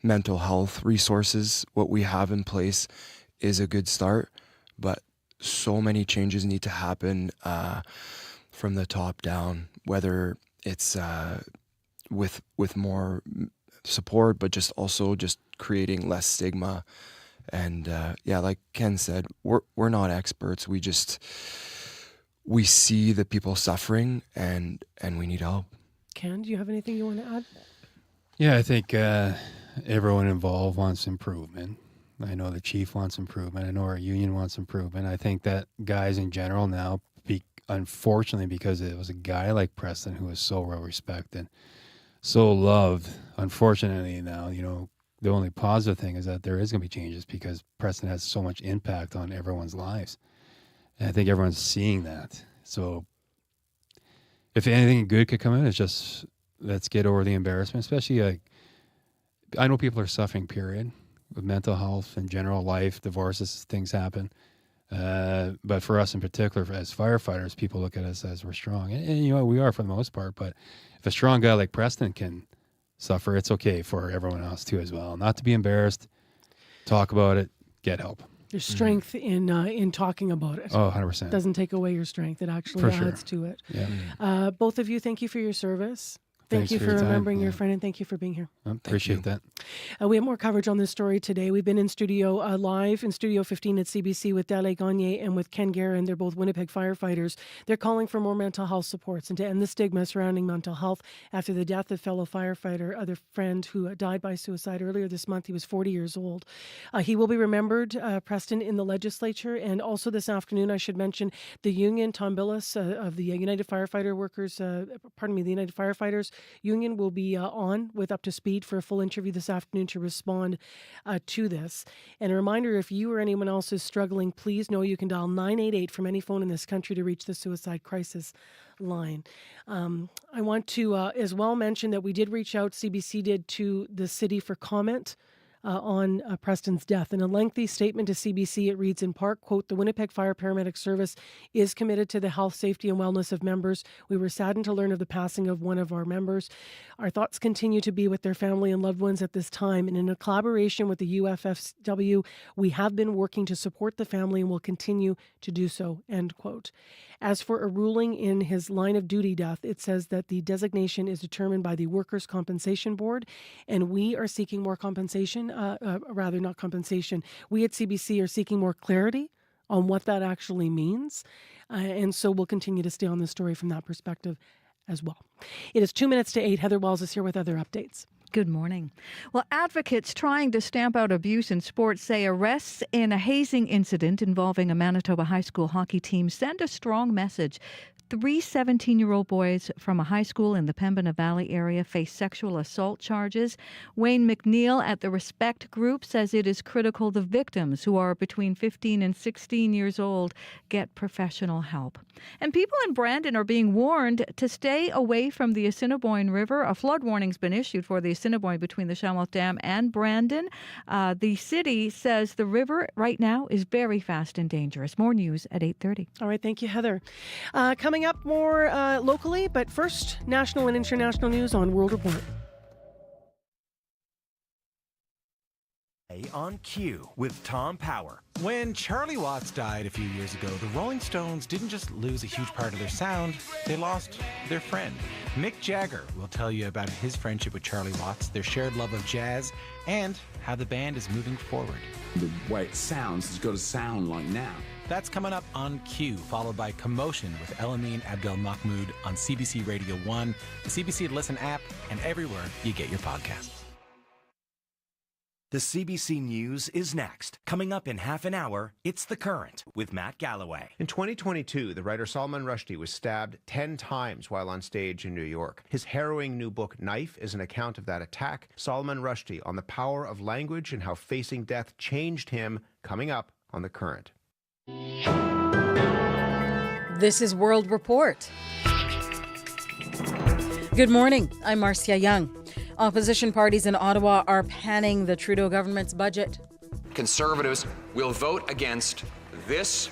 mental health resources. What we have in place is a good start, but so many changes need to happen from the top down, whether it's with more support, but just creating less stigma. And like Ken said, we're not experts. We see the people suffering and we need help. Ken, do you have anything you want to add? Yeah, I think everyone involved wants improvement. I know the chief wants improvement. I know our union wants improvement. I think that guys in general now, unfortunately, because it was a guy like Preston who was so well respected, so loved, unfortunately now, the only positive thing is that there is going to be changes because Preston has so much impact on everyone's lives. And I think everyone's seeing that. So if anything good could come in, it's just let's get over the embarrassment, especially I know people are suffering, period, with mental health and general life, divorces, things happen. But for us in particular, as firefighters, people look at us as we're strong. And we are for the most part. But if a strong guy like Preston can suffer, it's okay for everyone else too as well. Not to be embarrassed, talk about it, get help. There's strength in talking about it. Oh, 100%. Doesn't take away your strength. It actually adds to it. Yeah. Both of you, thank you for your service. Thank Thanks you for for your time. remembering your friend, and thank you for being here. Appreciate that. We have more coverage on this story today. We've been in studio live in Studio 15 at CBC with Dele Gagne and with Ken Guerin. They're both Winnipeg firefighters. They're calling for more mental health supports and to end the stigma surrounding mental health after the death of fellow firefighter, other friend who died by suicide earlier this month. He was 40 years old. He will be remembered, Preston, in the legislature. And also this afternoon, I should mention, the union, Tom Billis of the United Firefighter Workers, the United Firefighters Union will be on with Up to Speed for a full interview this afternoon to respond to this. And a reminder, if you or anyone else is struggling, please know you can dial 988 from any phone in this country to reach the suicide crisis line. I want to as well mention that we did reach out, CBC did, to the city for comment on Preston's death. In a lengthy statement to CBC, it reads in part, quote, "The Winnipeg Fire Paramedic Service is committed to the health, safety, and wellness of members. We were saddened to learn of the passing of one of our members. Our thoughts continue to be with their family and loved ones at this time. And in a collaboration with the UFFW, we have been working to support the family and will continue to do so," end quote. As for a ruling in his line of duty death, it says that the designation is determined by the Workers' Compensation Board, and we are seeking more compensation, not compensation. We at CBC are seeking more clarity on what that actually means, and so we'll continue to stay on the story from that perspective as well. It is 2 minutes to 8. Heather Wells is here with other updates. Good morning. Well, advocates trying to stamp out abuse in sports say arrests in a hazing incident involving a Manitoba high school hockey team send a strong message 3 17-year-old boys from a high school in the Pembina Valley area face sexual assault charges. Wayne McNeil at the Respect Group says it is critical the victims, who are between 15 and 16 years old, get professional help. And people in Brandon are being warned to stay away from the Assiniboine River. A flood warning's been issued for the Assiniboine between the Shamuth Dam and Brandon. The city says the river right now is very fast and dangerous. More news at 8:30. All right, thank you, Heather. Coming up more locally, but first, national and international news on World Report. On Cue with Tom Power. When Charlie Watts died a few years ago, the Rolling Stones didn't just lose a huge part of their sound, they lost their friend. Mick Jagger will tell you about his friendship with Charlie Watts, their shared love of jazz, and how the band is moving forward. The way it sounds is going to sound like now. That's coming up on Cue, followed by Commotion with Elamine Abdel Mahmoud on CBC Radio 1, the CBC Listen app, and everywhere you get your podcasts. The CBC News is next. Coming up in half an hour, it's The Current with Matt Galloway. In 2022, the writer Salman Rushdie was stabbed 10 times while on stage in New York. His harrowing new book, Knife, is an account of that attack. Salman Rushdie on the power of language and how facing death changed him, coming up on The Current. This is World Report. Good morning. I'm Marcia Young. Opposition parties in Ottawa are panning the Trudeau government's budget. Conservatives will vote against this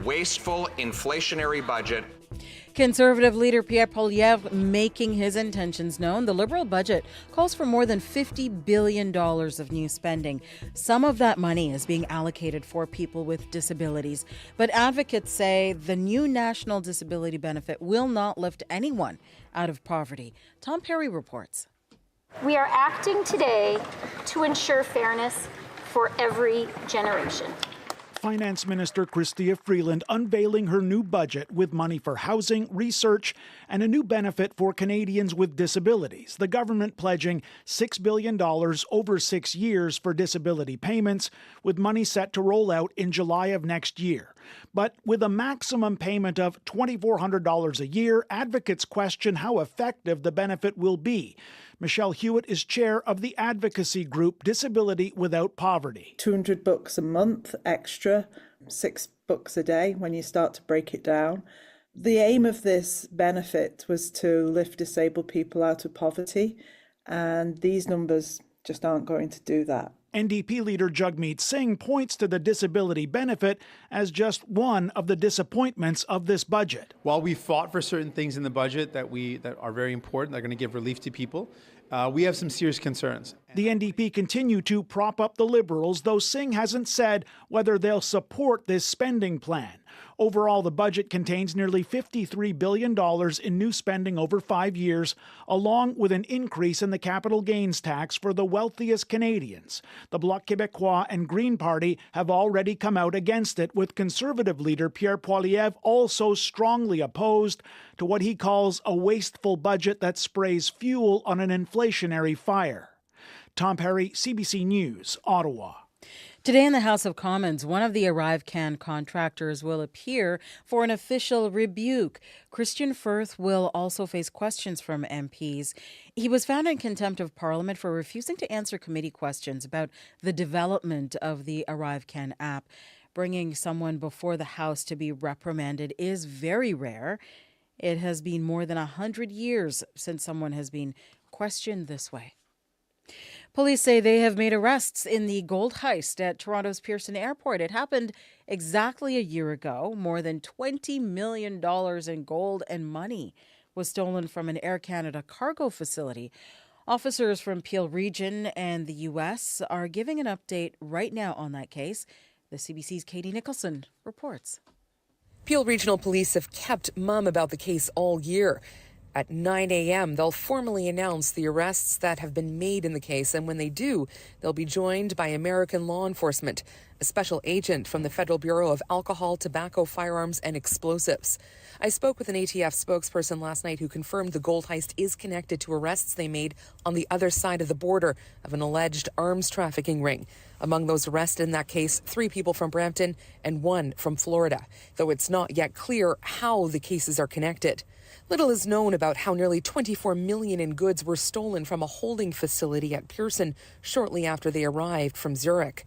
wasteful, inflationary budget. Conservative leader Pierre Poilievre making his intentions known. The Liberal budget calls for more than $50 billion of new spending. Some of that money is being allocated for people with disabilities. But advocates say the new national disability benefit will not lift anyone out of poverty. Tom Perry reports. We are acting today to ensure fairness for every generation. Finance Minister Chrystia Freeland unveiling her new budget with money for housing, research, and a new benefit for Canadians with disabilities. The government pledging $6 billion over 6 years for disability payments, with money set to roll out in July of next year. But with a maximum payment of $2,400 a year, advocates question how effective the benefit will be. Michelle Hewitt is chair of the advocacy group Disability Without Poverty. 200 bucks a month extra, 6 bucks a day when you start to break it down. The aim of this benefit was to lift disabled people out of poverty, and these numbers just aren't going to do that. NDP leader Jagmeet Singh points to the disability benefit as just one of the disappointments of this budget. While we fought for certain things in the budget that are very important, that are going to give relief to people, we have some serious concerns. The NDP continue to prop up the Liberals, though Singh hasn't said whether they'll support this spending plan. Overall, the budget contains nearly $53 billion in new spending over 5 years, along with an increase in the capital gains tax for the wealthiest Canadians. The Bloc Québécois and Green Party have already come out against it, with Conservative leader Pierre Poilievre also strongly opposed to what he calls a wasteful budget that sprays fuel on an inflationary fire. Tom Perry, CBC News, Ottawa. Today in the House of Commons, one of the ArriveCan contractors will appear for an official rebuke. Christian Firth will also face questions from MPs. He was found in contempt of Parliament for refusing to answer committee questions about the development of the ArriveCan app. Bringing someone before the House to be reprimanded is very rare. It has been more than 100 years since someone has been questioned this way. Police say they have made arrests in the gold heist at Toronto's Pearson Airport. It happened exactly a year ago. More than $20 million in gold and money was stolen from an Air Canada cargo facility. Officers from Peel Region and the U.S. are giving an update right now on that case. The CBC's Katie Nicholson reports. Peel Regional Police have kept mum about the case all year. At 9 a.m., they'll formally announce the arrests that have been made in the case, and when they do, they'll be joined by American law enforcement, a special agent from the Federal Bureau of Alcohol, Tobacco, Firearms, and Explosives. I spoke with an ATF spokesperson last night who confirmed the gold heist is connected to arrests they made on the other side of the border of an alleged arms trafficking ring. Among those arrested in that case, 3 people from Brampton and 1 from Florida, though it's not yet clear how the cases are connected. Little is known about how nearly $24 million in goods were stolen from a holding facility at Pearson shortly after they arrived from Zurich.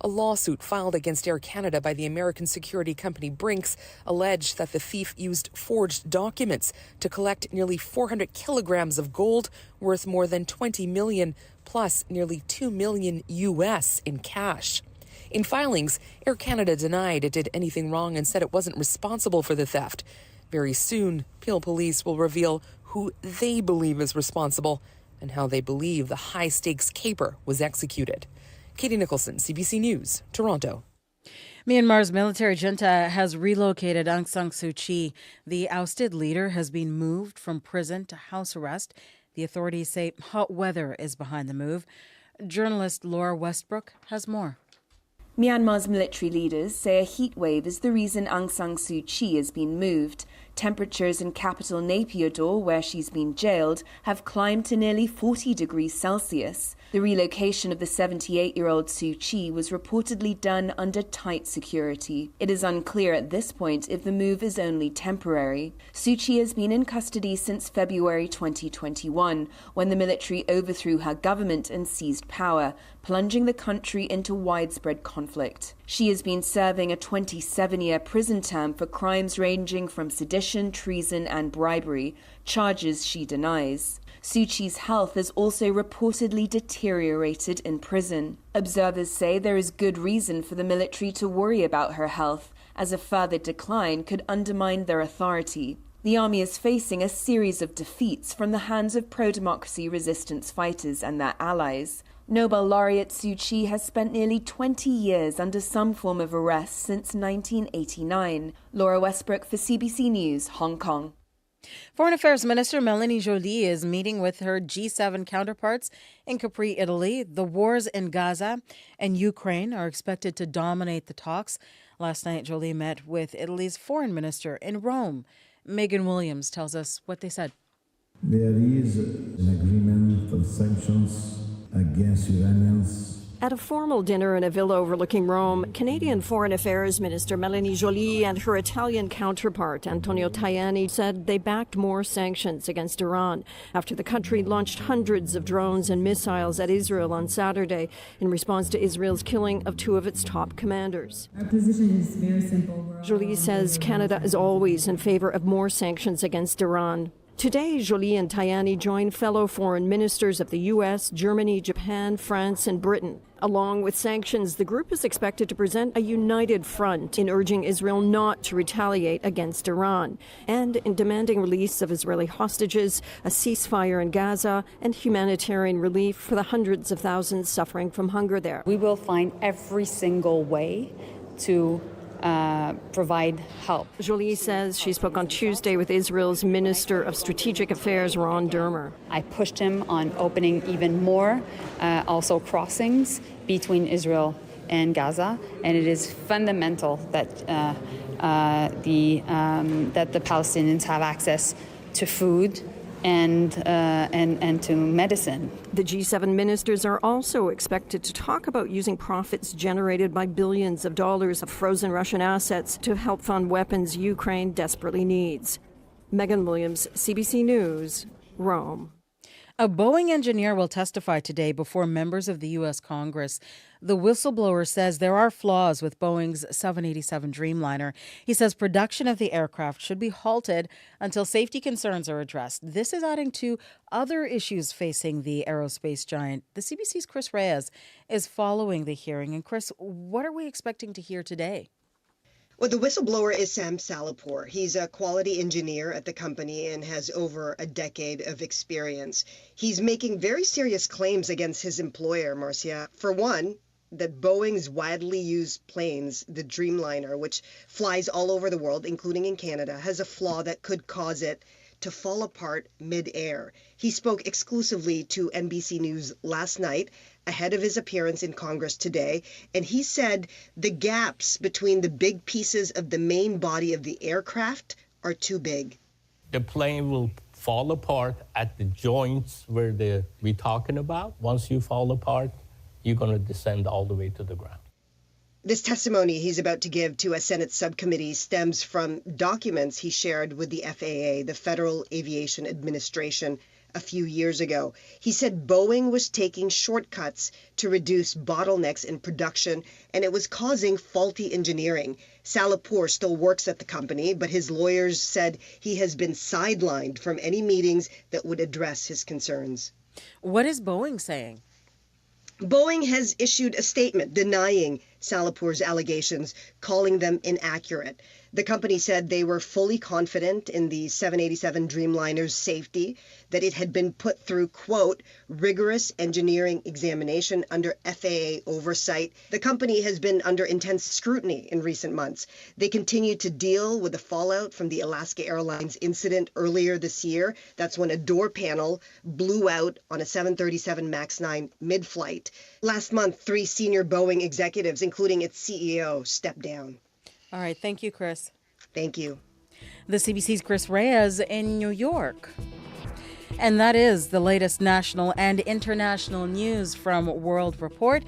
A lawsuit filed against Air Canada by the American security company Brinks alleged that the thief used forged documents to collect nearly 400 kilograms of gold worth more than $20 million, plus nearly $2 million US in cash. In filings, Air Canada denied it did anything wrong and said it wasn't responsible for the theft. Very soon, Peel Police will reveal who they believe is responsible and how they believe the high-stakes caper was executed. Katie Nicholson, CBC News, Toronto. Myanmar's military junta has relocated Aung San Suu Kyi. The ousted leader has been moved from prison to house arrest. The authorities say hot weather is behind the move. Journalist Laura Westbrook has more. Myanmar's military leaders say a heat wave is the reason Aung San Suu Kyi has been moved. Temperatures in capital Naypyidaw, where she's been jailed, have climbed to nearly 40 degrees Celsius. The relocation of the 78-year-old Suu Kyi was reportedly done under tight security. It is unclear at this point if the move is only temporary. Suu Kyi has been in custody since February 2021, when the military overthrew her government and seized power, plunging the country into widespread conflict. She has been serving a 27-year prison term for crimes ranging from sedition, treason and bribery, charges she denies. Suu Kyi's health has also reportedly deteriorated in prison. Observers say there is good reason for the military to worry about her health, as a further decline could undermine their authority. The army is facing a series of defeats from the hands of pro-democracy resistance fighters and their allies. Nobel laureate Suu Kyi has spent nearly 20 years under some form of arrest since 1989. Laura Westbrook for CBC News, Hong Kong. Foreign Affairs Minister Melanie Joly is meeting with her G7 counterparts in Capri, Italy. The wars in Gaza and Ukraine are expected to dominate the talks. Last night, Joly met with Italy's foreign minister in Rome. Megan Williams tells us what they said. There is an agreement on sanctions against Iranians. At a formal dinner in a villa overlooking Rome, Canadian Foreign Affairs Minister Melanie Joly and her Italian counterpart Antonio Tajani said they backed more sanctions against Iran after the country launched hundreds of drones and missiles at Israel on Saturday in response to Israel's killing of 2 of its top commanders. Our position is very simple. Joly says Canada is always in favor of more sanctions against Iran. Today, Joly and Tajani join fellow foreign ministers of the U.S., Germany, Japan, France, and Britain. Along with sanctions, the group is expected to present a united front in urging Israel not to retaliate against Iran, and in demanding release of Israeli hostages, a ceasefire in Gaza, and humanitarian relief for the hundreds of thousands suffering from hunger there. We will find every single way to provide help. Joly says she spoke on Tuesday with Israel's Minister of Strategic Affairs, Ron Dermer. I pushed him on opening even more also crossings between Israel and Gaza, and it is fundamental that the Palestinians have access to food and to medicine. The G7 ministers are also expected to talk about using profits generated by billions of dollars of frozen Russian assets to help fund weapons Ukraine desperately needs. Megan Williams, CBC News, Rome. A Boeing engineer will testify today before members of the U.S. Congress. The whistleblower says there are flaws with Boeing's 787 Dreamliner. He says production of the aircraft should be halted until safety concerns are addressed. This is adding to other issues facing the aerospace giant. The CBC's Chris Reyes is following the hearing. And Chris, what are we expecting to hear today? Well, the whistleblower is Sam Salapour. He's a quality engineer at the company and has over a decade of experience. He's making very serious claims against his employer, Marcia. For one, that Boeing's widely used planes, the Dreamliner, which flies all over the world, including in Canada, has a flaw that could cause it to fall apart mid-air. He spoke exclusively to NBC News last night ahead of his appearance in Congress today, and he said the gaps between the big pieces of the main body of the aircraft are too big. The plane will fall apart at the joints where we're talking about. Once you fall apart, you're going to descend all the way to the ground. This testimony he's about to give to a Senate subcommittee stems from documents he shared with the FAA, the Federal Aviation Administration, a few years ago. He said Boeing was taking shortcuts to reduce bottlenecks in production, and it was causing faulty engineering. Salapour still works at the company, but his lawyers said he has been sidelined from any meetings that would address his concerns. What is Boeing saying? Boeing has issued a statement denying Salapour's allegations, calling them inaccurate. The company said they were fully confident in the 787 Dreamliner's safety, that it had been put through, quote, rigorous engineering examination under FAA oversight. The company has been under intense scrutiny in recent months. They continue to deal with the fallout from the Alaska Airlines incident earlier this year. That's when a door panel blew out on a 737 MAX 9 mid-flight. Last month, 3 senior Boeing executives, including its CEO, stepped down. All right. Thank you, Chris. Thank you. The CBC's Chris Reyes in New York. And that is the latest national and international news from World Report.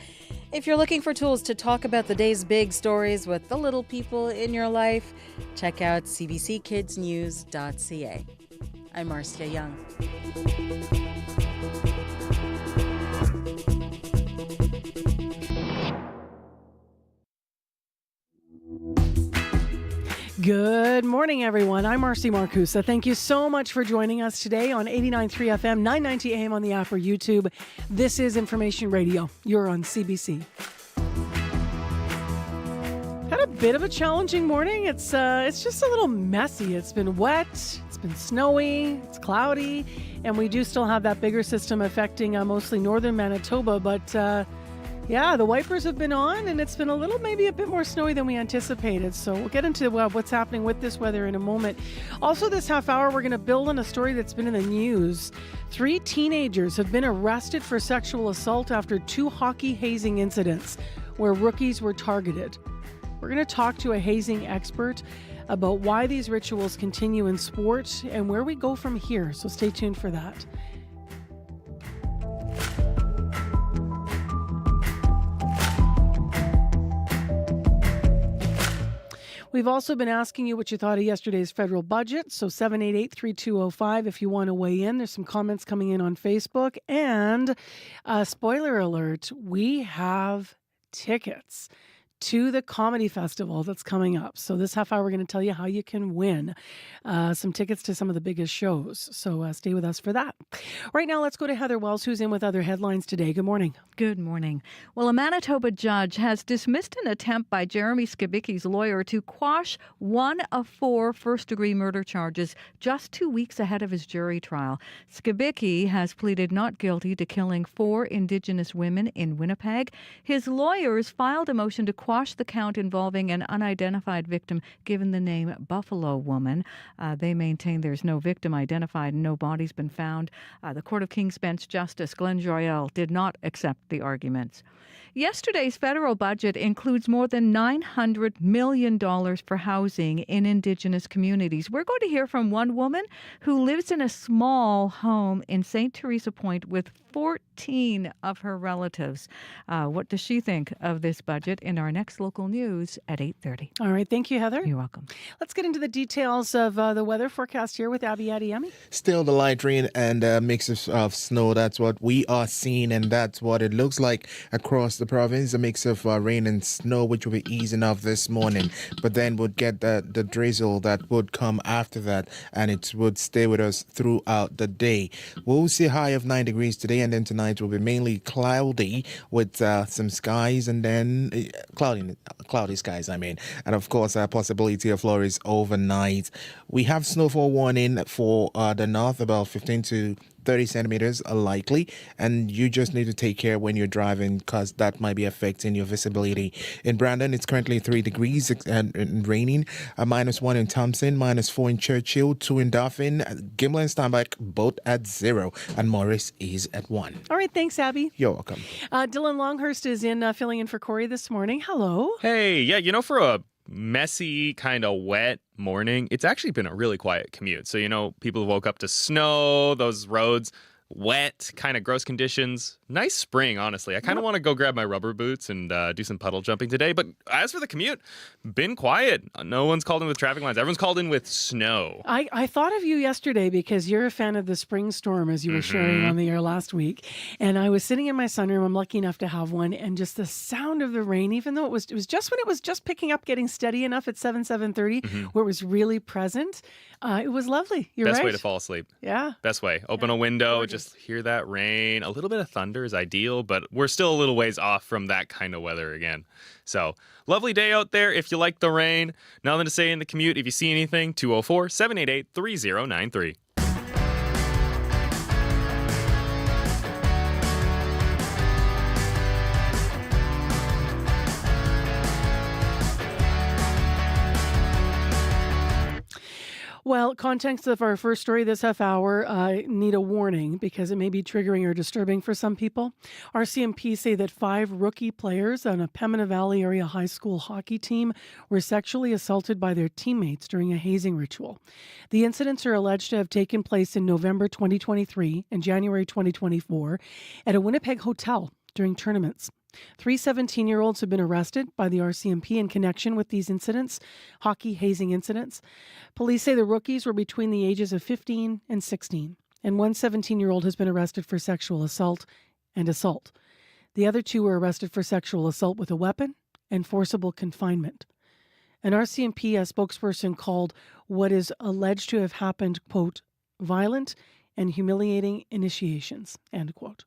If you're looking for tools to talk about the day's big stories with the little people in your life, check out cbckidsnews.ca. I'm Marcia Young. Good morning, everyone. I'm Marcy Marcusa. Thank you so much for joining us today on 89.3 FM, 990 AM on the app or YouTube. This is Information Radio. You're on CBC. Had a bit of a challenging morning. It's just a little messy. It's been wet. It's been snowy. It's cloudy. And we do still have that bigger system affecting mostly northern Manitoba. But yeah, the wipers have been on, and it's been maybe a bit more snowy than we anticipated. So we'll get into what's happening with this weather in a moment. Also, this half hour, we're going to build on a story that's been in the news. 3 teenagers have been arrested for sexual assault after 2 hockey hazing incidents where rookies were targeted. We're going to talk to a hazing expert about why these rituals continue in sport and where we go from here. So stay tuned for that. We've also been asking you what you thought of yesterday's federal budget. So 788-3205 if you want to weigh in. There's some comments coming in on Facebook. And spoiler alert, we have tickets to the comedy festival that's coming up. So this half hour, we're going to tell you how you can win some tickets to some of the biggest shows. So stay with us for that. Right now, let's go to Heather Wells, who's in with other headlines today. Good morning. Good morning. Well, a Manitoba judge has dismissed an attempt by Jeremy Skibicki's lawyer to quash 1 of 4 first-degree murder charges just 2 weeks ahead of his jury trial. Skibicki has pleaded not guilty to killing 4 Indigenous women in Winnipeg. His lawyers filed a motion to quash the count involving an unidentified victim given the name Buffalo Woman. They maintain there's no victim identified and no body's been found. The Court of King's Bench Justice Glenn Joyelle did not accept the arguments. Yesterday's federal budget includes more than $900 million for housing in Indigenous communities. We're going to hear from one woman who lives in a small home in St. Teresa Point with 14 of her relatives. What does she think of this budget in our next local news at 8:30? All right. Thank you, Heather. You're welcome. Let's get into the details of the weather forecast here with Abby Adiemi. Still the light rain and a mix of snow. That's what we are seeing, and that's what it looks like across the province. A mix of rain and snow, which will be easing off this morning, but then would get the drizzle that would come after that, and it would stay with us throughout the day. We'll see a high of 9 degrees today, and then tonight will be mainly cloudy with some skies, and then cloudy skies, and of course a possibility of flurries overnight. We have snowfall warning for the north, about 15 to 30 centimeters are likely, and you just need to take care when you're driving because that might be affecting your visibility. In Brandon, it's currently 3 degrees and raining, -1 in Thompson, -4 in Churchill, 2 in Dauphin, Gimlin and Steinbach both at 0, and Morris is at 1. All right, thanks, Abby. You're welcome. Dylan Longhurst is filling in for Corey this morning. Hello. Hey, yeah, for a messy, kind of wet morning, it's actually been a really quiet commute. So, people woke up to snow, those roads, wet, kind of gross conditions. Nice spring, honestly. I kind of want to go grab my rubber boots and do some puddle jumping today. But as for the commute, been quiet. No one's called in with traffic lines. Everyone's called in with snow. I thought of you yesterday because you're a fan of the spring storm, as you were sharing on the air last week. And I was sitting in my sunroom. I'm lucky enough to have one. And just the sound of the rain, even though it was just when it was just picking up, getting steady enough at 7:30, where it was really present. It was lovely. You're right. Best way to fall asleep. Yeah. Best way. Open a window, gorgeous. just hear that rain. A little bit of thunder is ideal, but we're still a little ways off from that kind of weather again. So, lovely day out there if you like the rain. Nothing to say in the commute. If you see anything, 204-788-3093. Well, contents of our first story this half hour need a warning because it may be triggering or disturbing for some people. RCMP say that 5 rookie players on a Pembina Valley area high school hockey team were sexually assaulted by their teammates during a hazing ritual. The incidents are alleged to have taken place in November 2023 and January 2024 at a Winnipeg hotel during tournaments. 3 17-year-olds have been arrested by the RCMP in connection with these incidents, hockey hazing incidents. Police say the rookies were between the ages of 15 and 16, and one 17-year-old has been arrested for sexual assault and assault. The other 2 were arrested for sexual assault with a weapon and forcible confinement. An RCMP spokesperson called what is alleged to have happened, quote, violent and humiliating initiations, end quote.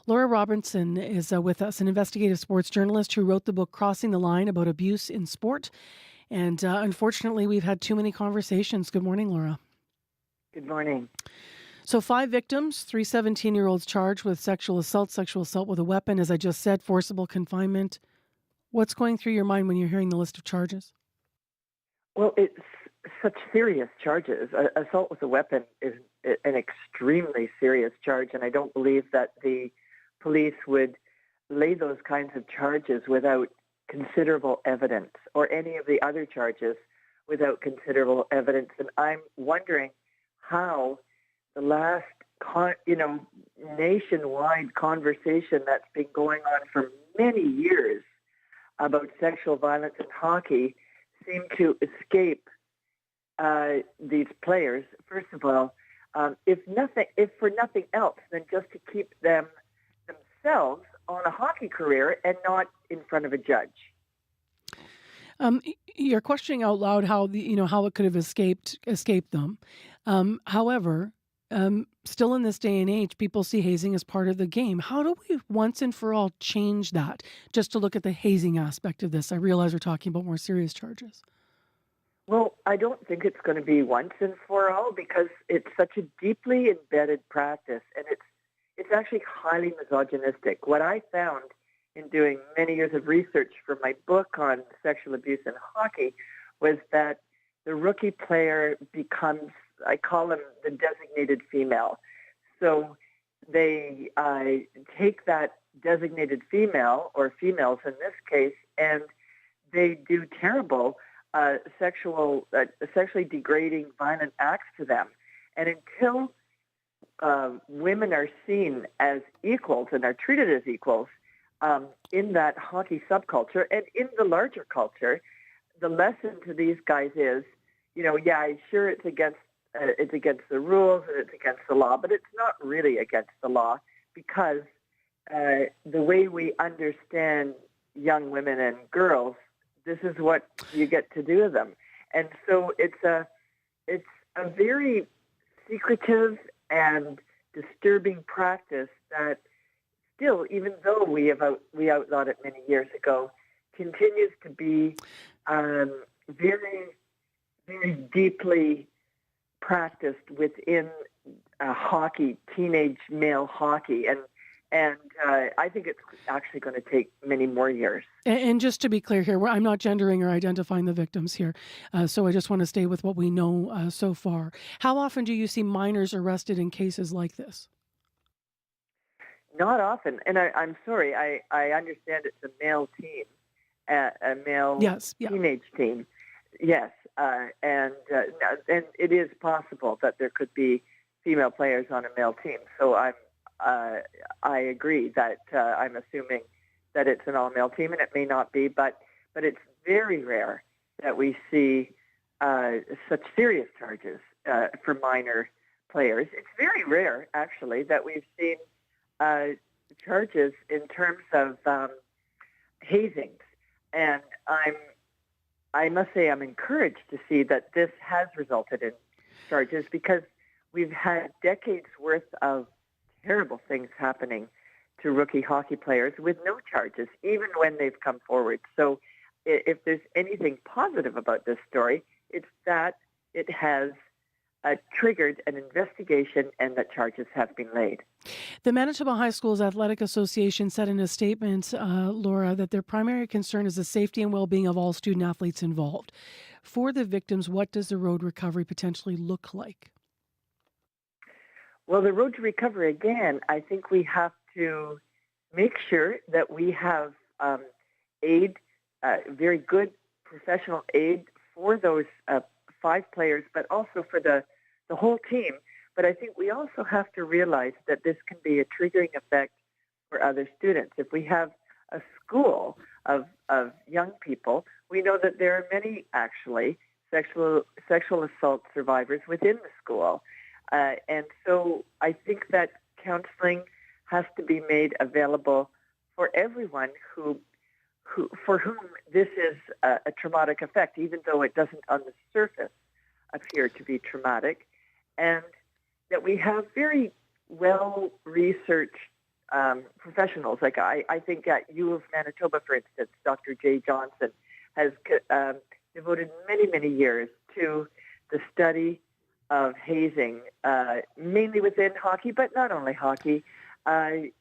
Laura Robinson is with us, an investigative sports journalist who wrote the book Crossing the Line about abuse in sport. And unfortunately, we've had too many conversations. Good morning, Laura. Good morning. So 5 victims, 3 17-year-olds charged with sexual assault with a weapon, as I just said, forcible confinement. What's going through your mind when you're hearing the list of charges? Well, it's such serious charges. Assault with a weapon is an extremely serious charge, and I don't believe that the police would lay those kinds of charges without considerable evidence, or any of the other charges without considerable evidence. And I'm wondering how the last, nationwide conversation that's been going on for many years about sexual violence in hockey seemed to escape these players. First of all, if for nothing else than just to keep them themselves on a hockey career and not in front of a judge. You're questioning out loud how it could have escaped them. However, still in this day and age, people see hazing as part of the game. How do we once and for all change that? Just to look at the hazing aspect of this. I realize we're talking about more serious charges. Well, I don't think it's going to be once and for all because it's such a deeply embedded practice, and it's actually highly misogynistic. What I found in doing many years of research for my book on sexual abuse in hockey was that the rookie player becomes, I call them the designated female. So they take that designated female, or females in this case, and they do terrible sexually degrading, violent acts to them. And until women are seen as equals and are treated as equals in that hockey subculture and in the larger culture, the lesson to these guys is, sure, it's against the rules and it's against the law, but it's not really against the law because the way we understand young women and girls, this is what you get to do to them. And so it's a very secretive and disturbing practice that still, even though we outlawed it many years ago, continues to be very, very deeply practiced within hockey, teenage male hockey. And I think it's actually going to take many more years. And just to be clear here, I'm not gendering or identifying the victims here. So I just want to stay with what we know so far. How often do you see minors arrested in cases like this? Not often. And I'm sorry, I understand it's a male team, a male teenage team. Yes. And it is possible that there could be female players on a male team. So I agree that I'm assuming that it's an all-male team, and it may not be, but it's very rare that we see such serious charges for minor players. It's very rare, actually, that we've seen charges in terms of hazings, and I must say I'm encouraged to see that this has resulted in charges, because we've had decades worth of terrible things happening to rookie hockey players with no charges, even when they've come forward. So if there's anything positive about this story, it's that it has triggered an investigation and that charges have been laid. The Manitoba High Schools Athletic Association said in a statement, Laura, that their primary concern is the safety and well-being of all student athletes involved. For the victims, what does the road recovery potentially look like? Well, the road to recovery, again, I think we have to make sure that we have aid, very good professional aid for those 5 players, but also for the whole team. But I think we also have to realize that this can be a triggering effect for other students. If we have a school of young people, we know that there are many, actually, sexual assault survivors within the school. And so I think that counseling has to be made available for everyone for whom this is a traumatic effect, even though it doesn't on the surface appear to be traumatic, and that we have very well-researched professionals. Like I think at U of Manitoba, for instance, Dr. Jay Johnson has devoted many, many years to the study of hazing, mainly within hockey, but not only hockey, and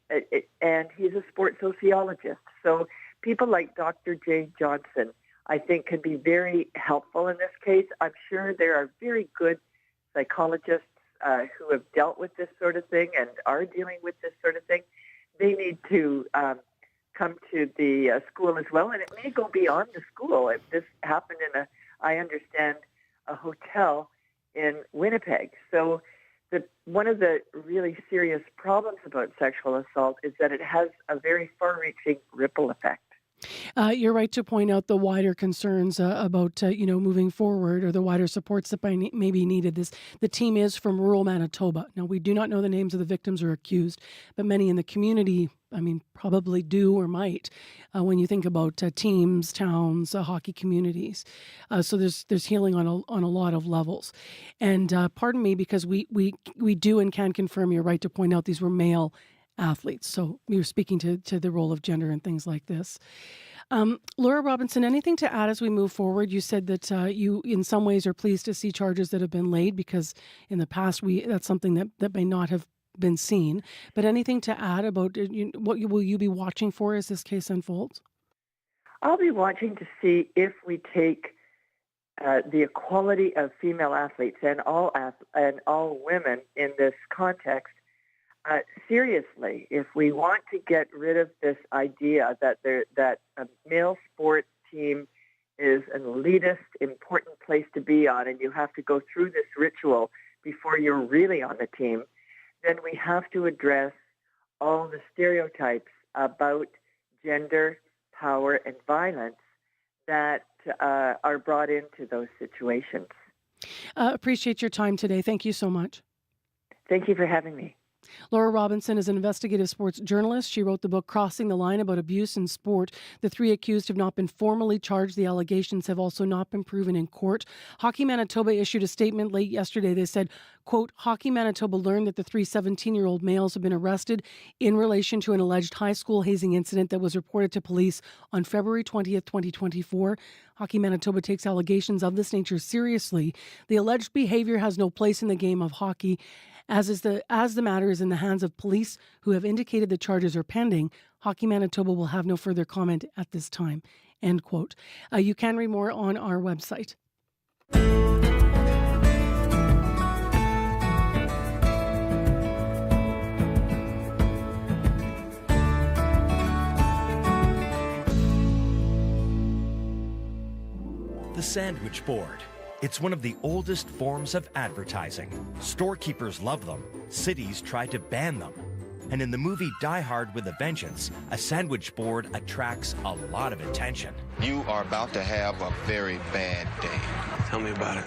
he's a sports sociologist. So people like Dr. Jay Johnson, I think, can be very helpful in this case. I'm sure there are very good psychologists who have dealt with this sort of thing and are dealing with this sort of thing. They need to come to the school as well, and it may go beyond the school. If this happened in I understand, a hotel in Winnipeg. So one of the really serious problems about sexual assault is that it has a very far-reaching ripple effect. You're right to point out the wider concerns about moving forward, or the wider supports that may be needed. The team is from rural Manitoba. Now, we do not know the names of the victims or accused, but many in the community, probably do or might. When you think about teams, towns, hockey communities, so there's healing on a lot of levels. And pardon me, because we do and can confirm, you're right to point out these were male athletes. So you're speaking to the role of gender and things like this. Laura Robinson, anything to add as we move forward? You said that you, in some ways, are pleased to see charges that have been laid, because in the past that's something that may not have been seen. But anything to add about what will you be watching for as this case unfolds? I'll be watching to see if we take the equality of female athletes and all women in this context seriously. If we want to get rid of this idea that a male sport team is an elitist, important place to be on, and you have to go through this ritual before you're really on the team, then we have to address all the stereotypes about gender, power, and violence that are brought into those situations. Appreciate your time today. Thank you so much. Thank you for having me. Laura Robinson is an investigative sports journalist. She wrote the book Crossing the Line about abuse in sport. The 3 accused have not been formally charged. The allegations have also not been proven in court. Hockey Manitoba issued a statement late yesterday. They said, quote, Hockey Manitoba learned that the 3 17-year-old males have been arrested in relation to an alleged high school hazing incident that was reported to police on February 20th, 2024. Hockey Manitoba takes allegations of this nature seriously. The alleged behavior has no place in the game of hockey. As the matter is in the hands of police, who have indicated the charges are pending, Hockey Manitoba will have no further comment at this time. End quote. You can read more on our website. The Sandwich Board. It's one of the oldest forms of advertising. Storekeepers love them. Cities try to ban them. And in the movie Die Hard with a Vengeance, a sandwich board attracts a lot of attention. You are about to have a very bad day. Tell me about it.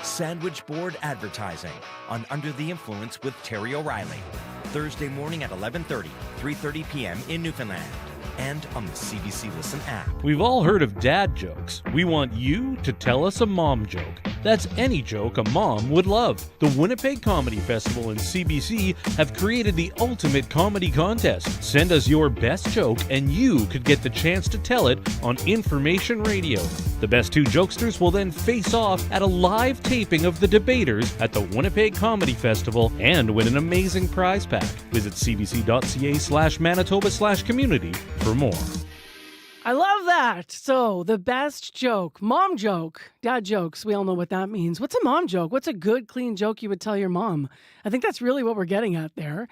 Sandwich board advertising on Under the Influence with Terry O'Reilly. Thursday morning at 11:30, 3:30 p.m. in Newfoundland. And on the CBC Listen app. We've all heard of dad jokes. We want you to tell us a mom joke. That's any joke a mom would love. The Winnipeg Comedy Festival and CBC have created the ultimate comedy contest. Send us your best joke and you could get the chance to tell it on Information Radio. The best two jokesters will then face off at a live taping of the debaters at the Winnipeg Comedy Festival and win an amazing prize pack. Visit cbc.ca/Manitoba/community for more. I love that. So the best joke, mom joke, dad jokes. We all know what that means. What's a mom joke? What's a good, clean joke you would tell your mom? I think that's really what we're getting at there.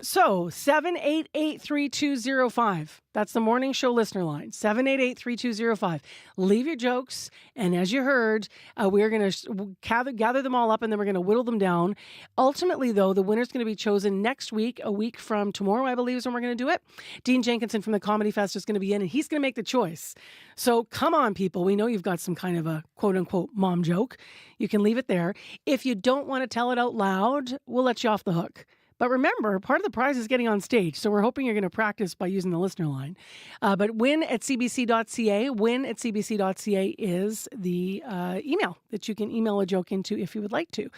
So 788-3205. That's the morning show listener line. 788-3205. Leave your jokes. And as you heard, we're going to gather them all up and then we're going to whittle them down. Ultimately, though, the winner's going to be chosen next week, a week from tomorrow, I believe is when we're going to do it. Dean Jenkinson from the Comedy Fest is going to be in and he's going to make the choice. So come on, people. We know you've got some kind of a quote unquote mom joke. You can leave it there. If you don't want to tell it out loud, we'll let you off the hook. But remember, part of the prize is getting on stage. So we're hoping you're going to practice by using the listener line. But win@cbc.ca. Win@cbc.ca is the email that you can email a joke into if you would like to.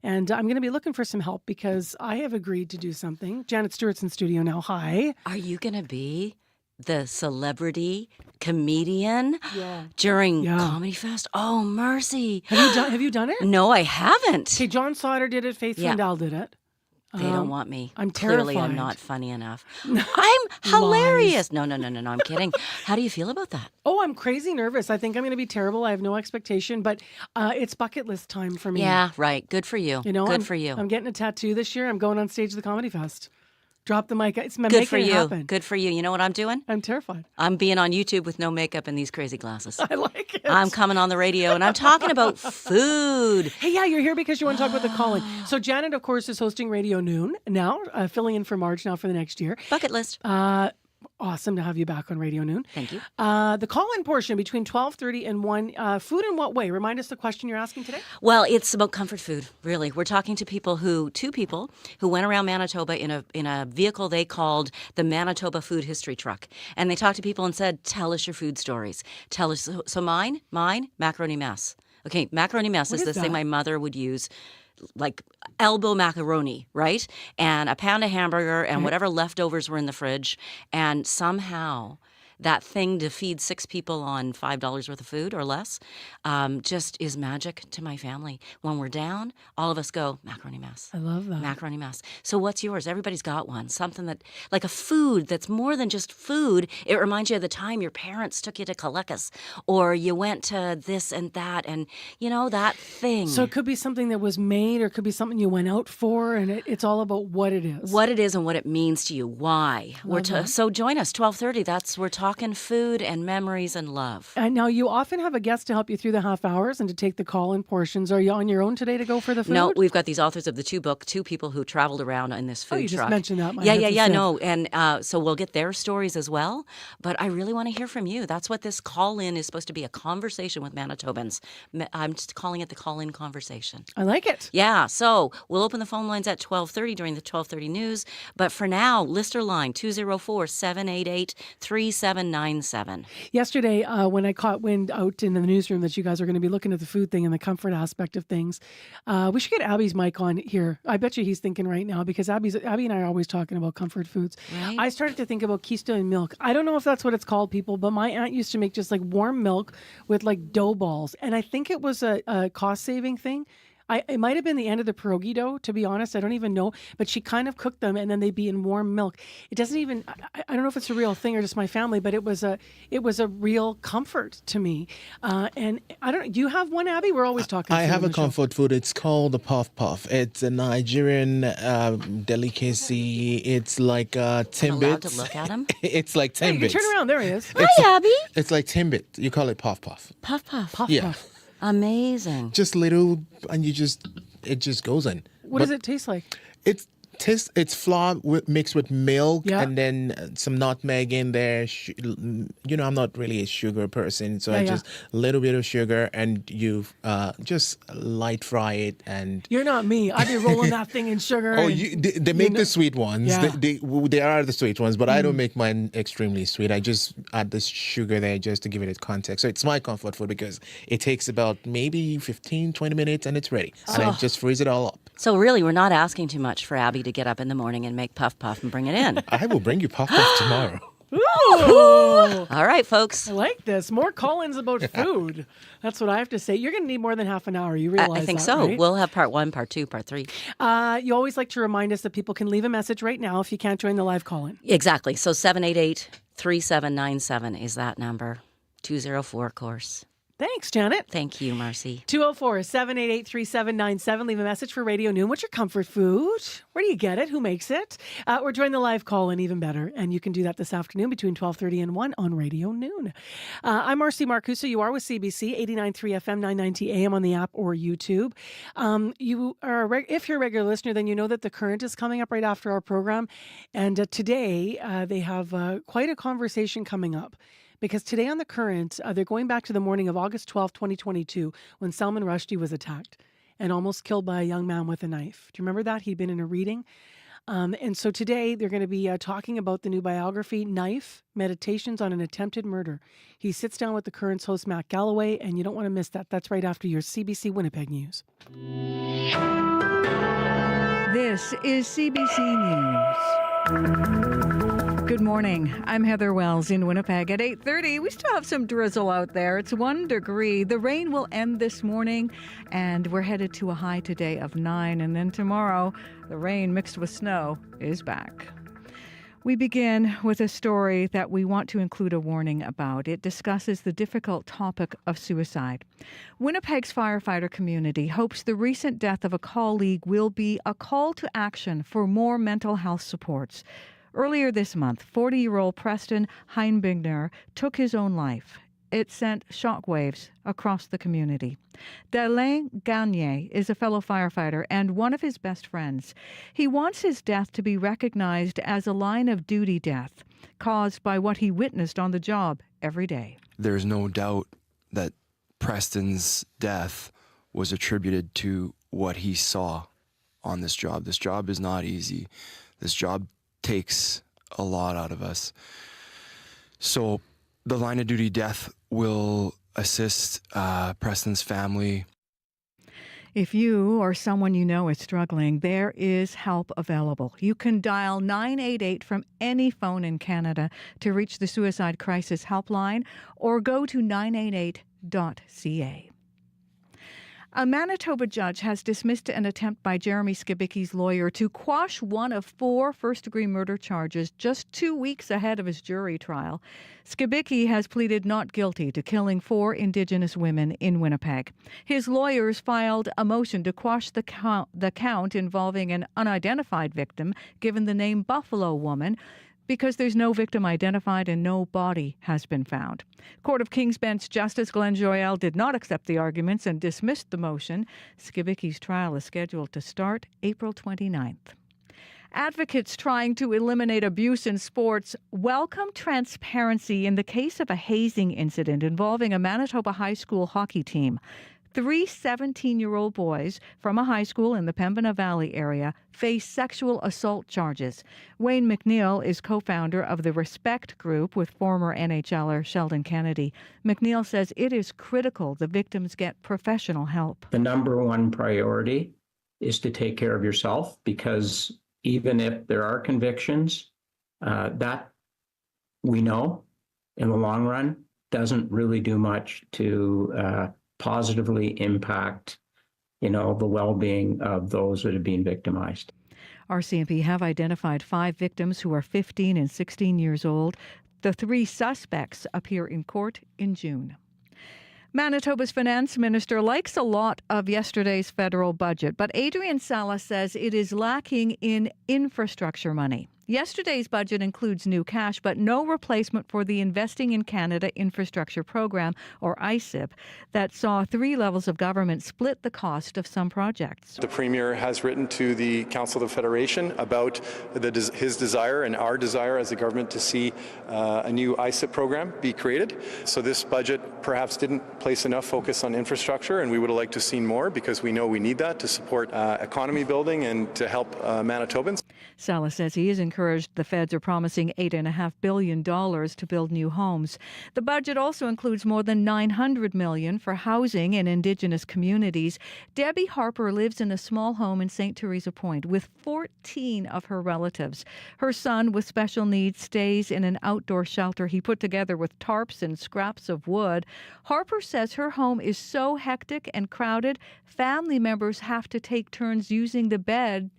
And I'm going to be looking for some help because I have agreed to do something. Janet Stewart's in studio now. Hi. Are you going to be the celebrity comedian during Comedy Fest? Oh, mercy. Have you done it? No, I haven't. Okay, John Sauter did it. Faith Swindell did it. They don't want me. I'm terrified. Clearly, I'm not funny enough. I'm hilarious. No, I'm kidding. How do you feel about that? Oh, I'm crazy nervous. I think I'm going to be terrible. I have no expectation, but it's bucket list time for me. Yeah, right. Good for you. Good for you. I'm getting a tattoo this year. I'm going on stage at the Comedy Fest. Drop the mic. It's good for you. Good for you. You know what I'm doing? I'm terrified. I'm being on YouTube with no makeup and these crazy glasses. I like it. I'm coming on the radio and I'm talking about food. Hey, yeah, you're here because you want to talk about the call-in. So Janet, of course, is hosting Radio Noon now, filling in for Marge now for the next year. Bucket list. Awesome to have you back on Radio Noon. Thank you. The call-in portion between 12:30 and 1, food in what way? Remind us the question you're asking today. Well, it's about comfort food, really. We're talking to two people who went around Manitoba in a vehicle they called the Manitoba Food History Truck. And they talked to people and said, tell us your food stories. Tell us. So mine, macaroni mess. Okay, macaroni mess is this thing my mother would use, like elbow macaroni, right? And a pound of hamburger and whatever leftovers were in the fridge. And somehow that thing to feed 6 people on $5 worth of food or less just is magic to my family. When we're down, all of us go, macaroni mess. I love that. Macaroni mess. So what's yours? Everybody's got one. Something that, like a food that's more than just food. It reminds you of the time your parents took you to Calekas or you went to this and that and, that thing. So it could be something that was made or it could be something you went out for and it's all about what it is. What it is and what it means to you. Why? So join us, 12:30. We're talking food and memories and love. And now you often have a guest to help you through the half hours and to take the call-in portions. Are you on your own today to go for the food? No, we've got these authors of the two people who traveled around in this food truck. You just mentioned that. No. And so we'll get their stories as well. But I really want to hear from you. That's what this call-in is supposed to be, a conversation with Manitobans. I'm just calling it the call-in conversation. I like it. Yeah, so we'll open the phone lines at 12:30 during the 12:30 news. But for now, listener line 204-788-3797. Yesterday, when I caught wind out in the newsroom that you guys are going to be looking at the food thing and the comfort aspect of things, we should get Abby's mic on here. I bet you he's thinking right now because Abby and I are always talking about comfort foods. Right. I started to think about Keystone milk. I don't know if that's what it's called, people, but my aunt used to make just like warm milk with like dough balls. And I think it was a cost-saving thing. It might have been the end of the pierogi dough, to be honest. I don't even know. But she kind of cooked them and then they'd be in warm milk. It doesn't even, I don't know if it's a real thing or just my family, but it was a real comfort to me. And I don't know, do you have one, Abby? We're always talking. I have a comfort food. It's called the puff puff. It's a Nigerian delicacy. It's like timbit. I'm allowed to look at him? It's like timbit. Hey, you turn around. There he is. Hi, Abby. It's like timbit. You call it puff puff. Puff puff. Puff Yeah. puff. Amazing. Just little, and it just goes in. What does it taste like? It's flour mixed with milk, Yeah. and then some nutmeg in there. I'm not really a sugar person, so I just a little bit of sugar, and you just light fry it. And You're not me. I'd be rolling that thing in sugar. They make the sweet ones. Yeah. They are the sweet ones, but I don't make mine extremely sweet. I just add this sugar there just to give it a context. So it's my comfort food because it takes about maybe 15, 20 minutes, and it's ready. And I just freeze it all up. So really, we're not asking too much for Abby to get up in the morning and make puff puff and bring it in. I will bring you puff puff tomorrow. Ooh. All right, folks. I like this. More call-ins about food. That's what I have to say. You're going to need more than half an hour. You realize I think that, so. right? We'll have part 1, part 2, part 3. You always like to remind us that people can leave a message right now if you can't join the live call-in. Exactly. So 788-3797 is that number. 204, of course. Thanks, Janet. Thank you, Marcy. 204-788-3797. Leave a message for Radio Noon. What's your comfort food? Where do you get it? Who makes it? Or join the live call-in, even better. And you can do that this afternoon between 12:30 and 1 on Radio Noon. I'm Marcy Marcuso. You are with CBC, 89.3 FM, 990 AM on the app or YouTube. If you're a regular listener, then you know that The Current is coming up right after our program. And today, they have quite a conversation coming up. Because today on The Current, they're going back to the morning of August 12, 2022, when Salman Rushdie was attacked and almost killed by a young man with a knife. Do you remember that? He'd been in a reading. And so today they're going to be talking about the new biography, Knife, Meditations on an Attempted Murder. He sits down with The Current's host, Matt Galloway, and you don't want to miss that. That's right after your CBC Winnipeg News. This is CBC News. Good morning. I'm Heather Wells in Winnipeg at 8:30. We still have some drizzle out there. It's 1 degree. The rain will end this morning, and we're headed to a high today of 9. And then tomorrow, the rain mixed with snow is back. We begin with a story that we want to include a warning about. It discusses the difficult topic of suicide. Winnipeg's firefighter community hopes the recent death of a colleague will be a call to action for more mental health supports. Earlier this month, 40-year-old Preston Heinbigner took his own life. It sent shockwaves across the community. D'Alain Gagné is a fellow firefighter and one of his best friends. He wants his death to be recognized as a line-of-duty death caused by what he witnessed on the job every day. There's no doubt that Preston's death was attributed to what he saw on this job. This job is not easy. This job takes a lot out of us. So the line of duty death will assist Preston's family. If you or someone you know is struggling, there is help available. You can dial 988 from any phone in Canada to reach the Suicide Crisis Helpline or go to 988.ca. A Manitoba judge has dismissed an attempt by Jeremy Skibicki's lawyer to quash one of 4 first-degree murder charges just 2 weeks ahead of his jury trial. Skibicki has pleaded not guilty to killing 4 Indigenous women in Winnipeg. His lawyers filed a motion to quash the count involving an unidentified victim, given the name Buffalo Woman, because there's no victim identified and no body has been found. Court of King's Bench Justice Glenn Joyal did not accept the arguments and dismissed the motion. Skibicki's trial is scheduled to start April 29th. Advocates trying to eliminate abuse in sports welcome transparency in the case of a hazing incident involving a Manitoba high school hockey team. 3 17-year-old boys from a high school in the Pembina Valley area face sexual assault charges. Wayne McNeil is co-founder of the Respect Group with former NHLer Sheldon Kennedy. McNeil says it is critical the victims get professional help. The number one priority is to take care of yourself, because even if there are convictions, that we know in the long run doesn't really do much to positively impact, the well-being of those that have been victimized. RCMP have identified 5 victims who are 15 and 16 years old. The 3 suspects appear in court in June. Manitoba's finance minister likes a lot of yesterday's federal budget, but Adrian Salas says it is lacking in infrastructure money. Yesterday's budget includes new cash, but no replacement for the Investing in Canada Infrastructure Program, or ISIP, that saw 3 levels of government split the cost of some projects. The Premier has written to the Council of the Federation about his desire and our desire as a government to see a new ISIP program be created. So this budget perhaps didn't place enough focus on infrastructure, and we would have liked to have seen more because we know we need that to support economy building and to help Manitobans. Salas says he is encouraged the feds are promising $8.5 billion to build new homes. The budget also includes more than $900 million for housing in Indigenous communities. Debbie Harper lives in a small home in St. Theresa Point with 14 of her relatives. Her son with special needs stays in an outdoor shelter he put together with tarps and scraps of wood. Harper says her home is so hectic and crowded, family members have to take turns using the bed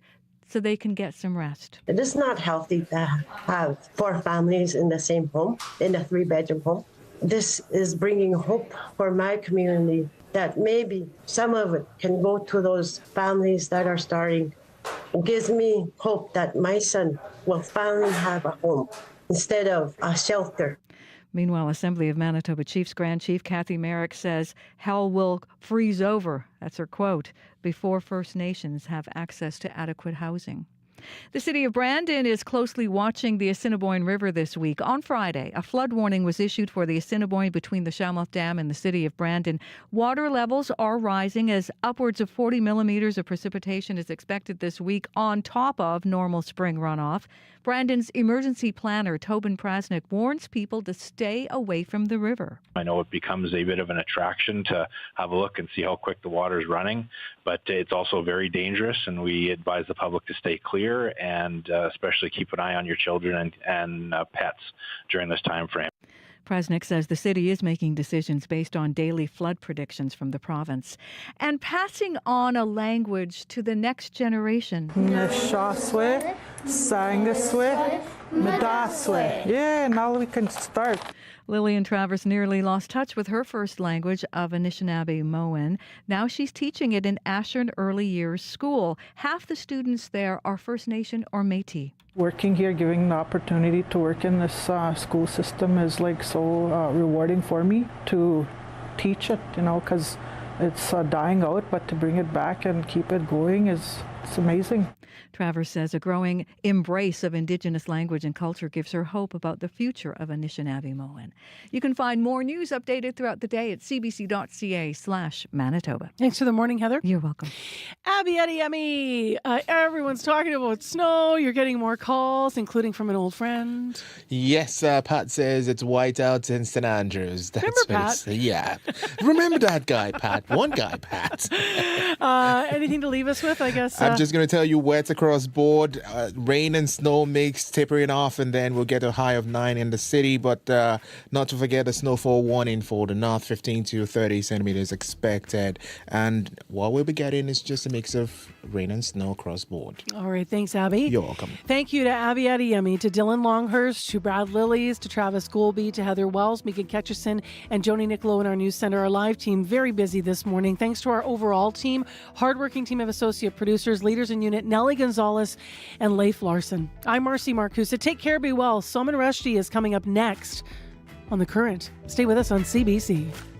so they can get some rest. It is not healthy to have 4 families in the same home, in a 3-bedroom home. This is bringing hope for my community that maybe some of it can go to those families that are starving. It gives me hope that my son will finally have a home instead of a shelter. Meanwhile, Assembly of Manitoba Chiefs Grand Chief Kathy Merrick says hell will freeze over, that's her quote, before First Nations have access to adequate housing. The city of Brandon is closely watching the Assiniboine River this week. On Friday, a flood warning was issued for the Assiniboine between the Shamuth Dam and the city of Brandon. Water levels are rising as upwards of 40 millimeters of precipitation is expected this week on top of normal spring runoff. Brandon's emergency planner, Tobin Prasnick, warns people to stay away from the river. I know it becomes a bit of an attraction to have a look and see how quick the water is running, but it's also very dangerous, and we advise the public to stay clear and especially keep an eye on your children and pets during this time frame. Prasnick says the city is making decisions based on daily flood predictions from the province and passing on a language to the next generation. Neshaswe, Sangaswe, Medaswe. Yeah, now we can start. Lillian Travers nearly lost touch with her first language of Anishinaabe-Moan. Now she's teaching it in Ashern Early Years School. Half the students there are First Nation or Métis. Working here, giving the opportunity to work in this school system is like so rewarding for me to teach it, because it's dying out, but to bring it back and keep it going it's amazing. Travers says a growing embrace of Indigenous language and culture gives her hope about the future of Anishinaabe-Moan. You can find more news updated throughout the day at cbc.ca/Manitoba. Thanks for the morning, Heather. You're welcome. Abby, Eddie, Emmy, everyone's talking about snow. You're getting more calls, including from an old friend. Yes, Pat says it's white out in St. Andrews. That's Remember what Pat? Yeah. Remember that guy, Pat. One guy, Pat. Anything to leave us with, I guess? I'm just going to tell you wet across board. Rain and snow makes tapering off, and then we'll get a high of 9 in the city. But not to forget a snowfall warning for the north, 15 to 30 centimeters expected. And what we'll be getting is just a mix of rain and snow across board. All right. Thanks, Abby. You're welcome. Thank you to Abby Adeyemi, to Dylan Longhurst, to Brad Lillies, to Travis Goulby, to Heather Wells, Megan Ketcherson, and Joni Niccolo in our news center. Our live team, very busy this morning. Thanks to our overall team, hardworking team of associate producers, leaders in unit, Nellie Gonzalez and Leif Larson. I'm Marcy Marcusa. Take care, be well. Salman Rushdie is coming up next on The Current. Stay with us on CBC.